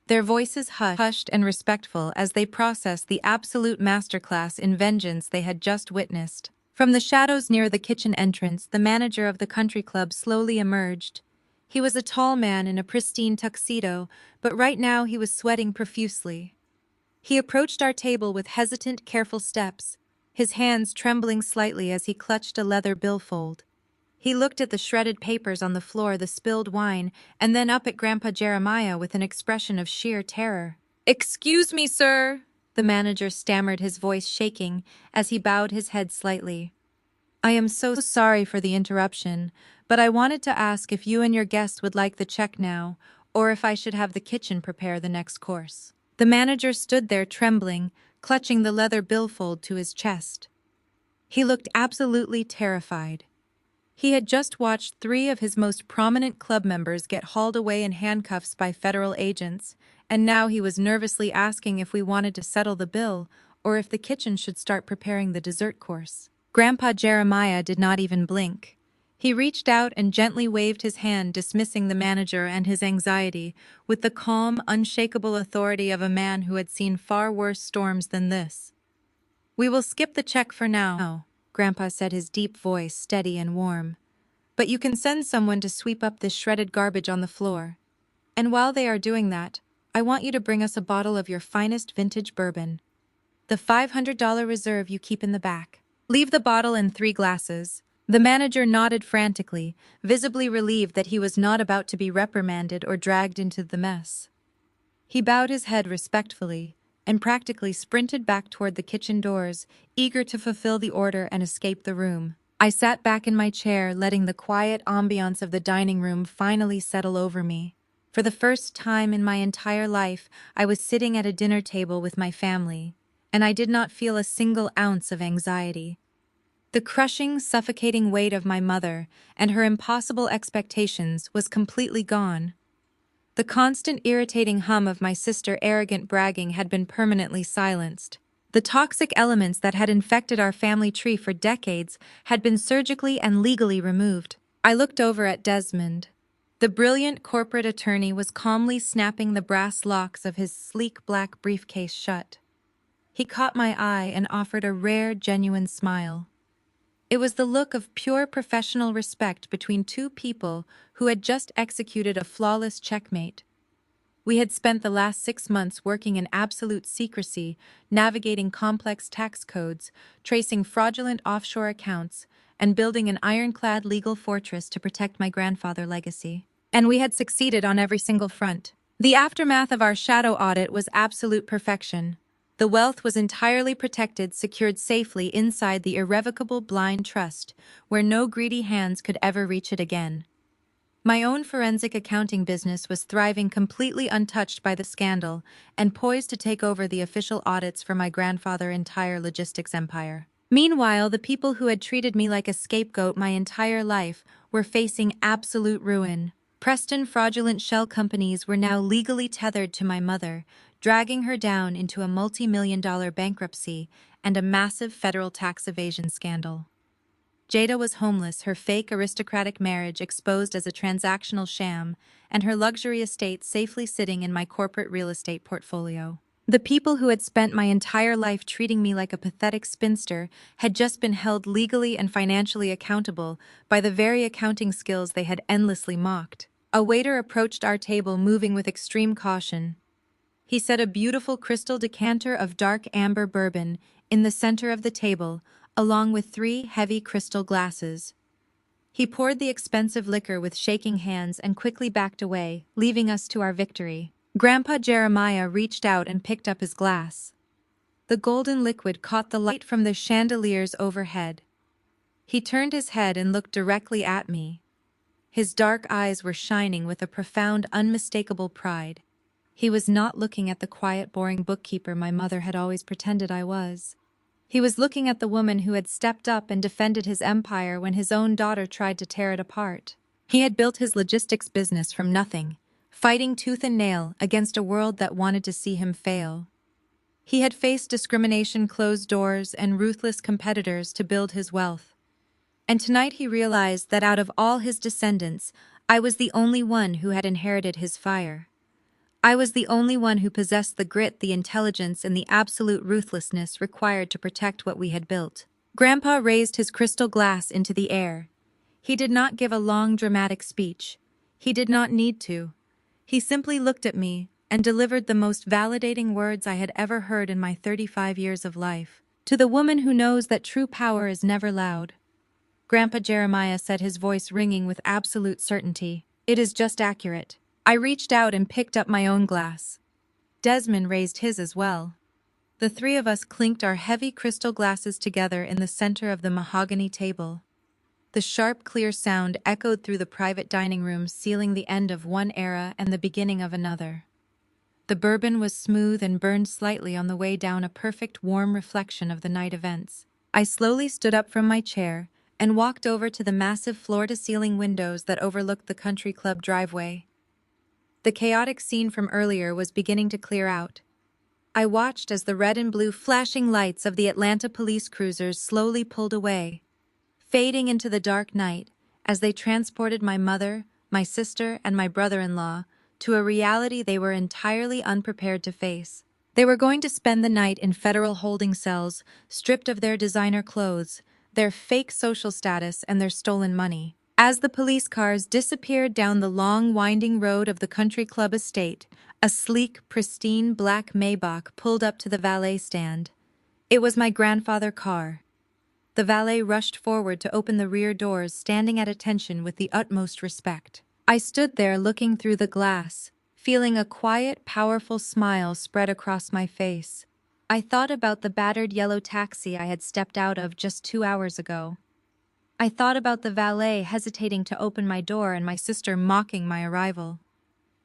Their voices hushed and respectful as they processed the absolute masterclass in vengeance they had just witnessed. From the shadows near the kitchen entrance, the manager of the country club slowly emerged. He was a tall man in a pristine tuxedo, but right now he was sweating profusely. He approached our table with hesitant, careful steps, his hands trembling slightly as he clutched a leather billfold. He looked at the shredded papers on the floor, the spilled wine, and then up at Grandpa Jeremiah with an expression of sheer terror. "Excuse me, sir," the manager stammered, his voice shaking as he bowed his head slightly. "I am so sorry for the interruption, but I wanted to ask if you and your guest would like the check now, or if I should have the kitchen prepare the next course." The manager stood there trembling, clutching the leather billfold to his chest. He looked absolutely terrified. He had just watched 3 of his most prominent club members get hauled away in handcuffs by federal agents, and now he was nervously asking if we wanted to settle the bill or if the kitchen should start preparing the dessert course. Grandpa Jeremiah did not even blink. He reached out and gently waved his hand, dismissing the manager and his anxiety with the calm, unshakable authority of a man who had seen far worse storms than this. "We will skip the check for now," Grandpa said, his deep voice steady and warm. "But you can send someone to sweep up this shredded garbage on the floor. And while they are doing that, I want you to bring us a bottle of your finest vintage bourbon. The $500 reserve you keep in the back. Leave the bottle and 3 glasses." The manager nodded frantically, visibly relieved that he was not about to be reprimanded or dragged into the mess. He bowed his head respectfully and practically sprinted back toward the kitchen doors, eager to fulfill the order and escape the room. I sat back in my chair, letting the quiet ambiance of the dining room finally settle over me. For the first time in my entire life, I was sitting at a dinner table with my family, and I did not feel a single ounce of anxiety. The crushing, suffocating weight of my mother and her impossible expectations was completely gone. The constant irritating hum of my sister's arrogant bragging had been permanently silenced. The toxic elements that had infected our family tree for decades had been surgically and legally removed. I looked over at Desmond. The brilliant corporate attorney was calmly snapping the brass locks of his sleek black briefcase shut. He caught my eye and offered a rare, genuine smile. It was the look of pure professional respect between 2 people who had just executed a flawless checkmate. We had spent the last 6 months working in absolute secrecy, navigating complex tax codes, tracing fraudulent offshore accounts, and building an ironclad legal fortress to protect my grandfather's legacy. And we had succeeded on every single front. The aftermath of our shadow audit was absolute perfection. The wealth was entirely protected, secured safely inside the irrevocable blind trust, where no greedy hands could ever reach it again. My own forensic accounting business was thriving completely untouched by the scandal and poised to take over the official audits for my grandfather's entire logistics empire. Meanwhile, the people who had treated me like a scapegoat my entire life were facing absolute ruin. Preston fraudulent shell companies were now legally tethered to my mother, dragging her down into a multi-million-dollar bankruptcy and a massive federal tax evasion scandal. Jada was homeless, her fake aristocratic marriage exposed as a transactional sham, and her luxury estate safely sitting in my corporate real estate portfolio. The people who had spent my entire life treating me like a pathetic spinster had just been held legally and financially accountable by the very accounting skills they had endlessly mocked. A waiter approached our table, moving with extreme caution. He set a beautiful crystal decanter of dark amber bourbon in the center of the table, along with 3 heavy crystal glasses. He poured the expensive liquor with shaking hands and quickly backed away, leaving us to our victory. Grandpa Jeremiah reached out and picked up his glass. The golden liquid caught the light from the chandeliers overhead. He turned his head and looked directly at me. His dark eyes were shining with a profound, unmistakable pride. He was not looking at the quiet, boring bookkeeper my mother had always pretended I was. He was looking at the woman who had stepped up and defended his empire when his own daughter tried to tear it apart. He had built his logistics business from nothing, fighting tooth and nail against a world that wanted to see him fail. He had faced discrimination, closed doors, and ruthless competitors to build his wealth. And tonight he realized that out of all his descendants, I was the only one who had inherited his fire. I was the only one who possessed the grit, the intelligence, and the absolute ruthlessness required to protect what we had built. Grandpa raised his crystal glass into the air. He did not give a long, dramatic speech. He did not need to. He simply looked at me and delivered the most validating words I had ever heard in my 35 years of life. To the woman who knows that true power is never loud. Grandpa Jeremiah said, his voice ringing with absolute certainty. It is just accurate. I reached out and picked up my own glass. Desmond raised his as well. The 3 of us clinked our heavy crystal glasses together in the center of the mahogany table. The sharp, clear sound echoed through the private dining room, sealing the end of one era and the beginning of another. The bourbon was smooth and burned slightly on the way down, a perfect, warm reflection of the night events. I slowly stood up from my chair and walked over to the massive floor-to-ceiling windows that overlooked the country club driveway. The chaotic scene from earlier was beginning to clear out. I watched as the red and blue flashing lights of the Atlanta police cruisers slowly pulled away, fading into the dark night as they transported my mother, my sister, and my brother-in-law to a reality they were entirely unprepared to face. They were going to spend the night in federal holding cells, stripped of their designer clothes, their fake social status, and their stolen money. As the police cars disappeared down the long, winding road of the country club estate, a sleek, pristine black Maybach pulled up to the valet stand. It was my grandfather's car. The valet rushed forward to open the rear doors, standing at attention with the utmost respect. I stood there looking through the glass, feeling a quiet, powerful smile spread across my face. I thought about the battered yellow taxi I had stepped out of just 2 hours ago. I thought about the valet hesitating to open my door and my sister mocking my arrival.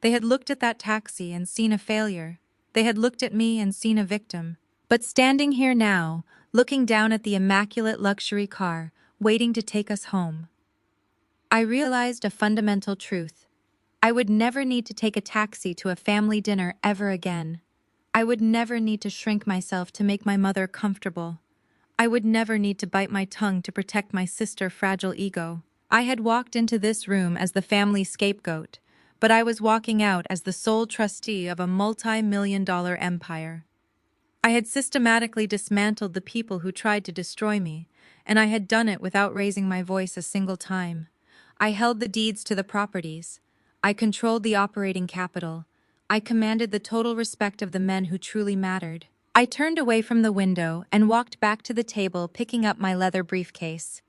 They had looked at that taxi and seen a failure. They had looked at me and seen a victim. But standing here now, looking down at the immaculate luxury car, waiting to take us home, I realized a fundamental truth. I would never need to take a taxi to a family dinner ever again. I would never need to shrink myself to make my mother comfortable. I would never need to bite my tongue to protect my sister's fragile ego. I had walked into this room as the family scapegoat, but I was walking out as the sole trustee of a multi-million-dollar empire. I had systematically dismantled the people who tried to destroy me, and I had done it without raising my voice a single time. I held the deeds to the properties. I controlled the operating capital. I commanded the total respect of the men who truly mattered. I turned away from the window and walked back to the table, picking up my leather briefcase.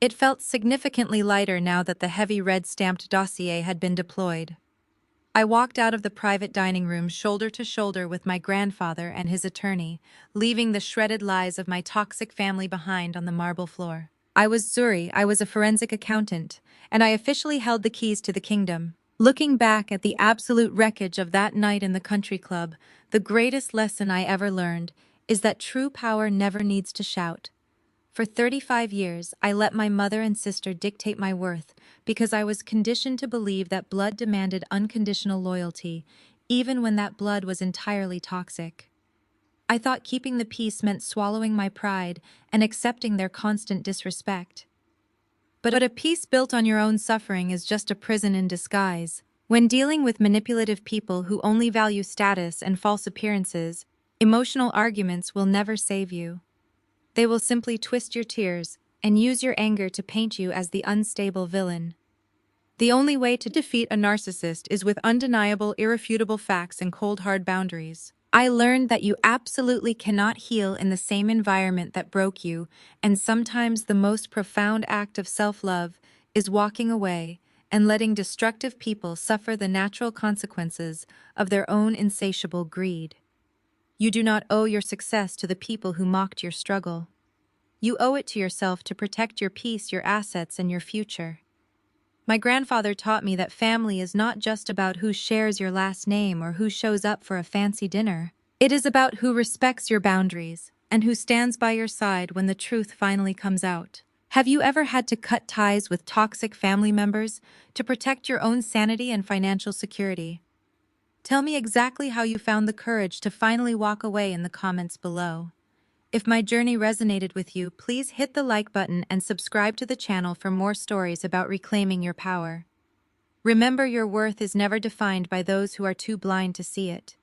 It felt significantly lighter now that the heavy red-stamped dossier had been deployed. I walked out of the private dining room shoulder to shoulder with my grandfather and his attorney, leaving the shredded lies of my toxic family behind on the marble floor. I was Zuri, I was a forensic accountant, and I officially held the keys to the kingdom. Looking back at the absolute wreckage of that night in the country club, the greatest lesson I ever learned is that true power never needs to shout. For 35 years, I let my mother and sister dictate my worth because I was conditioned to believe that blood demanded unconditional loyalty, even when that blood was entirely toxic. I thought keeping the peace meant swallowing my pride and accepting their constant disrespect. But a peace built on your own suffering is just a prison in disguise. When dealing with manipulative people who only value status and false appearances, emotional arguments will never save you. They will simply twist your tears and use your anger to paint you as the unstable villain. The only way to defeat a narcissist is with undeniable, irrefutable facts and cold, hard boundaries. I learned that you absolutely cannot heal in the same environment that broke you, and sometimes the most profound act of self-love is walking away and letting destructive people suffer the natural consequences of their own insatiable greed. You do not owe your success to the people who mocked your struggle. You owe it to yourself to protect your peace, your assets, and your future. My grandfather taught me that family is not just about who shares your last name or who shows up for a fancy dinner. It is about who respects your boundaries and who stands by your side when the truth finally comes out. Have you ever had to cut ties with toxic family members to protect your own sanity and financial security? Tell me exactly how you found the courage to finally walk away in the comments below. If my journey resonated with you, please hit the like button and subscribe to the channel for more stories about reclaiming your power. Remember, your worth is never defined by those who are too blind to see it.